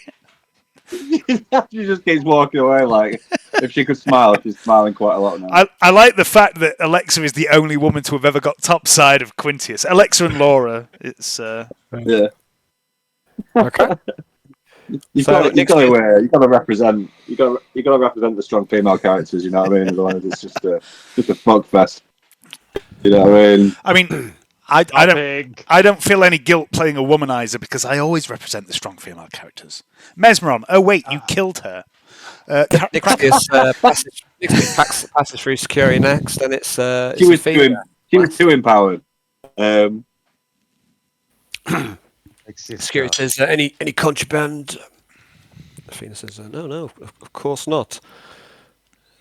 S8: She just keeps walking away like if she could smile, she's smiling quite a lot now.
S3: I like the fact that Alexa is the only woman to have ever got top side of Quintius. Alexa and Laura. It's
S8: Yeah.
S1: Okay.
S8: You've
S1: So,
S8: got to represent the strong female characters, you know what I mean? Otherwise it's just a fuck fest. You know what I mean?
S3: I don't feel any guilt playing a womanizer because I always represent the strong female characters. Mesmeron. Oh wait, you killed her.
S1: Nixius passes through security next, and it's
S8: She was too empowered.
S1: Security says, any contraband? Athena says, no, of course not.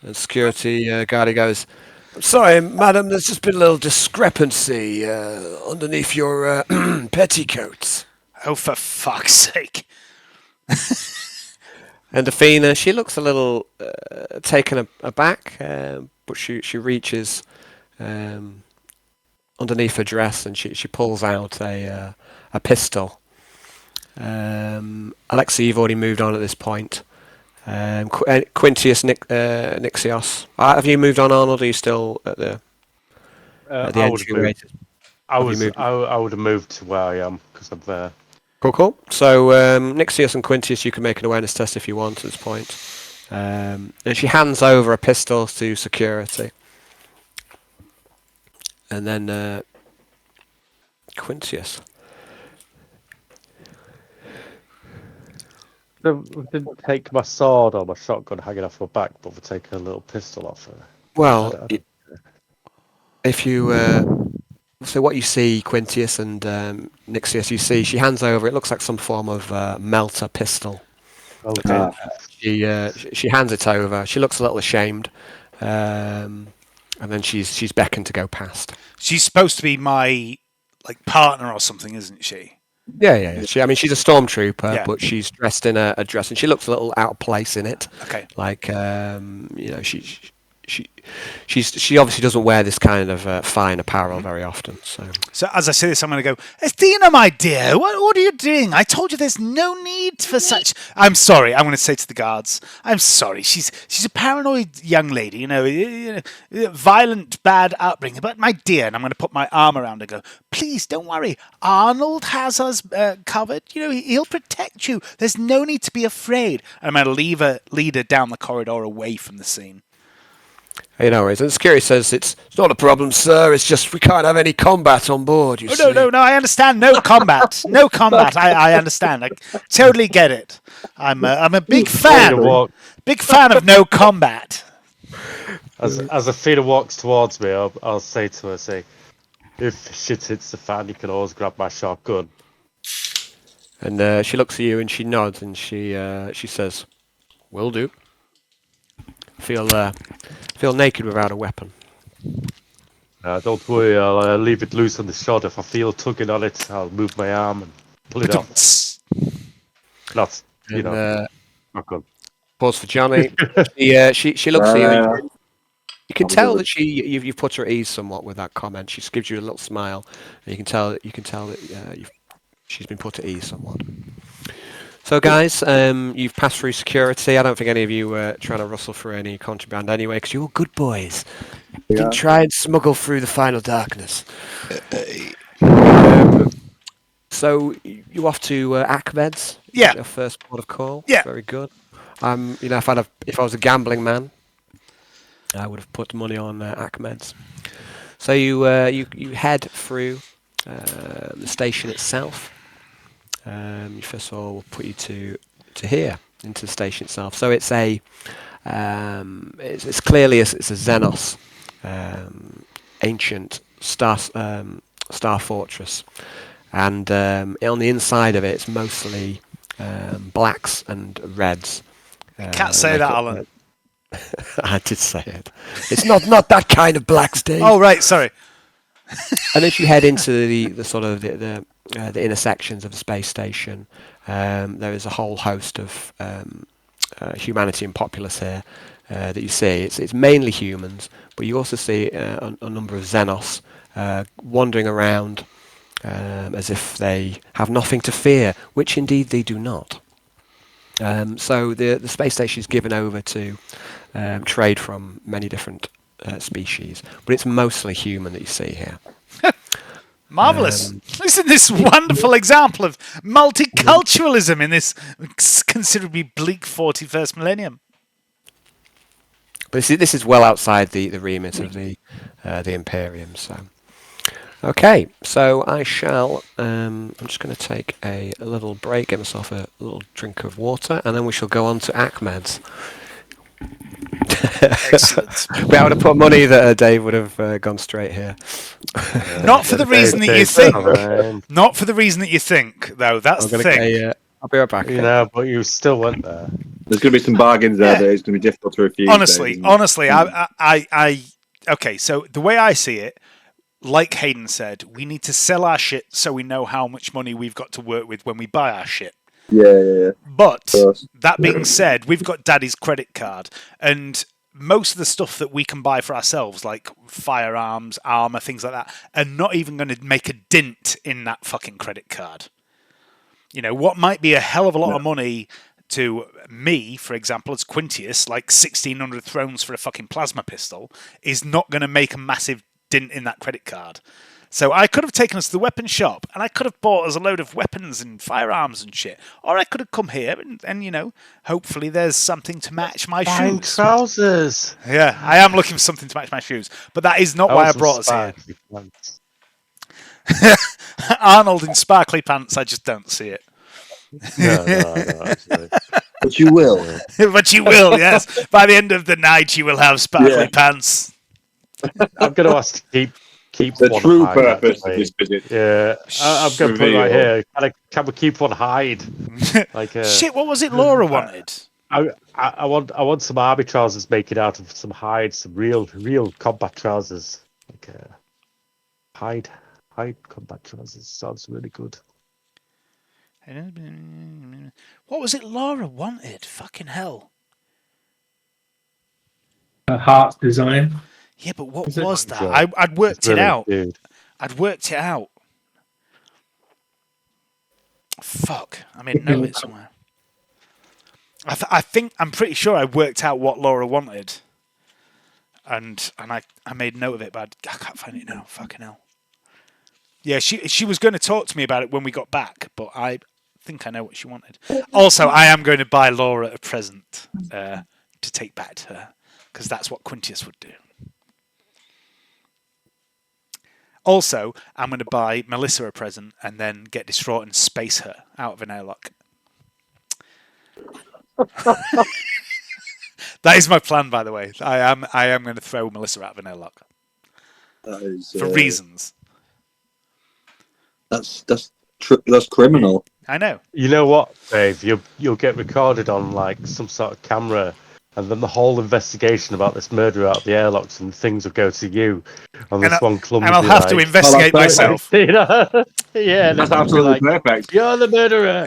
S1: And security guard goes, I'm sorry, madam, there's just been a little discrepancy underneath your petticoats.
S3: Oh, for fuck's sake.
S1: And Athena, she looks a little taken aback, but she reaches underneath her dress and she pulls out a pistol. Alexei, you've already moved on at this point. Quintius Nixios, have you moved on, Arnold? Are you still at the
S5: I would have
S1: entry
S5: moved.
S1: Have you moved?
S5: I would have moved to where I am because I'm there.
S1: Cool. So Nixios and Quintius, you can make an awareness test if you want at this point. And she hands over a pistol to security. And then Quintius.
S5: We didn't take my sword or my shotgun hanging off my back, but we're taking a little pistol off her.
S1: Well, if you so what you see, Quintius and Nixius, you see she hands over. It looks like some form of melter pistol.
S5: Okay.
S1: She hands it over. She looks a little ashamed, and then she's beckoned to go past.
S3: She's supposed to be my partner or something, isn't she?
S1: Yeah. She's a stormtrooper,
S3: Yeah.
S1: but she's dressed in a dress, and she looks a little out of place in it.
S3: Okay.
S1: She obviously doesn't wear this kind of fine apparel very often.
S3: So as I say this, I'm going to go, Athena, my dear, what are you doing? I told you there's no need for such. I'm sorry. I'm going to say to the guards, I'm sorry. She's a paranoid young lady, violent, bad upbringing. But my dear, and I'm going to put my arm around her and go, please don't worry. Arnold has us covered. He'll protect you. There's no need to be afraid. And I'm going to lead her down the corridor away from the scene.
S1: No worries. And Security says it's not a problem, sir. It's just we can't have any combat on board. You see.
S3: No. I understand. No combat. No combat. I understand. I totally get it. I'm a big fan. Big fan of no combat.
S5: As Athena walks towards me, I'll say to her, if shit hits the fan, you can always grab my shotgun.
S1: And she looks at you and she nods and she says, "Will do." Feel naked without a weapon.
S5: Don't worry, I'll leave it loose on the shot. If I feel tugging on it, I'll move my arm and pull it off. Not good.
S1: Pause for Johnny. She looks at you. And you can tell that you've put her at ease somewhat with that comment. She gives you a little smile, and you can tell that she's been put at ease somewhat. So, guys, you've passed through security. I don't think any of you were trying to rustle through any contraband anyway, because you're all good boys. You didn't try and smuggle through the final darkness. So, you're off to Ahmed's?
S3: Yeah.
S1: Your first port of call?
S3: Yeah.
S1: Very good. If I was a gambling man, I would have put money on Ahmed's. So, you head through the station itself. First of all, we'll put you to here into the station itself. So it's it's clearly it's a Xenos ancient star fortress, and on the inside of it, it's mostly blacks and reds.
S3: Can't say that, Alan.
S1: I did say it. It's not that kind of blacks, Dave.
S3: Oh right, sorry.
S1: And if you head into the sort of the intersections of the space station, there is a whole host of humanity and populace here that you see. It's mainly humans, but you also see a number of Xenos wandering around as if they have nothing to fear, which indeed they do not. So the space station is given over to trade from many different species, but it's mostly human that you see here.
S3: Marvelous! Isn't this wonderful example of multiculturalism in this considerably bleak 41st millennium?
S1: But this is well outside the remit of the Imperium. So, okay, so I shall. I'm just going to take a little break, get myself a little drink of water, and then we shall go on to Ahmed's.
S3: Excellent.
S1: I would have put money that Dave would have gone straight here.
S3: Not for the reason that you think. Not for the reason that you think, though. That's the thing.
S1: I'll be right back.
S5: But you still went there.
S8: There's going to be some bargains there that it's going to be difficult to refuse.
S3: Honestly, okay. So the way I see it, like Hayden said, we need to sell our shit so we know how much money we've got to work with when we buy our shit.
S8: Yeah.
S3: But
S8: course.
S3: that being said, we've got Daddy's credit card, and most of the stuff that we can buy for ourselves, like firearms, armor, things like that, are not even going to make a dint in that fucking credit card. You know, what might be a hell of a lot of money to me, for example, as Quintius, like 1,600 thrones for a fucking plasma pistol, is not going to make a massive dint in that credit card. So I could have taken us to the weapon shop, and I could have bought us a load of weapons and firearms and shit. Or I could have come here and you know, hopefully there's something to match my
S5: Fine
S3: shoes.
S5: trousers.
S3: Yeah, I am looking for something to match my shoes. But that is not why I brought us here.
S5: Pants.
S3: Arnold in sparkly pants, I just don't see it.
S5: No, actually.
S2: But you will.
S3: But you will, yes. By the end of the night, you will have sparkly pants.
S5: I'm going to ask to keep
S8: The
S5: one
S8: true
S5: hide,
S8: purpose
S5: actually.
S8: of this visit.
S5: Yeah, I'm going to put it right
S8: Reveal.
S5: here. Can we keep one hide? Like
S3: Shit, what was it Laura wanted?
S5: I want some army trousers making out of some hide, some real combat trousers. Like hide combat trousers sounds really good.
S3: What was it Laura wanted? Fucking hell.
S6: Heart's design.
S3: Yeah, but what
S6: Is it?
S3: was that? I'd worked it out.
S5: Dude.
S3: I'd worked it out. Fuck. I made note of it somewhere. I think I'm pretty sure I worked out what Laura wanted. And I made note of it, but I can't find it now. Fucking hell. Yeah, she was going to talk to me about it when we got back, but I think I know what she wanted. Also, I am going to buy Laura a present to take back to her, because that's what Quintius would do. Also, I'm going to buy Melissa a present and then get distraught and space her out of an airlock. That is my plan, by the way. I am going to throw Melissa out of an airlock for reasons.
S2: That's criminal.
S3: I know.
S5: You know what, Dave? You'll get recorded on like some sort of camera, and then the whole investigation about this murder out of the airlocks and things will go to you. And this one clumsy,
S3: and I'll have to investigate myself.
S5: You know? Yeah,
S8: That's absolutely perfect.
S5: You're the murderer.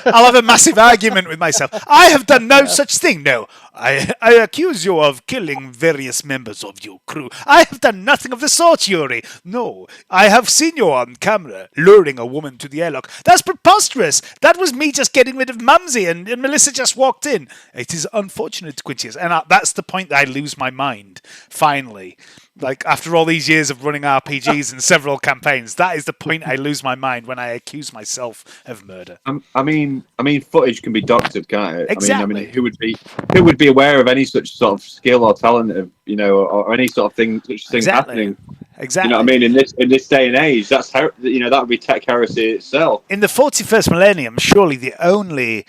S3: I'll have a massive argument with myself. I have done no such thing. No, I accuse you of killing various members of your crew. I have done nothing of the sort, Yuri. No, I have seen you on camera luring a woman to the airlock. That's preposterous. That was me just getting rid of Mumsy, and Melissa just walked in. It is unfortunate, Quintius, and that's the point that I lose my mind. Finally. Like, after all these years of running RPGs and several campaigns, that is the point I lose my mind when I accuse myself of murder.
S8: I mean, footage can be doctored, can't it?
S3: Exactly.
S8: I mean, who would be aware of any such sort of skill or talent of, you know, or any sort of thing, such thing happening?
S3: Exactly.
S8: You know what I mean? In this day and age, that would be tech heresy itself.
S3: In the 41st millennium, surely the only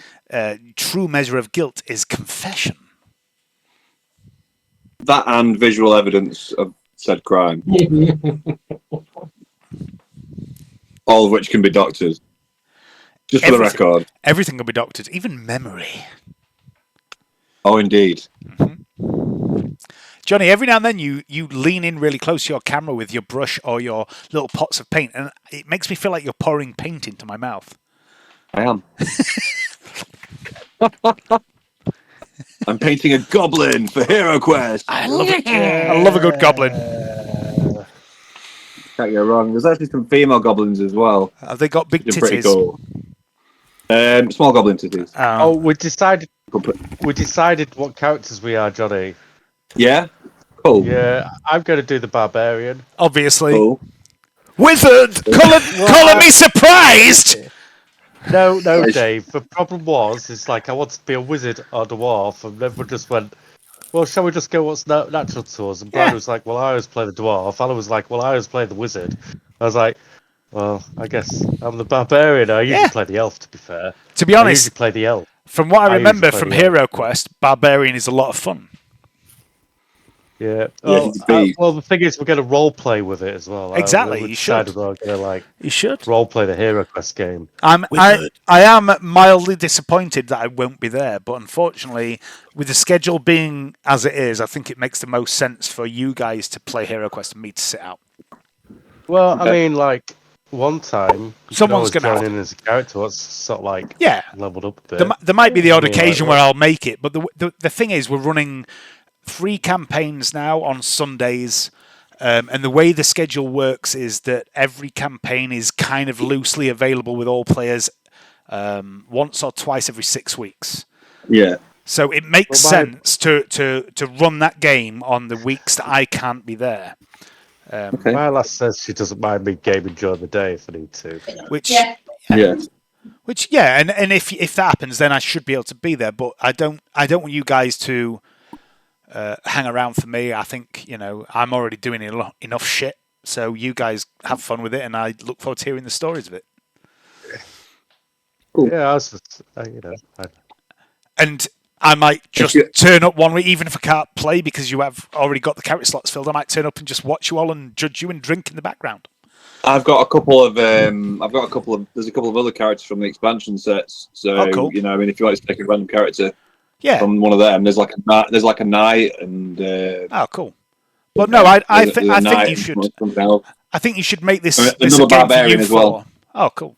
S3: true measure of guilt is confession.
S8: That and visual evidence of said crime, all of which can be doctored. Just for the record.
S3: Everything can be doctored, even memory.
S8: Oh, indeed.
S3: Mm-hmm. Johnny, every now and then you lean in really close to your camera with your brush or your little pots of paint, and it makes me feel like you're pouring paint into my mouth.
S8: I am. I'm painting a goblin for Hero Quest.
S3: I love it. I love a good goblin.
S8: Can't go wrong. There's actually some female goblins as well.
S3: Have they got big
S8: Which are pretty
S3: titties?
S8: cool. Small goblin titties.
S5: Oh, we decided what characters we are, Johnny.
S8: Yeah? Cool.
S5: Yeah, I'm going to do the barbarian.
S3: Obviously.
S8: Cool.
S3: Wizard! Calling me surprised!
S5: No, Dave. The problem is like I wanted to be a wizard or dwarf, and everyone just went, well, shall we just go what's natural to us? And Brad was like, well, I always play the dwarf. Alan was like, well, I always play the wizard. I was like, well, I guess I'm the barbarian. I usually play the elf, to be fair.
S3: To be
S5: I
S3: honest,
S5: usually play the elf.
S3: From what I remember
S5: usually
S3: from
S5: play the elf.
S3: Hero Quest, barbarian is a lot of fun.
S5: Yeah.
S8: Yeah,
S5: Well, the thing is, we're going to role play with it as well.
S3: Exactly,
S5: We
S3: you
S5: decided
S3: should.
S5: we're going to
S3: You should.
S5: role play the Hero Quest game.
S3: I am mildly disappointed that I won't be there, but unfortunately, with the schedule being as it is, I think it makes the most sense for you guys to play Hero Quest and me to sit out.
S5: Well, I mean, like, one time. You can
S3: Someone's
S5: always
S3: going to
S5: join
S3: have
S5: in
S3: to.
S5: as a character what's sort of like
S3: Yeah.
S5: leveled up a bit.
S3: There might be the odd
S5: I mean,
S3: occasion
S5: like,
S3: where I'll make it, but the thing is, we're running 3 campaigns now on Sundays. And the way the schedule works is that every campaign is kind of loosely available with all players once or twice every 6 weeks.
S8: Yeah.
S3: So it makes
S5: Well,
S3: sense to run that game on the weeks that I can't be there.
S8: Okay.
S5: my lass says she doesn't mind me gaming during the day if I need to.
S3: Which
S8: Yeah.
S3: and if that happens, then I should be able to be there. But I don't want you guys to hang around for me. I think I'm already doing enough shit. So you guys have fun with it, and I look forward to hearing the stories of it.
S8: Cool.
S5: Yeah, I was just,
S3: And I might just turn up one week, even if I can't play because you have already got the character slots filled. I might turn up and just watch you all and judge you and drink in the background.
S8: I've got a couple of there's a couple of other characters from the expansion sets. So
S3: cool.
S8: if you like to take a random character
S3: from
S8: one of them, there's like a knight and
S3: cool. But no, I think you should. I think you should make this
S8: another
S3: a game
S8: barbarian
S3: for you
S8: as well.
S3: Oh, cool.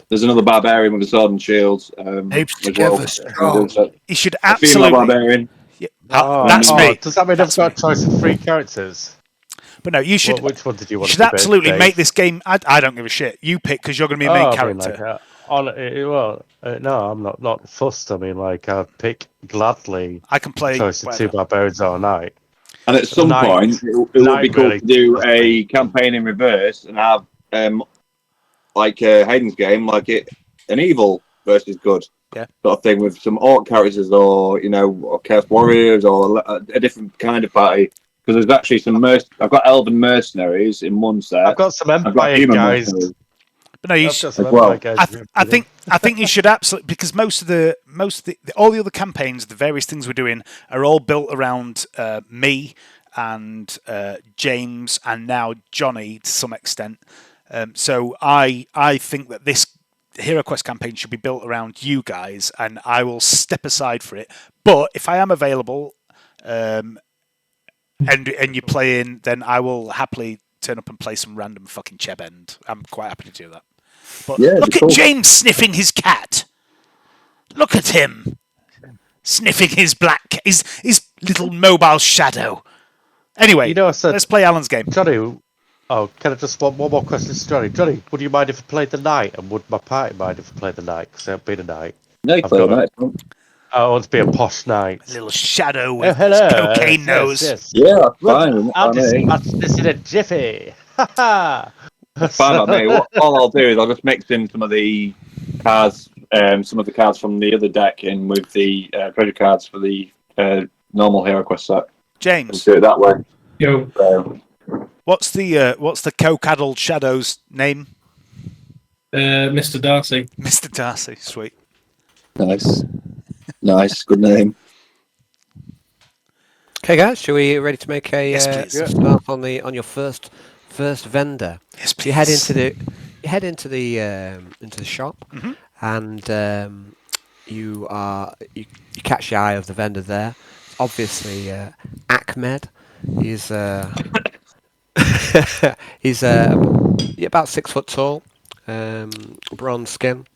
S8: There's another barbarian with a sword and shield.
S4: Apes together strong.
S3: You should
S8: a female
S3: absolutely.
S8: barbarian.
S3: Yeah, that's me.
S5: Does that mean I've got a choice of 3 characters?
S3: But no, you should.
S5: Which one did you want?
S3: You should
S5: to debate,
S3: absolutely
S5: Dave?
S3: make this game. I don't give a shit. You pick because you're going to be a main character.
S5: No, I'm not fussed. I mean, like, I pick gladly.
S3: I can play
S5: choice of 2 barbarians all night.
S8: And at some point, it would be cool to do a campaign in reverse and have like Hayden's game, like an evil versus good sort of thing with some orc characters or or chaos warriors or a different kind of party. Because there's actually some I've got elven mercenaries in one set.
S5: I've got some empire guys.
S3: But no, you should. I think you should absolutely, because most of the all the other campaigns, the various things we're doing are all built around me and James and now Johnny to some extent. So I think that this Hero Quest campaign should be built around you guys, and I will step aside for it. But if I am available, and you're playing, then I will happily turn up and play some random fucking Chebend. I'm quite happy to do that. But look at James sniffing his cat. Look at him sniffing his his little mobile shadow. Anyway, let's play Alan's game.
S5: Johnny, can I just one more question to Johnny? Johnny, would you mind if I played the knight, and would my party mind if I played the knight? Because I haven't been a knight.
S8: No, you play the knight.
S5: I want to be a posh knight.
S3: A little shadow with cocaine nose.
S8: Yes. Yeah, that's fine.
S5: I'll dispatch this in a jiffy.
S8: That's fine by me. All I'll do is I'll just mix in some of the cards, some of the cards from the other deck in with the treasure cards for the normal Hero Quest set.
S3: James,
S8: do it that way.
S6: Yo.
S3: What's the coke-addled shadow's name?
S6: Mr. Darcy.
S3: Mr. Darcy, sweet.
S8: Nice, good name.
S1: Okay, guys, shall we ready to make a start on your first vendor?
S3: Yes, please.
S1: You head into the shop, and you catch the eye of the vendor there. Obviously, Ahmed. He's he's about 6 foot tall, bronze skin,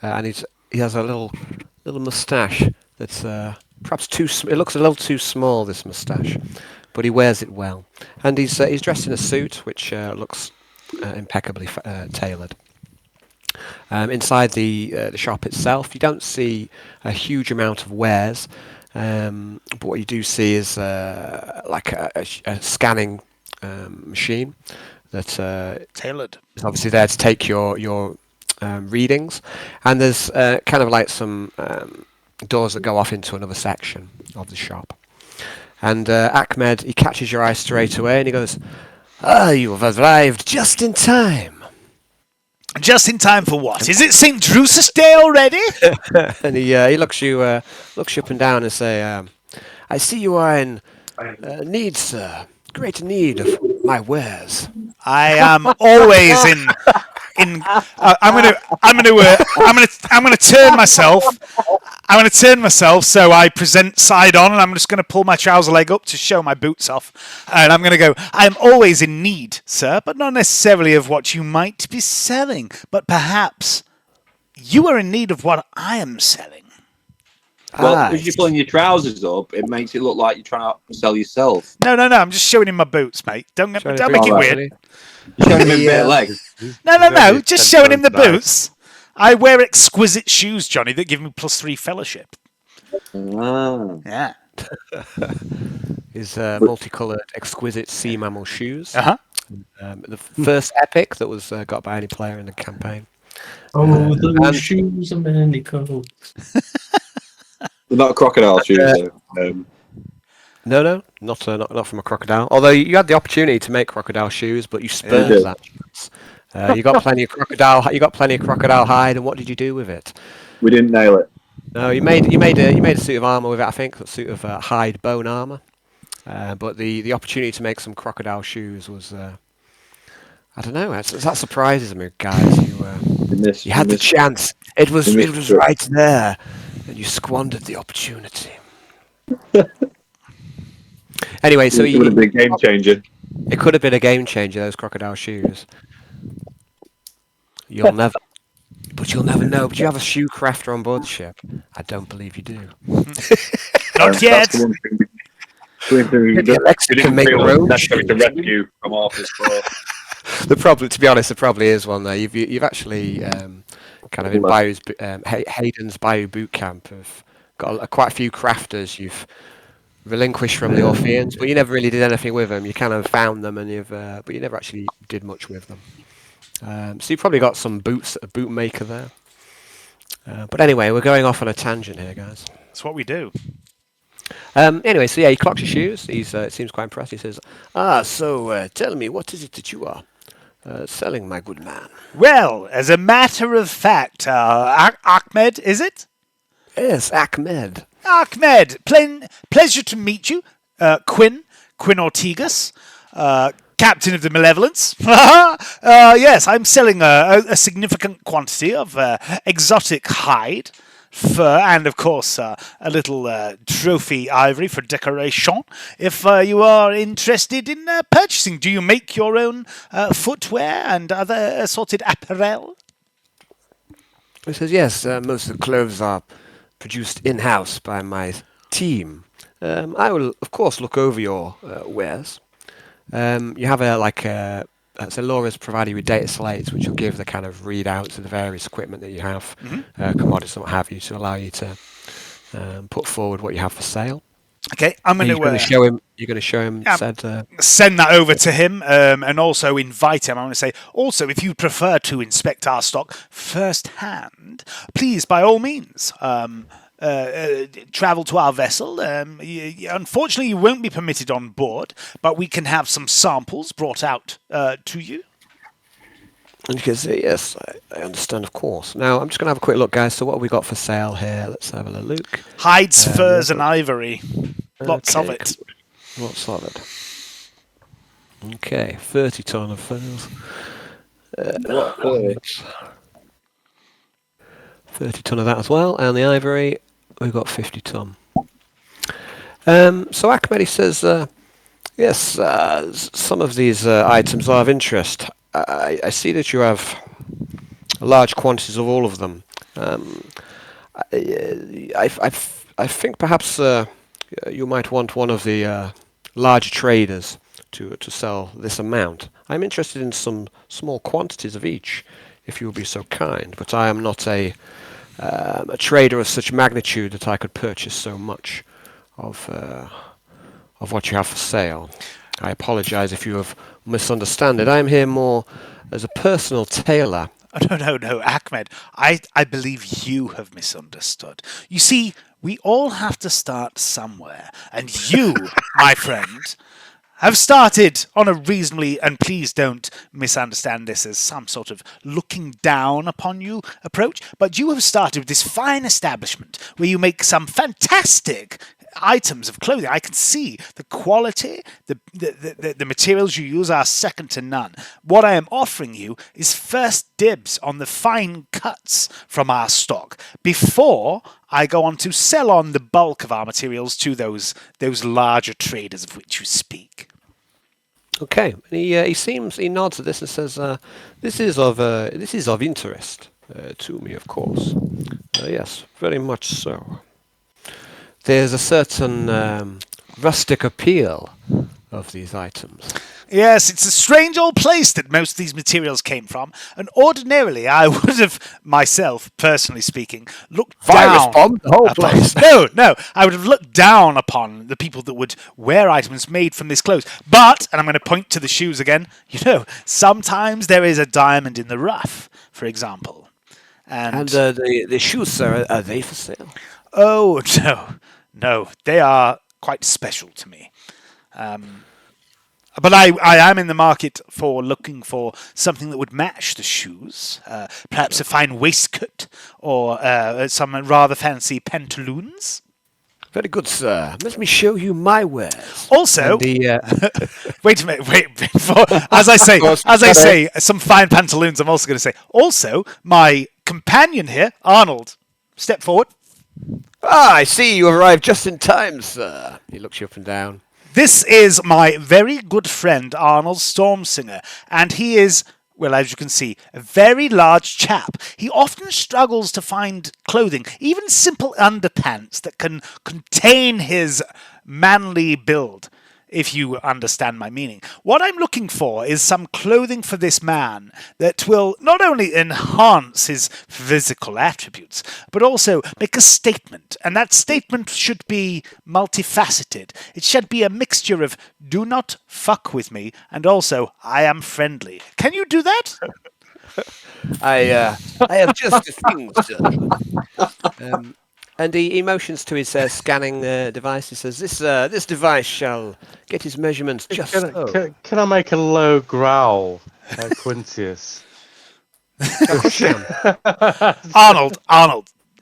S1: and he has a little moustache that's perhaps it looks a little too small, this moustache, but he wears it well, and he's dressed in a suit which looks impeccably tailored. Inside the shop itself, you don't see a huge amount of wares, but what you do see is like a scanning machine that
S3: tailored
S1: is obviously there to take your readings, and there's kind of like some doors that go off into another section of the shop. And Ahmed, he catches your eye straight away, and he goes, you have arrived just in time."
S3: Just in time for what? Is it St. Drusus Day already?
S1: And he looks you up and down and say, "I see you are in need, sir. Great need of my wares."
S3: I am always in. I'm gonna turn myself. I'm going to turn myself so I present side on, and I'm just going to pull my trouser leg up to show my boots off. And I'm going to go, I'm always in need, sir, but not necessarily of what you might be selling. But perhaps you are in need of what I am selling.
S8: Well, because you're pulling your trousers up, it makes it look like you're trying to sell yourself.
S3: No. I'm just showing him my boots, mate. Don't make it weird.
S8: You're showing him a bit of leg.
S3: No. Just showing him the boots. I wear exquisite shoes, Johnny, that give me +3 fellowship. Yeah.
S1: His multicoloured, exquisite sea mammal shoes.
S3: Uh-huh.
S1: The first epic that was got by any player in the campaign.
S6: Oh, those shoes are many colours.
S8: They're not crocodile shoes, though.
S1: No, not from a crocodile. Although you had the opportunity to make crocodile shoes, but you spurned that chance. You got plenty of crocodile. You got plenty of crocodile hide, and what did you do with it?
S8: We didn't nail it.
S1: No, you made a suit of armor with it. I think a suit of hide bone armor. But the opportunity to make some crocodile shoes was, I don't know. That surprises me, guys. You had the chance. It was right there, and you squandered the opportunity. Anyway, so
S8: it would have been a game changer.
S1: It could have been a game changer. Those crocodile shoes. You'll never know. But you have a shoe crafter on board the ship. I don't believe you do.
S3: Not yet.
S8: Maybe Alexa can make her own necessary to rescue from Arthur's Claw.
S1: To be honest, there probably is one there. You've actually kind of in Hayden's Bayou boot camp have got quite a few crafters you've relinquished from the Orpheans, but you never really did anything with them. You kind of found them, and but you never actually did much with them. So you've probably got some boot maker there. But anyway, we're going off on a tangent here, guys.
S3: That's what we do.
S1: Anyway, so yeah, he clocks your shoes. It seems quite impressed. He says, so tell me, what is it that you are selling, my good man?
S3: Well, as a matter of fact, Ahmed, is it?
S1: Yes, Ahmed.
S3: Ahmed, pleasure to meet you. Quinn Ortigas, Captain of the Malevolence. Yes, I'm selling a significant quantity of exotic hide, fur, and of course a little trophy ivory for decoration. If you are interested in purchasing, do you make your own footwear and other assorted apparel?
S1: He says, yes, most of the clothes are produced in-house by my team. I will, of course, look over your wares. You have so Laura's provided you with data slates, which will give the kind of readouts of the various equipment that you have, commodities and what have you, to allow you to put forward what you have for sale.
S3: Okay, I'm going to
S1: show him. You're going to show him.
S3: Send that over to him, and also invite him. I'm going to say, also, if you prefer to inspect our stock firsthand, please, by all means, travel to our vessel. Unfortunately, you won't be permitted on board, but we can have some samples brought out to you.
S1: And you can say, yes, I understand, of course. Now, I'm just going to have a quick look, guys. So what have we got for sale here? Let's have a look.
S3: Hides, furs, and ivory. Lots of it.
S1: Lots of it. Okay, 30 ton of furs. 30 ton of that as well. And the ivory, we've got 50 ton. So Ahmed says, yes, some of these items are of interest. I see that you have large quantities of all of them. I think perhaps you might want one of the larger traders to sell this amount. I'm interested in some small quantities of each, if you will be so kind. But I am not a trader of such magnitude that I could purchase so much of what you have for sale. I apologize if you have misunderstood it. I am here more as a personal tailor.
S3: No, Ahmed. I believe you have misunderstood. You see, we all have to start somewhere. And you, my friend, have started on a reasonably, and please don't misunderstand this as some sort of looking down upon you approach, but you have started with this fine establishment where you make some fantastic items of clothing. I can see the quality, the materials you use are second to none. What I am offering you is first dibs on the fine cuts from our stock before I go on to sell on the bulk of our materials to those larger traders of which you speak.
S1: Okay, and he nods at this and says, "This is of interest to me, of course. Yes, very much so. There's a certain rustic appeal of these items."
S3: Yes, it's a strange old place that most of these materials came from, and ordinarily I would have, myself, personally speaking, looked
S1: Virus
S3: down
S1: bomb the whole
S3: upon-
S1: place.
S3: No, I would have looked down upon the people that would wear items made from this clothes. But, and I'm going to point to the shoes again, sometimes there is a diamond in the rough, for example.
S1: And the shoes, sir, are they for sale?
S3: Oh, no, they are quite special to me. But I am in the market for looking for something that would match the shoes. Perhaps a fine waistcoat or some rather fancy pantaloons.
S1: Very good, sir. Let me show you my wares.
S3: Also,
S1: And
S3: wait a minute. Before, as I say, some fine pantaloons. I'm also going to say. Also, my companion here, Arnold. Step forward.
S1: I see you arrived just in time, sir. He looks you up and down.
S3: This is my very good friend, Arnold Stormsinger, and he is, well, as you can see, a very large chap. He often struggles to find clothing, even simple underpants that can contain his manly build, if you understand my meaning. What I'm looking for is some clothing for this man that will not only enhance his physical attributes, but also make a statement. And that statement should be multifaceted. It should be a mixture of do not fuck with me and also I am friendly. Can you do that?
S1: I have just the thing, sir. And he motions to his scanning device. He says, "This device shall get his measurements just so."
S5: Can I make a low growl at Quintius?
S3: Arnold,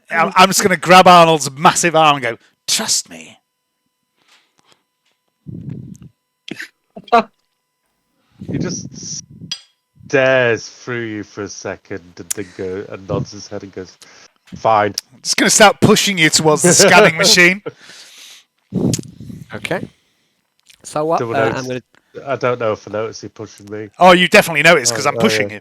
S3: I'm just going to grab Arnold's massive arm and go, trust me.
S5: He just stares through you for a second and then and nods his head and goes, "Fine."
S3: I'm just going to start pushing you towards the scanning machine.
S1: Okay. So what?
S5: I don't know if I noticed you pushing me.
S3: Oh, you definitely noticed because I'm pushing you.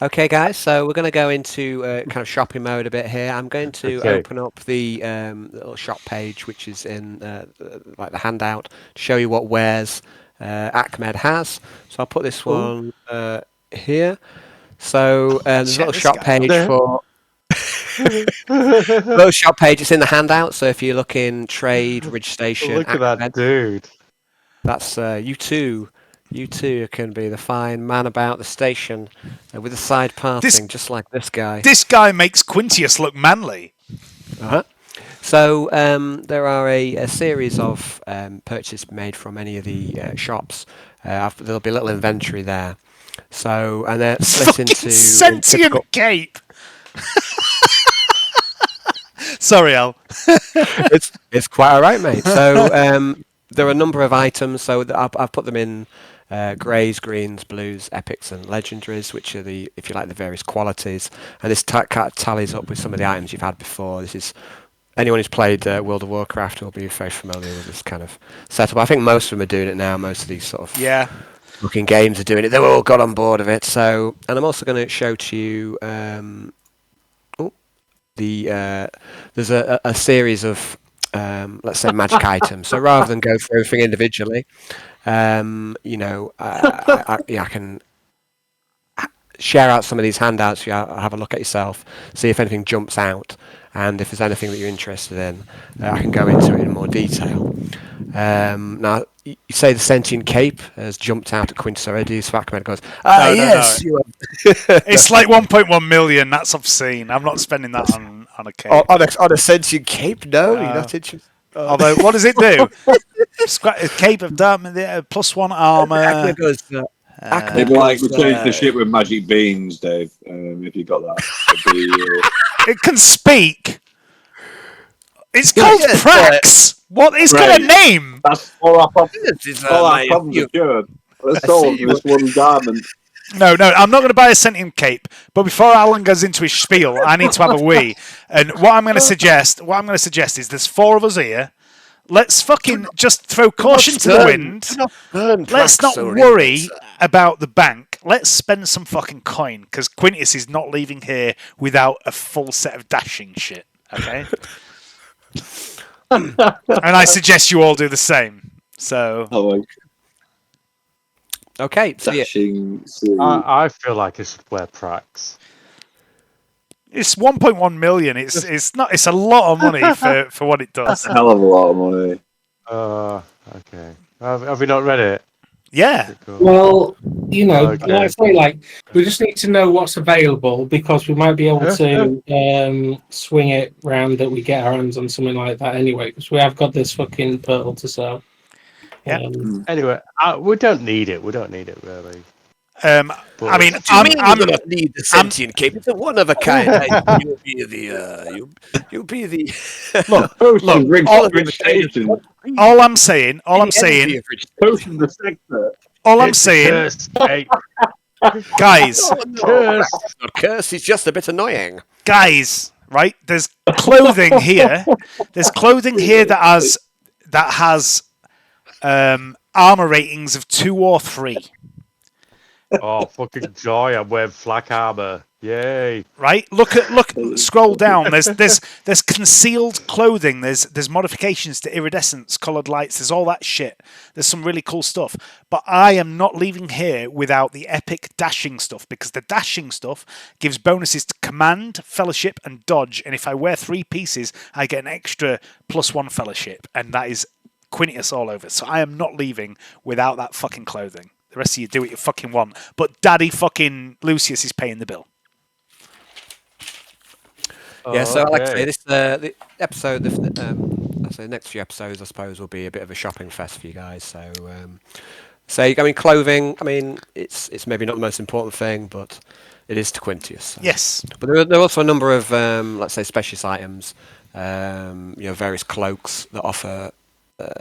S1: Okay, guys. So we're going to go into kind of shopping mode a bit here. I'm going to open up the little shop page, which is in like the handout, to show you what wares Ahmed has. So I'll put this one here. So there's a little shop page for little shop page. It's in the handout. So if you look in trade registration,
S5: look at that dude.
S1: That's you too. You too can be the fine man about the station with a side parting, just like this guy.
S3: This guy makes Quintius look manly.
S1: So there are a series of purchases made from any of the shops. There'll be a little inventory there. So, and they're split into
S3: sentient cape. Sorry, Al.
S1: it's quite all right, mate. So there are a number of items. So I've put them in greys, greens, blues, epics, and legendaries, which are the, if you like, the various qualities. And this tallies up with some of the items you've had before. This is anyone who's played World of Warcraft will be very familiar with this kind of setup. I think most of them are doing it now. Most of these sort of looking games are doing it. They've all got on board of it. So, and I'm also going to show to you there's a series of let's say magic items. So rather than go through everything individually, I can share out some of these handouts. You have a look at yourself, see if anything jumps out, and if there's anything that you're interested in, I can go into it in more detail. Now, you say the sentient cape has jumped out at Quintus already, so Ahmed goes, yes.
S3: No. It's like 1.1 million, that's obscene. I'm not spending that on a cape.
S1: On a sentient cape? No, you're not interested.
S3: Although, what does it do? A cape of diamond, +1 armor.
S1: Ahmed goes,
S8: It'd be like return to the ship with magic beans, Dave. If you got that, it'd be,
S3: it can speak. It's called
S1: Yes,
S3: Prax. What? It's got a name.
S8: That's all our
S1: This is,
S8: all our
S1: mate,
S8: problems are cured. Let's
S1: I
S8: solve
S1: see
S8: this one garment.
S3: No, I'm not going to buy a sentient cape. But before Alan goes into his spiel, I need to have a wee. And what I'm going to suggest is there's 4 of us here. Let's fucking just throw caution to the wind. Let's not worry about the bank. Let's spend some fucking coin because Quintus is not leaving here without a full set of dashing shit. Okay. And I suggest you all do the same. So.
S1: Okay, so
S8: Dashing.
S5: I feel like I should wear Prax.
S3: It's 1.1 million. It's not. It's a lot of money for what it does.
S8: That's a hell of a lot of money.
S5: Okay. Have we not read it?
S3: Yeah.
S5: Cool.
S6: Well,
S5: Okay.
S6: like I say, we just need to know what's available because we might be able to swing it round that we get our hands on something like that anyway. Because we have got this fucking pearl to sell.
S3: Yeah.
S5: Anyway, we don't need it. We don't need it really.
S3: I mean,
S1: I'm gonna need the sentient cape. It's a one of a kind. Hey, you'll be the. You'll be the.
S3: Look. All I'm saying. Guys,
S1: curse is just a bit annoying.
S3: Guys, right? There's clothing here. There's clothing here that has armor ratings of 2 or 3.
S5: Oh, fucking joy! I'm wearing flak armor. Yay!
S3: Right? Look. Scroll down. There's concealed clothing. There's modifications to iridescence, colored lights. There's all that shit. There's some really cool stuff. But I am not leaving here without the epic dashing stuff because the dashing stuff gives bonuses to command, fellowship, and dodge. And if I wear 3 pieces, I get an extra +1 fellowship, and that is Quintus all over. So I am not leaving without that fucking clothing. The rest of you do what you fucking want. But Daddy fucking Lucius is paying the bill.
S1: Yeah, so like I say, this the episode, the next few episodes, I suppose, will be a bit of a shopping fest for you guys. So, I mean, clothing. I mean, it's maybe not the most important thing, but it is to Quintius. So.
S3: Yes,
S1: but there are also a number of let's say specialist items. Various cloaks that offer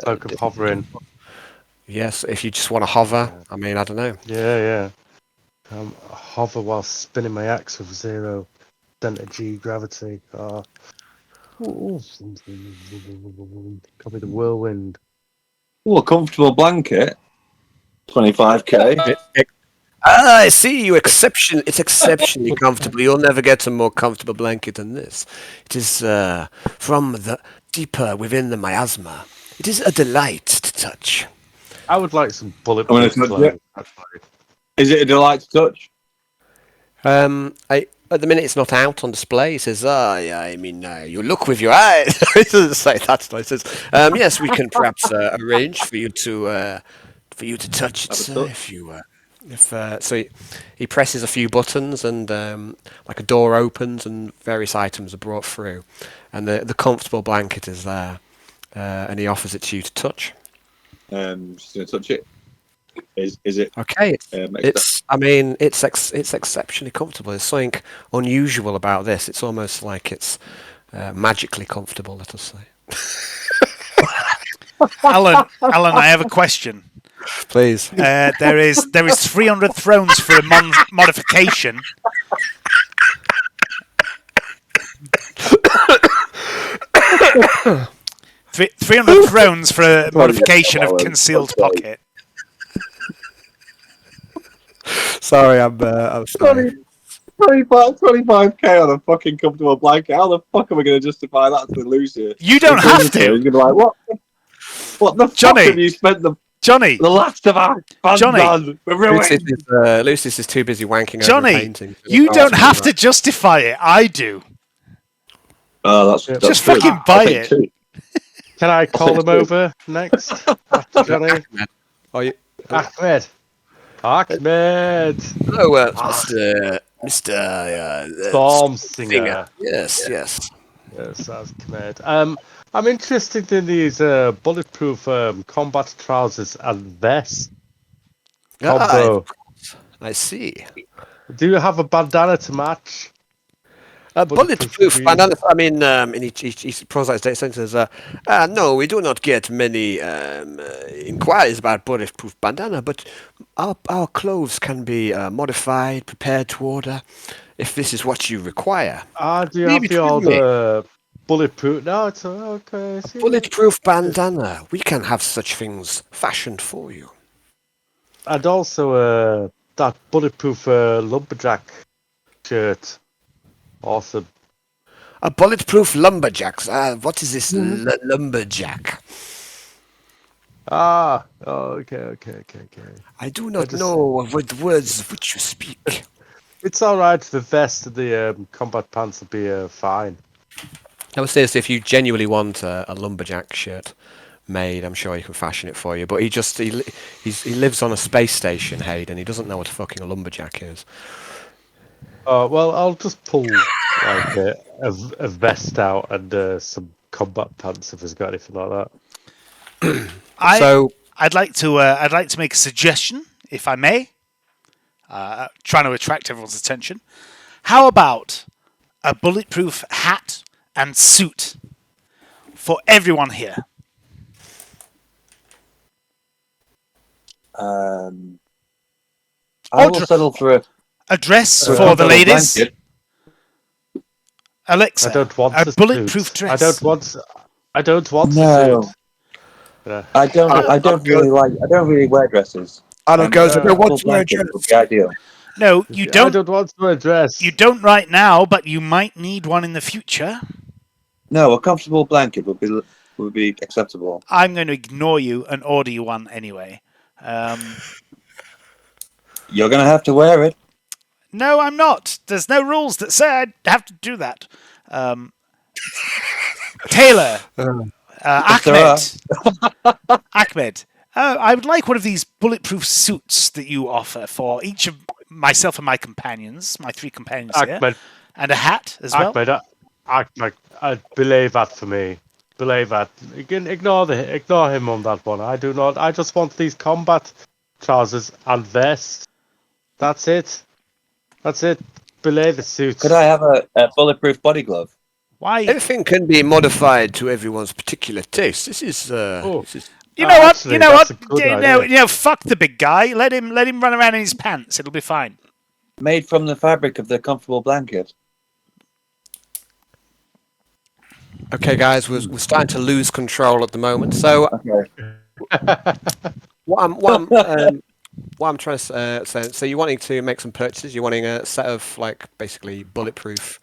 S5: cloak of hovering.
S1: Yes, if you just want to hover. I mean, I don't know.
S5: Yeah. Hover while spinning my axe with 0 center G gravity. Copy the whirlwind.
S8: Oh, a comfortable blanket. 25k.
S1: I see you. It's exceptionally comfortable. You'll never get a more comfortable blanket than this. It is from the deeper within the miasma. It is a delight to touch.
S5: I would like some bulletproof clothes.
S8: Is it a delight to touch?
S1: At the minute, it's not out on display. It says, you look with your eyes. It doesn't say that. It says, yes, we can perhaps arrange for you to touch it, sir, if you. So he presses a few buttons and like a door opens and various items are brought through, and the comfortable blanket is there, and he offers it to you to touch.
S8: Just gonna touch it. Is it
S1: okay? It's exceptionally comfortable. There's something unusual about this. It's almost like it's magically comfortable. Let us say.
S3: Alan, I have a question.
S1: Please.
S3: There is 300 thrones for a modification.
S1: $300
S3: thrones for a modification of concealed pocket.
S8: Sorry, I'm sorry. 25k on a fucking comfortable blanket. How the fuck am I going to justify that to Lucia?
S3: You don't have to.
S8: He's going to be like, what the
S3: Johnny,
S8: fuck have you spent the last of our
S3: Johnny,
S8: on?
S1: Lucius is too busy wanking
S3: Johnny,
S1: over painting.
S3: You don't have to justify it. I do.
S8: Oh, that's
S3: just
S8: good.
S3: fucking buy it.
S5: Can I call him over next? After Johnny? Ahmed.
S1: Hello, Mr.
S5: Storm Singer.
S1: Yes.
S5: Yes, that's Ahmed. I'm interested in these bulletproof combat trousers and vest.
S1: I see.
S5: Do you have a bandana to match?
S1: A bulletproof
S5: would be-
S1: bandana. I mean, and he pulls out his data center and says, no, we do not get many inquiries about bulletproof bandana, but our clothes can be modified, prepared to order, if this is what you require.
S5: Do you
S1: Leave
S5: have
S1: it
S5: the
S1: with
S5: old
S1: me.
S5: bulletproof? No, it's okay.
S1: A
S5: See,
S1: bulletproof bandana. We can have such things fashioned for you.
S5: and also that bulletproof lumberjack shirt. Awesome.
S1: A bulletproof lumberjack. What is this lumberjack?
S5: Okay.
S1: I do not
S5: just-
S1: know what words of which you speak.
S5: It's all right. The vest and the combat pants will be fine.
S1: I would say this, if you genuinely want a lumberjack shirt made, I'm sure he can fashion it for you. But he lives on a space station, Hayden. He doesn't know what a fucking lumberjack is.
S5: Well, I'll just pull like a vest out and some combat pants if he's got anything like that.
S3: I'd like to make a suggestion, if I may. Trying to attract everyone's attention. How about a bulletproof hat and suit for everyone here?
S2: I will settle for
S3: a dress
S2: for a
S3: for the
S2: comfortable
S3: ladies.
S2: blanket.
S3: Alexa,
S5: I don't want
S3: a bulletproof
S5: suit.
S3: dress.
S5: I don't want
S2: No.
S5: a suit. Yeah.
S2: I don't really wear dresses.
S1: Arnold goes, I don't want to wear a
S2: Blanket
S1: dress.
S2: would be ideal.
S3: No, you
S5: I
S3: don't.
S5: don't want to wear a dress.
S3: You don't right now, but you might need one in the future.
S2: No, a comfortable blanket would be acceptable.
S3: I'm going to ignore you and order you one anyway.
S2: You're gonna have to wear it.
S3: No, I'm not. There's no rules that say I have to do that. Taylor,
S2: Yes, there
S3: Ahmed, I would like one of these bulletproof suits that you offer for each of myself and my companions, my 3 companions here,
S5: Ahmed,
S3: and a hat as well.
S5: Ahmed, believe that for me. Believe that. You can ignore him on that one. I do not. I just want these combat trousers and vest. That's it. Believe the suit.
S2: Could I have a bulletproof body glove?
S3: Why?
S1: Everything can be modified to everyone's particular taste. This is.
S3: You know what?
S5: Actually,
S3: You know
S5: that's
S3: what?
S5: a good
S3: You
S5: idea.
S3: know, fuck the big guy. Let him run around in his pants. It'll be fine.
S2: Made from the fabric of the comfortable blanket.
S1: Okay, guys, we're starting to lose control at the moment. So
S2: Okay.
S1: what I'm trying to say. So you're wanting to make some purchases. You're wanting a set of like basically bulletproof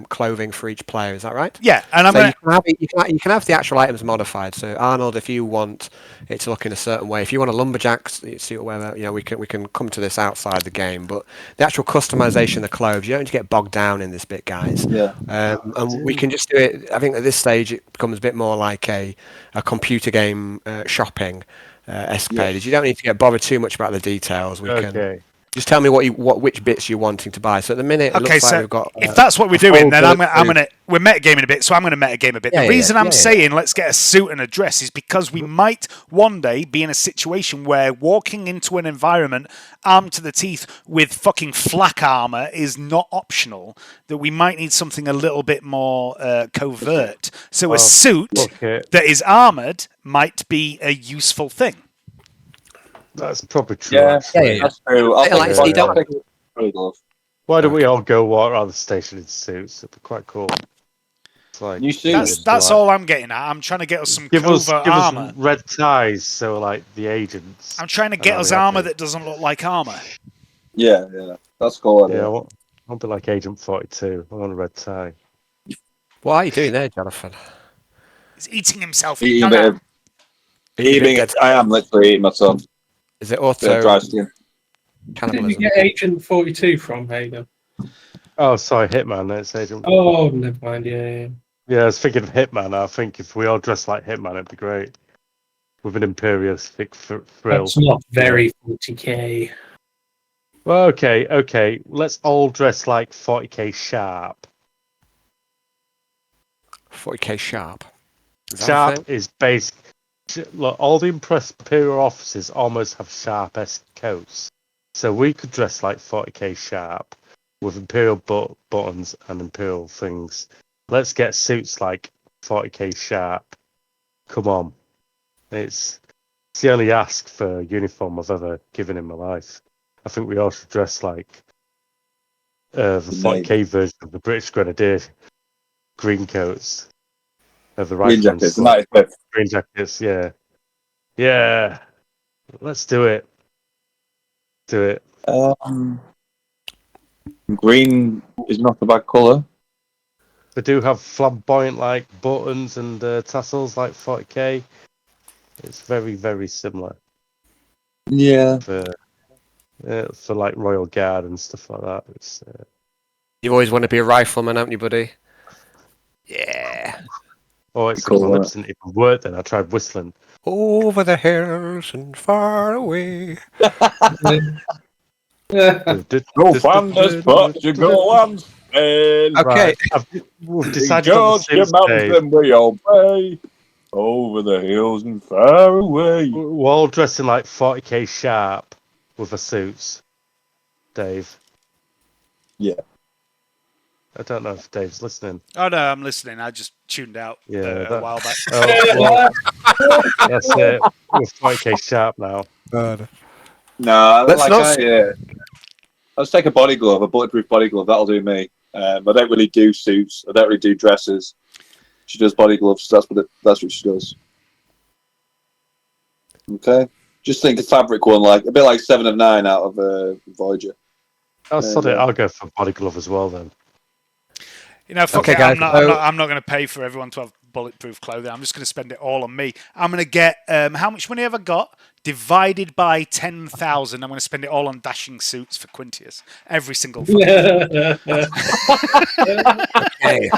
S1: clothing for each player. Is that right?
S3: Yeah, and I'm
S1: So
S3: gonna.
S1: you can have the actual items modified. So Arnold, if you want it to look in a certain way, if you want a lumberjack suit or whatever, we can come to this outside the game. But the actual customization of the clothes, you don't need to get bogged down in this bit, guys.
S2: Yeah.
S1: And we can just do it. I think at this stage it becomes a bit more like a computer game shopping escapade. You don't need to get bothered too much about the details. We can.
S5: Okay.
S1: Just tell me which bits you're wanting to buy. So at the minute, it
S3: Okay,
S1: looks like
S3: so
S1: we've got.
S3: if that's what we're doing, then we're metagaming a bit. So I'm going to metagame a bit.
S1: Yeah,
S3: The reason I'm
S1: yeah.
S3: saying let's get a suit and a dress is because we might one day be in a situation where walking into an environment armed to the teeth with fucking flak armor is not optional. That we might need something a little bit more covert. So a suit
S5: Okay.
S3: that is armored might be a useful thing.
S5: That's probably true.
S2: Yeah,
S5: actually.
S2: that's true.
S1: Yeah, like, so you don't-
S2: body glove.
S5: Why don't we all go walk around the station in suits? It'd be quite cool. It's like
S2: New suits.
S3: That's all I'm getting at. I'm trying to get us some covert armor.
S5: us red ties, so like the agents.
S3: I'm trying to get
S5: that'd
S3: us
S5: be
S3: armor
S5: okay.
S3: that doesn't look like armor.
S2: Yeah, that's cool.
S5: Yeah, I'll be like Agent 42. I want a red tie.
S1: What are you doing there, Jonathan?
S3: He's eating himself.
S2: Eating a bit of, I am literally eating myself.
S1: Is it
S2: Bit of dry
S1: auto
S2: skin.
S6: Where did you
S1: cannibalism?
S6: get Agent 42 from, Hayden?
S5: Oh, sorry, Hitman. It's Agent.
S6: Oh, never mind. Yeah.
S5: Yeah, I was thinking of Hitman. I think if we all dress like Hitman, it'd be great. With an imperialistic thrill.
S6: That's not very 40k.
S5: Well, okay. Let's all dress like 40k sharp.
S1: 40k sharp. Is that a
S5: Sharp
S1: thing?
S5: is basic. Look, all the imperial officers almost have sharp-esque coats. So we could dress like 40k sharp. with Imperial buttons and Imperial things. Let's get suits like 40k sharp. Come on. It's the only ask for uniform I've ever given in my life. I think we all should dress like the 40k version of the British Grenadier green coats. The
S8: Green jackets, the
S5: rifleman's
S8: 95th.
S5: green jackets, yeah. Yeah. Let's do it. Do it.
S8: Green is not a bad colour.
S5: They do have flamboyant like buttons and tassels like 40k. It's very, very similar
S8: Yeah.
S5: for like Royal Guard and stuff like that. It's,
S1: You always want to be a rifleman, haven't you, buddy? Yeah.
S5: except my lips didn't even work then. I tried whistling.
S1: Over the hills and far away.
S8: Go find the spot to go and spin.
S1: Okay.
S5: Right, we've decided on the
S8: George
S5: suits,
S8: mountains
S5: Dave.
S8: and we obey. Over the hills and far away.
S5: We're all dressing like 40k sharp with the suits, Dave.
S8: Yeah.
S5: I don't know if Dave's listening.
S3: Oh no, I'm listening. I just tuned out a while back.
S5: Well, that's it. We're 40k sharp now.
S8: No,
S1: Let's
S8: let's take a body glove, a bulletproof body glove. That'll do me. I don't really do suits. I don't really do dresses. She does body gloves. That's what she does. Okay. Just think a fabric one, like a bit like 7 of 9 out of Voyager.
S5: I'll go for body glove as well then.
S3: You know, fuck
S1: Okay,
S3: it.
S1: guys,
S3: I'm not going to pay for everyone to have bulletproof clothing. I'm just going to spend it all on me. I'm going to get how much money have I got? Divided by 10,000. I'm going to spend it all on dashing suits for Quintius. Every single fucking
S1: Hey.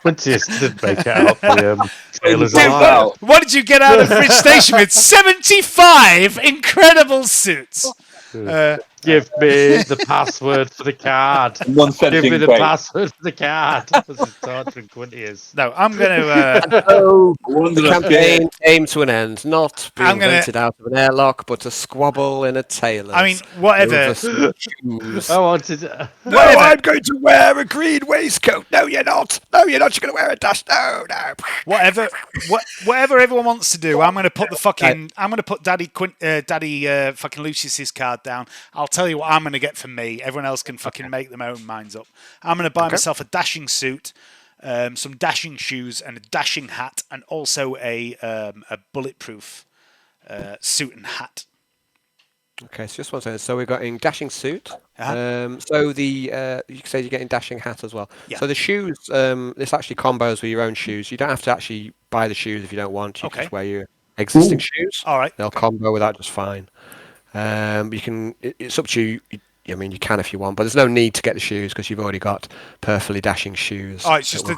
S5: Quintius didn't make it out. The tailors
S3: Dude,
S5: are
S3: what did you get out of Bridge Station with? 75 incredible suits.
S5: Give me the password for the card. Give me the password for the card. This is torturing Quintius.
S3: No, I'm going to...
S1: The campaign came to an end, not being vented out of an airlock, but a squabble in a tailor's.
S3: I mean, whatever.
S5: I wanted...
S4: No, I'm going to wear a green waistcoat. No, you're not. No, you're not. You're going to wear a dash. No.
S3: Whatever everyone wants to do, I'm going to put the fucking... I'm going to put Daddy fucking Lucius's card down. I'll tell you what I'm going to get for me. Everyone else can fucking make their own minds up. I'm going to buy myself a dashing suit, some dashing shoes, and a dashing hat, and also a bulletproof suit and hat.
S1: Okay, so just one second. So we've got in dashing suit. So the you say you're getting dashing hat as well.
S3: Yeah.
S1: So the shoes, this actually combos with your own shoes. You don't have to actually buy the shoes if you don't want. You can just wear your existing shoes.
S3: All right.
S1: They'll combo with that just fine. You can. It's up to you. I mean, you can if you want, but there's no need to get the shoes because you've already got perfectly dashing shoes.
S3: Oh, it's just the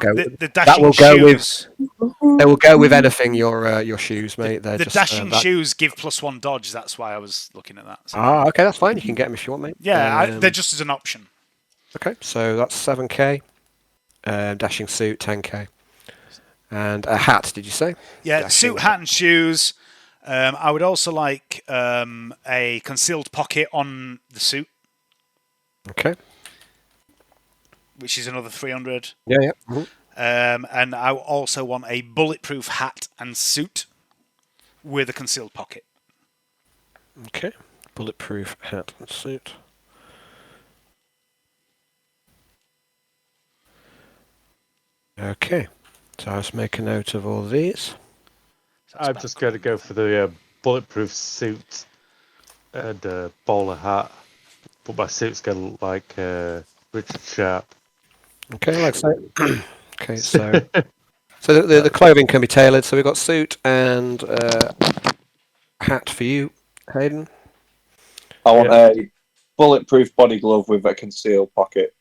S3: dashing
S1: that will
S3: shoes.
S1: They will go with anything. Your shoes, mate. They're
S3: The
S1: just,
S3: dashing shoes give +1 dodge. That's why I was looking at that. So.
S1: Okay, that's fine. You can get them if you want, mate.
S3: Yeah, they're just as an option.
S1: Okay, so that's 7k. Dashing suit 10k, and a hat. Did you say?
S3: Yeah,
S1: dashing
S3: suit, hat, and shoes. I would also like a concealed pocket on the suit.
S1: Okay.
S3: Which is another 300.
S1: Yeah. Mm-hmm.
S3: And I also want a bulletproof hat and suit with a concealed pocket.
S1: Okay. Bulletproof hat and suit. Okay. So let's make a note of all these.
S5: I'm just going to go for the bulletproof suit and bowler hat. But my suit's going to look like Richard Sharp.
S1: Okay, like so. Okay, so the clothing can be tailored. So we've got suit and hat for you, Hayden.
S8: I want a bulletproof body glove with a concealed pocket.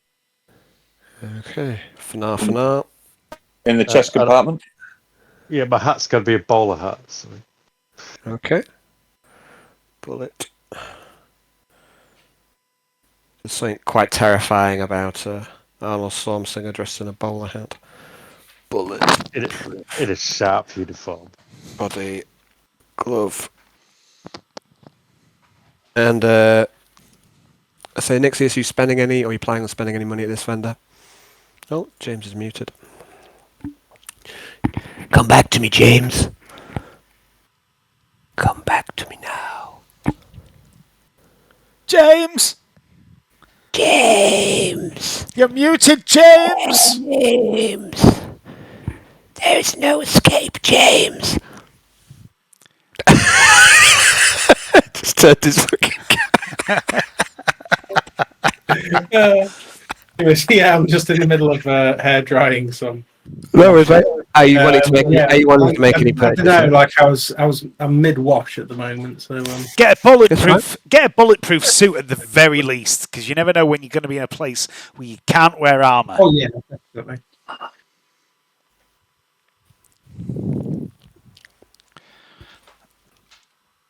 S1: Okay, for now.
S8: In the chest compartment?
S5: Yeah, my hat's got to be a bowler hat. So.
S1: Okay. Bullet. There's something quite terrifying about Arnold Schwarzenegger dressed in a bowler hat. Bullet.
S5: It is sharp uniform.
S1: Body glove. And So, Nixius, are you spending any, or are you planning on spending any money at this vendor? Oh, James is muted.
S4: Come back to me, James. Come back to me now.
S3: James!
S4: James!
S3: You're muted, James!
S4: James! There's no escape, James!
S1: Just turned his fucking
S6: Yeah, I'm just in the middle of hair drying some.
S1: No, is that? Are you wanting to make? Are you wanting to make any
S6: I don't
S1: purchases?
S6: know. Like I'm mid wash at the moment, so
S3: Get a bulletproof suit at the very least, because you never know when you're going to be in a place where you can't wear armor.
S6: Oh yeah, definitely.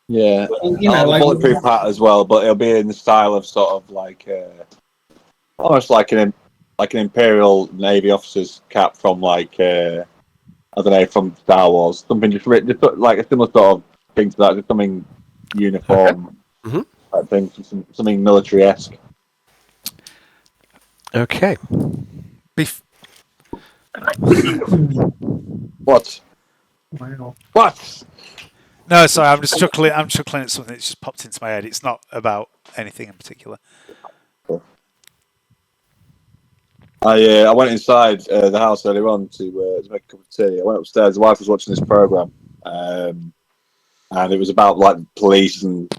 S8: Yeah,
S6: You know,
S8: I'll have
S6: like
S8: a bulletproof hat as well, but it'll be in the style of sort of like almost like an Imperial Navy officer's cap from like I don't know, from Star Wars. Something just like a similar sort of thing to that, just something uniform type thing, something military-esque.
S1: Okay.
S8: What?
S6: wow.
S8: What?
S3: No, sorry, I'm just chuckling. I'm chuckling at something that's just popped into my head. It's not about anything in particular.
S8: I went inside the house earlier on to make a cup of tea. I went upstairs. The wife was watching this program, and it was about like police and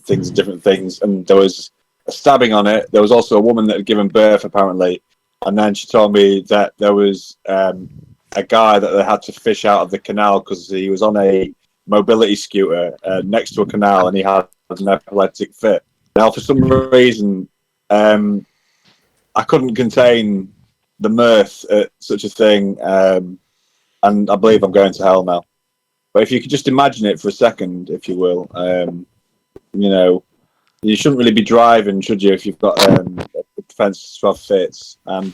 S8: things and different things. And there was a stabbing on it. There was also a woman that had given birth, apparently. And then she told me that there was a guy that they had to fish out of the canal because he was on a mobility scooter next to a canal and he had an epileptic fit. Now, for some reason, I couldn't contain the mirth at such a thing, and I believe I'm going to hell now. But if you could just imagine it for a second, if you will, you know, you shouldn't really be driving, should you, if you've got a defence to have fits? And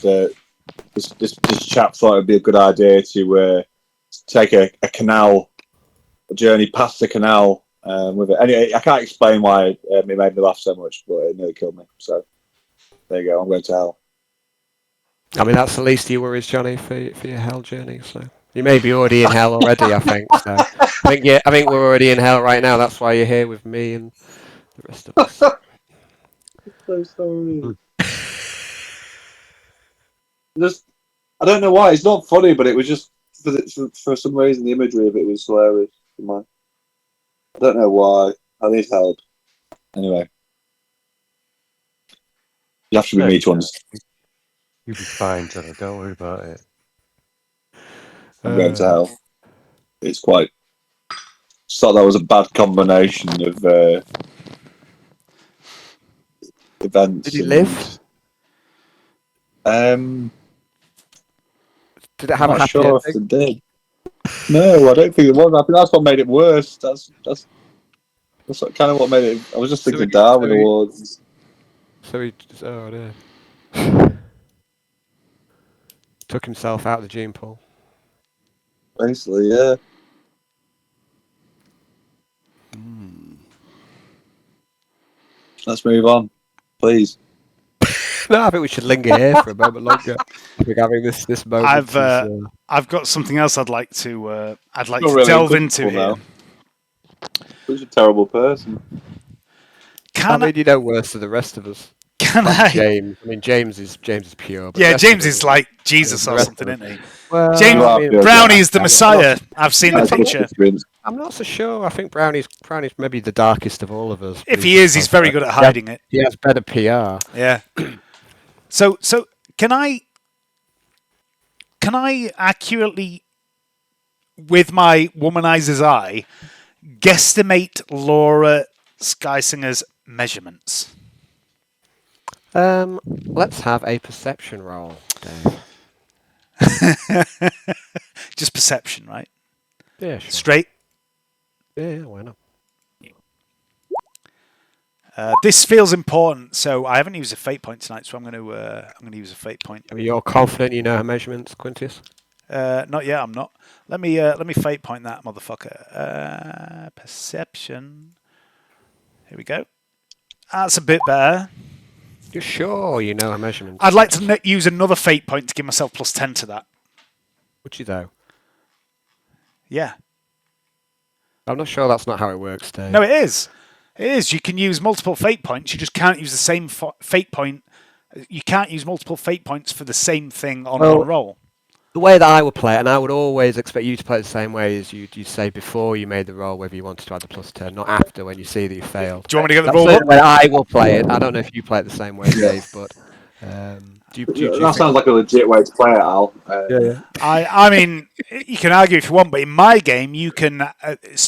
S8: this chap thought it would be a good idea to take a journey past the canal with it. Anyway, I can't explain why it made me laugh so much, but it nearly killed me. So there you go. I'm going to hell.
S1: I mean, that's the least of your worries, Johnny, for your hell journey. So you may be already in hell already. I think. So I think we're already in hell right now. That's why you're here with me and the rest of us.
S8: So sorry. Just, I don't know why. It's not funny, but it was just for some reason the imagery of it was hilarious. I don't know why. I need help. Anyway, you have to be me to understand.
S5: You'll be fine, Johnny. Don't worry about it.
S8: I'm going to hell. It's quite. Just thought that was a bad combination of events.
S1: Did he live? Did it have
S8: I'm
S1: a
S8: not
S1: happy
S8: sure
S1: ending?
S8: if it did. No, I don't think it was. I think that's what made it worse. That's kind of what made it. I was just thinking Darwin Awards.
S1: So he took himself out of the gene pool.
S8: Basically, yeah. Let's move on, please.
S1: No, I think we should linger here for a moment longer. I think having this moment.
S3: I've got something else I'd like to
S8: really
S3: delve into here.
S8: Now. Who's a terrible person?
S1: I mean, you know, worse than the rest of us. James. I mean, James is pure. But
S3: yeah, James is like Jesus or something, isn't he?
S1: Well,
S3: James Brownie is the Messiah. I've seen the picture.
S1: I'm not so sure. I think Brownie's maybe the darkest of all of us.
S3: If he is, he's very good at hiding it.
S1: He has better PR.
S3: Yeah. So can I accurately, with my womanizer's eye, guesstimate Laura Skysinger's measurements?
S1: Let's have a perception roll, Dave.
S3: Just perception, right?
S1: Yeah, sure.
S3: Straight.
S1: Yeah, why not?
S3: This feels important, so I haven't used a fate point tonight, so I'm going to use a fate point.
S1: I mean, you're confident you know her measurements, Quintus?
S3: Not yet. I'm not. Let me fate point that motherfucker. Perception. Here we go. That's a bit better.
S1: You're sure you know her measurements?
S3: I'd like to use another fate point to give myself plus 10 to that.
S1: Would you though?
S3: Yeah.
S1: I'm not sure that's not how it works, Dave.
S3: No, it is. It is. You can use multiple fate points. You just can't use the same fate point. You can't use multiple fate points for the same thing on one roll.
S1: The way that I would play it, and I would always expect you to play it the same way as you'd say before you made the roll, whether you wanted to add the plus 10, not after when you see that you failed.
S3: Do you want me to get the
S1: That's
S3: roll
S1: the
S3: up?
S1: way I will play it. I don't know if you play it the same way, Dave, but do you
S8: That sounds like a legit way to play it, Al.
S1: Yeah.
S3: I mean, you can argue if you want, but in my game, you can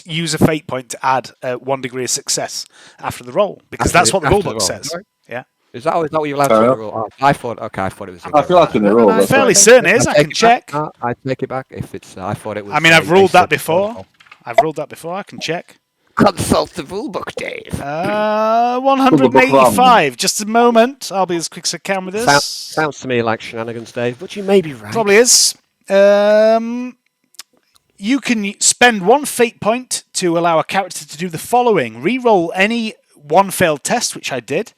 S3: use a fate point to add 1 degree of success after the roll, because that's what the rulebook says. Yeah.
S1: Is that what you're allowed to do in the rule? Oh, I thought it was.
S8: I feel like in the rule.
S3: I'm fairly certain it is. I can check.
S1: I take it back if it's. I thought it was.
S3: I mean, I've ruled that before. I can check.
S4: Consult the rulebook, Dave.
S3: 185. Just a moment. I'll be as quick as I can with this.
S1: Sounds to me like shenanigans, Dave, but you may be right.
S3: Probably is. You can spend 1 fate point to allow a character to do the following. Reroll any 1 failed test, which I did.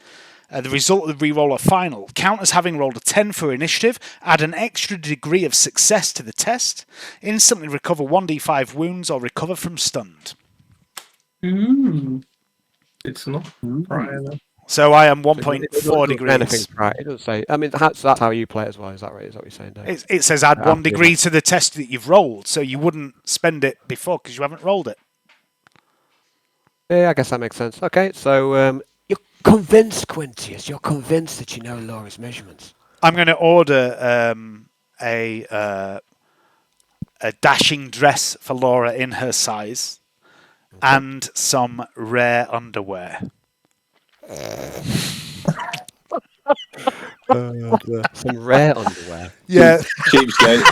S3: The result of the reroll are final. Count as having rolled a 10 for initiative. Add an extra degree of success to the test. Instantly recover 1d5 wounds or recover from stunned.
S6: It's not right enough.
S3: So I am 1.4 degrees.
S1: Anything's right. It doesn't say. I mean, that's how you play it as well. Is that right? Is that what you're saying, Dave?
S3: It says add 1 degree to the test that you've rolled, so you wouldn't spend it before because you haven't rolled it.
S1: Yeah, I guess that makes sense. Okay, so
S4: You're convinced, Quintius. You're convinced that you know Laura's measurements.
S3: I'm going to order a dashing dress for Laura in her size, and some rare underwear.
S1: some rare underwear.
S3: Yeah,
S8: Cheapskate.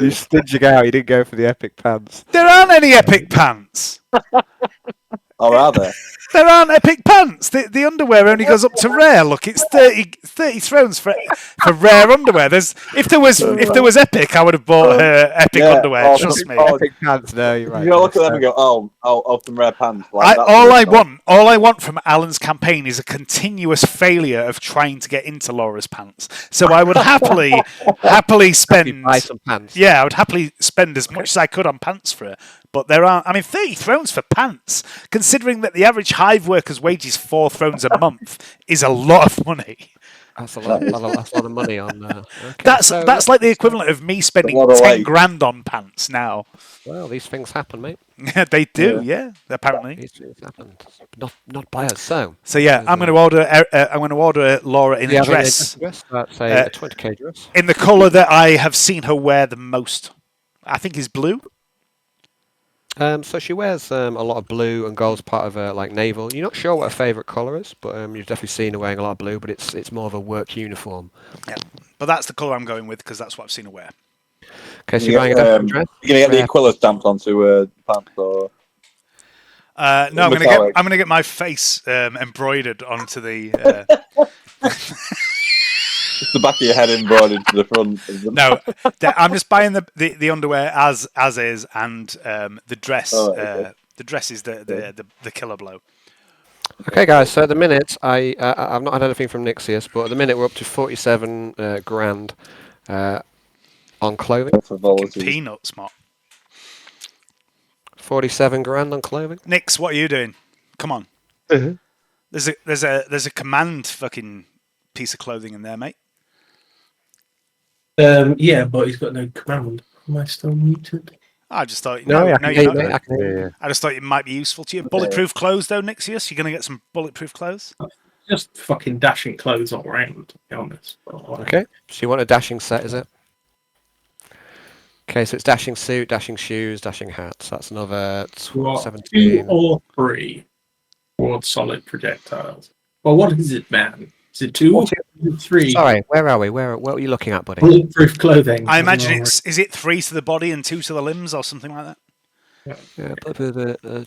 S1: You stingy out. You didn't go for the epic pants.
S3: there aren't any epic pants.
S8: Or are there?
S3: There aren't epic pants. The underwear only goes up to rare. Look, it's 30 thrones for rare underwear. If there was epic, I would have bought her epic underwear. Trust me.
S1: Epic pants. No, you're right.
S8: You gotta look at them and go, oh, some rare pants.
S3: All I want from Alan's campaign is a continuous failure of trying to get into Laura's pants. So I would happily spend.
S1: Buy some pants.
S3: Yeah, I would happily spend as much as I could on pants for her. But there are, 30 thrones for pants, considering that the average hive worker's wage is 4 thrones a month, is a lot of money.
S1: That's a lot of money on. Okay.
S3: That's like the equivalent of me spending 10 grand on pants now.
S1: Well, these things happen, mate.
S3: They do, yeah. Apparently.
S1: These things happen. Not by us, so.
S3: So yeah, I'm going to order Laura in a dress.
S1: That's a 20k dress.
S3: In the colour that I have seen her wear the most. I think is blue.
S1: So she wears a lot of blue, and gold's part of her naval. You're not sure what her favourite colour is, but you've definitely seen her wearing a lot of blue. But it's more of a work uniform.
S3: Yeah, but that's the colour I'm going with because that's what I've seen her wear.
S1: Okay, so you're wearing a dress.
S8: You're gonna get the Aquila stamped onto pants, or
S3: no, I'm gonna get my face embroidered onto the.
S8: the back of your head embroidered to the front.
S3: No, I'm just buying the underwear as is, and the dress. The dress is the killer blow.
S1: Okay, guys. So at the minute, I've not had anything from Nixius, but at the minute we're up to 47 grand on clothing.
S3: Peanuts, Mott.
S1: 47 grand on clothing.
S3: Nix, what are you doing? Come on. There's a command fucking piece of clothing in there, mate.
S6: Yeah, but he's got no command. Am I still muted?
S3: I just thought
S1: I
S3: just thought it might be useful to you. Bulletproof clothes, though, Nixius. You're gonna get some bulletproof clothes.
S6: Just fucking dashing clothes all around, to be honest.
S1: Okay, so you want a dashing set, is it? Okay, so it's dashing suit, dashing shoes, dashing hats. That's another 17.
S6: 2 or 3 towards solid projectiles. Well, what is it, man? Is it 2 or 3?
S1: Sorry, where are we? What are you looking at, buddy?
S6: Bulletproof clothing.
S3: I imagine is it 3 to the body and 2 to the limbs or something like that?
S1: Yeah, but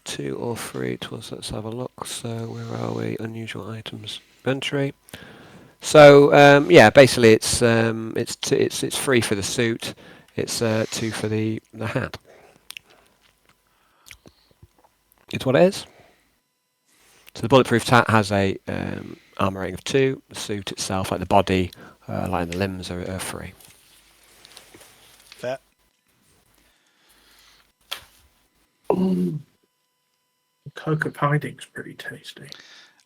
S1: 2 or 3 towards. Let's have a look. So where are we? Unusual items, inventory. So yeah, basically it's 3 for the suit. It's 2 for the hat. It's what it is. So the bulletproof has a armor rating of 2. The suit itself, like the body, like the limbs, are 3.
S3: Fair.
S6: Cloak of Hiding's pretty tasty.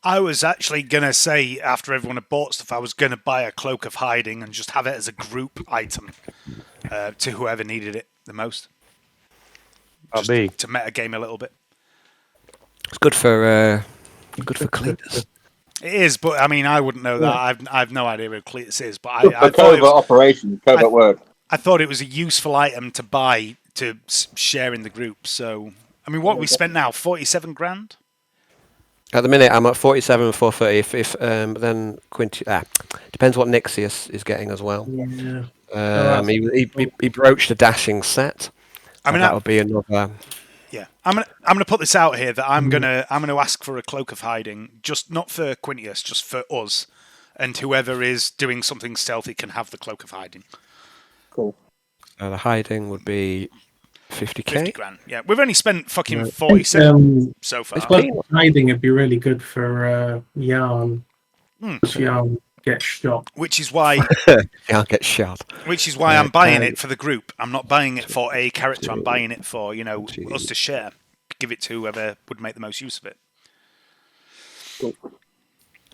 S3: I was actually going to say, after everyone had bought stuff, I was going to buy a Cloak of Hiding and just have it as a group item to whoever needed it the most. Just to meta game a little bit.
S1: It's good for Cletus.
S3: It is, but I mean, I wouldn't know that. I've no idea who Cletus is, but I
S8: For
S3: thought it
S8: covert
S3: was,
S8: operation, covert work.
S3: I thought it was a useful item to buy to share in the group. So, I mean, what we spent now, 47 grand?
S1: At the minute, I'm at 47 and 430. If then Quinty, depends what Nixius is getting as well.
S6: Yeah.
S1: He broached a dashing set.
S3: I mean,
S1: that would be another.
S3: Yeah, I'm gonna put this out here that I'm gonna ask for a Cloak of Hiding, just not for Quintius, just for us, and whoever is doing something stealthy can have the Cloak of Hiding.
S8: Cool.
S1: The hiding would be 50k.
S3: 50 grand. Yeah, we've only spent fucking 47 so far.
S6: Cloak of Hiding would be really good for Yarn. Because Yarn gets shot.
S3: Which is why
S1: Yarn gets shot.
S3: Which is why I'm buying it for the group. I'm not buying it for a character. I'm buying it for us to share. Give it to whoever would make the most use of it.
S1: Cool.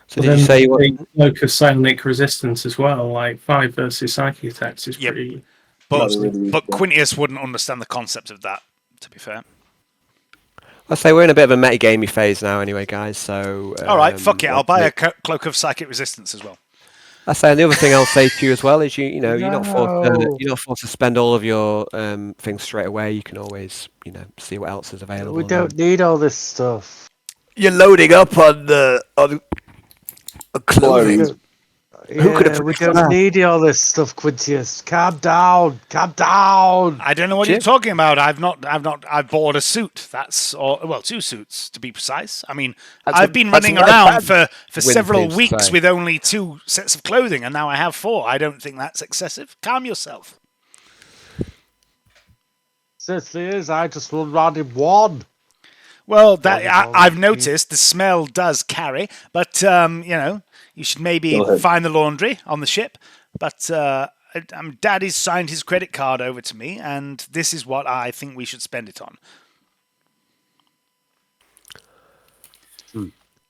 S1: So did you say you want
S6: Cloak of Psionic Resistance as well? Like 5 versus psychic attacks is pretty.
S3: But Quintius wouldn't understand the concept of that. To be fair.
S1: Let's say we're in a bit of a metagamey phase now, anyway, guys. So
S3: all right, fuck it. I'll buy a Cloak of Psychic Resistance as well.
S1: I say, and the other thing I'll say to you as well is you're not forced to spend all of your things straight away. You can always see what else is available.
S5: We don't need all this stuff.
S4: You're loading up on clothing.
S5: Who could have? We don't need all this stuff, Quintius. Calm down. Calm down.
S3: I don't know what you're talking about. I've bought a suit. That's 2 suits to be precise. I mean, I've been running around for several weeks with only 2 sets of clothing, and now I have 4. I don't think that's excessive. Calm yourself.
S5: Certainly is. I just run around in 1.
S3: Well, I've noticed the smell does carry, but you should maybe find the laundry on the ship. But Daddy's signed his credit card over to me, and this is what I think we should spend it on.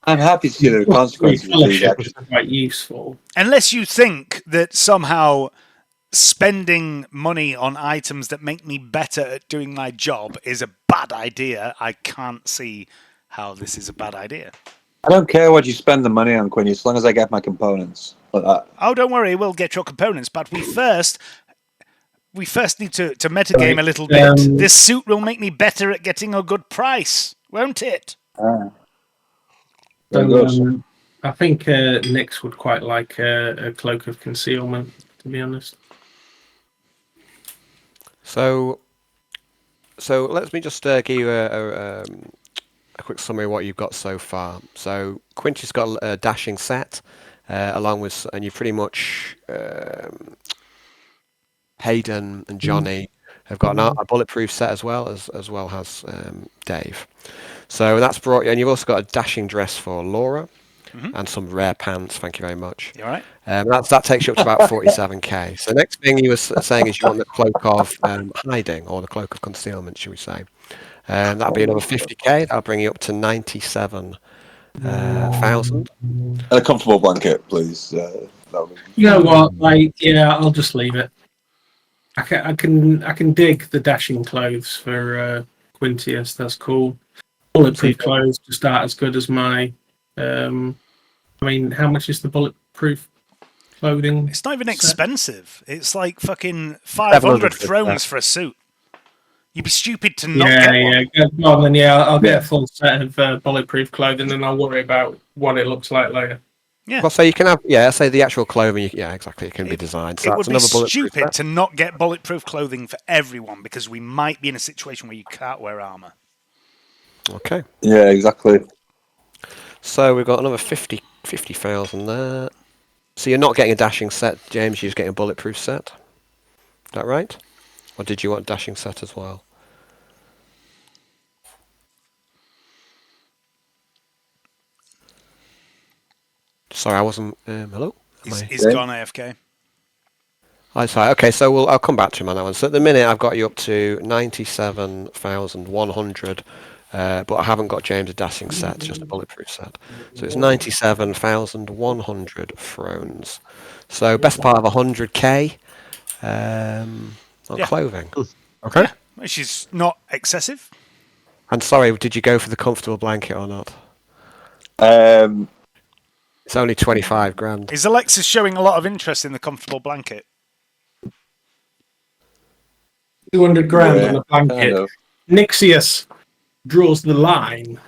S8: I'm happy to see the consequences of these actions.
S6: Quite useful.
S3: Unless you think that somehow spending money on items that make me better at doing my job is a bad idea, I can't see how this is a bad idea.
S8: I don't care what you spend the money on, Quinny, as long as I get my components. Like that.
S3: Oh, don't worry, we'll get your components, but we first need to metagame a little bit. This suit will make me better at getting a good price, won't it?
S6: I think Nyx would quite like a Cloak of Concealment, to be honest.
S1: So let me just give you a quick summary of what you've got so far. So Quinty's got a dashing set, along with, and you pretty much Hayden and Johnny have got a bulletproof set as well as Dave. So that's brought you, and you've also got a dashing dress for Laura. And some rare pants. Thank you very much.
S3: You all right?
S1: That takes you up to about 47k. So next thing you were saying is you want the cloak of hiding, or the cloak of concealment, should we say? That'll be another 50k. That'll bring you up to 97,000.
S8: A comfortable blanket, please.
S6: You know what? I'll just leave it. I can dig the dashing clothes for Quintius. That's cool. Bulletproof clothes to start as good as my. I mean, how much is the bulletproof clothing?
S3: It's not even expensive. It's like fucking 500 thrones for a suit. You'd be stupid to not get one.
S6: Well, then, I'll get a full set of bulletproof clothing, and I'll worry about what it looks like later.
S1: Yeah. Well, so you can have, say the actual clothing. Yeah, exactly. It can be designed. So
S3: it would be stupid to not get bulletproof clothing for everyone, because we might be in a situation where you can't wear armor.
S1: Okay.
S8: Yeah, exactly.
S1: So we've got another 50,000 there. So you're not getting a dashing set, James. You're just getting a bulletproof set. Is that right? Or did you want a dashing set as well? Sorry, I wasn't. Hello.
S3: He's gone AFK.
S1: Oh, sorry. Okay, so I'll come back to him on that one. So at the minute, I've got you up to 97,100, but I haven't got James' dashing set, just a bulletproof set. So it's 97,100 thrones. So best part of 100k on clothing. Okay.
S3: Yeah, which is not excessive.
S1: And sorry, did you go for the comfortable blanket or not? It's only 25 grand.
S3: Is Alexis showing a lot of interest in the comfortable blanket?
S6: 200 grand on a
S8: kind
S6: blanket.
S8: of.
S6: Nixius draws the line.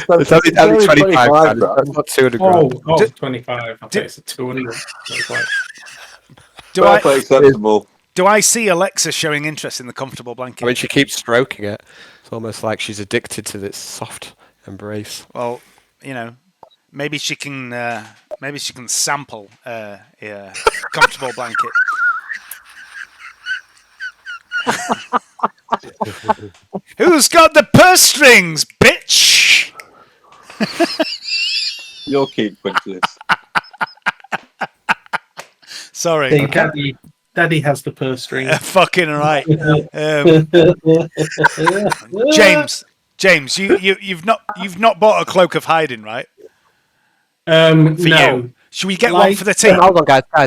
S1: It's only 25 grand. It's not 200 grand.
S6: 25. I think it's a 200.
S8: Perfectly acceptable.
S3: Do I see Alexa showing interest in the comfortable blanket?
S1: I mean, she keeps stroking it. It's almost like she's addicted to this soft embrace.
S3: Well, maybe she can sample a comfortable blanket. Who's got the purse strings, bitch?
S8: You'll keep Quintus.
S3: Sorry.
S6: Daddy has the purse string.
S3: Fucking right. James, you've not bought a cloak of hiding, right?
S6: No.
S3: You. Should we get one for the team?
S1: Hold on,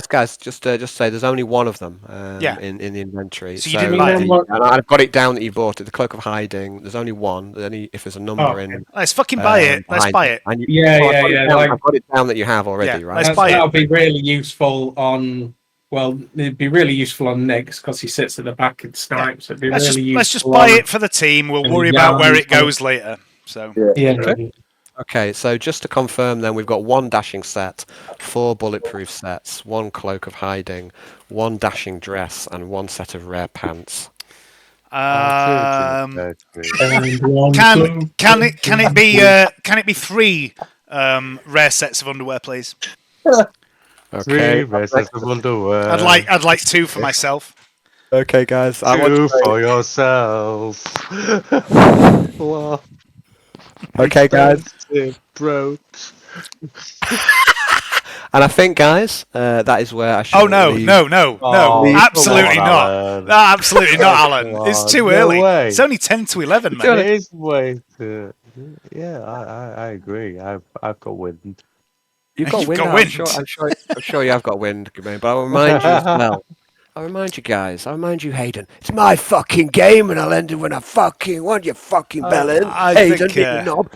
S1: guys. Just say there's only one of them in the inventory.
S3: So you didn't buy it?
S1: And I've got it down that you bought it. The cloak of hiding. There's only one. If there's a number in.
S3: Let's fucking buy it. Let's buy it.
S1: I've got it down that you have already, right?
S3: Let's buy it.
S6: That'll be really useful on. Well, it'd be really useful on Nix because he sits at the back and snipes. It'd be
S3: Let's just buy it for the team. We'll worry about where it goes later. So
S1: Okay, so just to confirm then, we've got one dashing set, 4 bulletproof sets, 1 cloak of hiding, 1 dashing dress, and 1 set of rare pants.
S3: Can it be 3 rare sets of underwear, please?
S1: Okay.
S5: 3 rare sets of underwear.
S3: I'd like 2 for myself.
S1: Okay, guys.
S5: 2 for yourself.
S1: Okay, guys.
S5: Bro.
S1: And I think, guys, that is where I should.
S3: Oh no! Absolutely not.
S5: Alan.
S3: No, absolutely not, Alan. It's too early.
S5: Way.
S3: It's only 10 to 11, man.
S5: It is way too. Yeah, I agree. I've got wind.
S1: You've got wind. I'm sure you have got wind, Jermaine, but I'll remind you as well. I'll remind you guys. I'll remind you, Hayden. It's my fucking game, and I'll end it when I fucking want you fucking bellend. Hayden, you knob.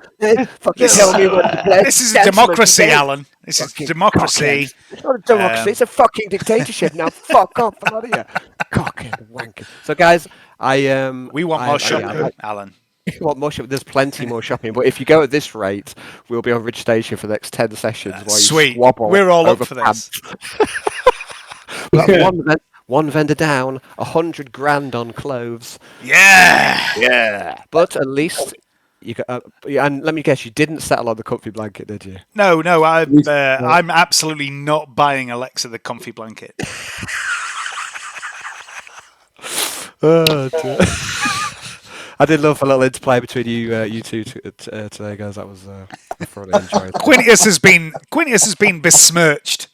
S1: Fucking tell me what to play.
S3: This is a democracy, Alan. This is democracy.
S1: It's not a democracy. It's a fucking dictatorship. Now, fuck off, out of here. Cocking wanking. So, guys,
S3: we want more shopping, Alan.
S1: You want more shopping? There's plenty more shopping, but if you go at this rate, we'll be on Ridge Station for the next 10 sessions. While
S3: Sweet.
S1: You swabble
S3: We're all
S1: over
S3: up for this.
S1: One vendor down, 100 grand on clothes.
S3: Yeah.
S1: But at least you got. And let me guess, you didn't settle on the comfy blanket, did you?
S3: No. I'm absolutely not buying Alexa the comfy blanket.
S1: Oh, dear. I did love a little interplay between you two today, guys. That was I thoroughly enjoyed.
S3: Quintus has been besmirched,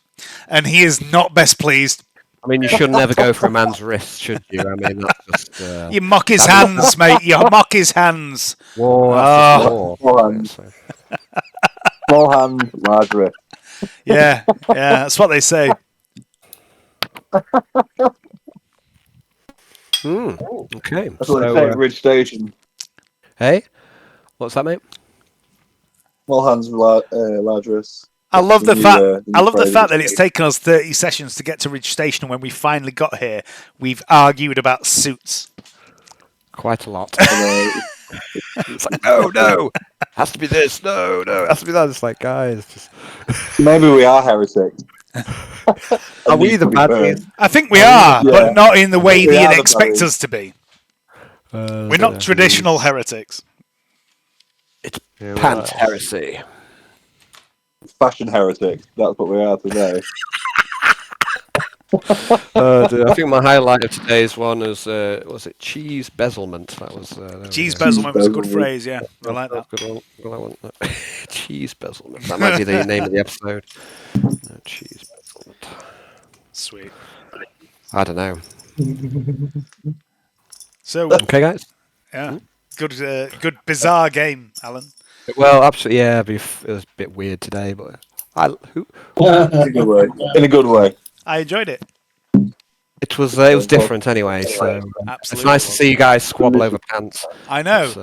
S3: and he is not best pleased.
S1: I mean, you should never go for a man's wrist, should you? I mean, that's just...
S3: You mock his hands, mate. You mock his hands.
S1: Whoa,
S8: Small hands, large wrist.
S3: Yeah, that's what they say.
S1: Okay.
S8: That's what they say at Ridge Station.
S1: Hey? What's that, mate?
S8: Small hands, large wrists.
S3: I love the fact that it's taken us 30 sessions to get to Ridge Station. When we finally got here, we've argued about suits.
S1: Quite a lot. It's like, no, has to be this. No, has to be that. It's like, guys, just...
S8: Maybe we are heretics.
S1: Are we the bad ones?
S3: I think we are, but not in the way that you'd expect
S8: bad
S3: us to be. We're not traditional heretics.
S1: It's pants heresy.
S8: Fashion heretics. That's what we are today.
S1: I think my highlight of today's one was it cheese bezelment? That was
S3: Cheese bezelment was a good phrase. Yeah, I like that.
S1: Good one. Well, I want that. Cheese bezelment. That might be the name of the episode. No, cheese bezelment.
S3: Sweet.
S1: I don't know.
S3: So,
S1: Okay, guys.
S3: yeah, good bizarre game, Alan.
S1: Well, absolutely. Yeah, it was a bit weird today, but
S8: In a good way. In a good way.
S3: I enjoyed it.
S1: it was different anyway. So
S3: Absolutely
S1: it's nice to
S3: was.
S1: see you guys squabble over pants.
S3: I know.
S1: It's,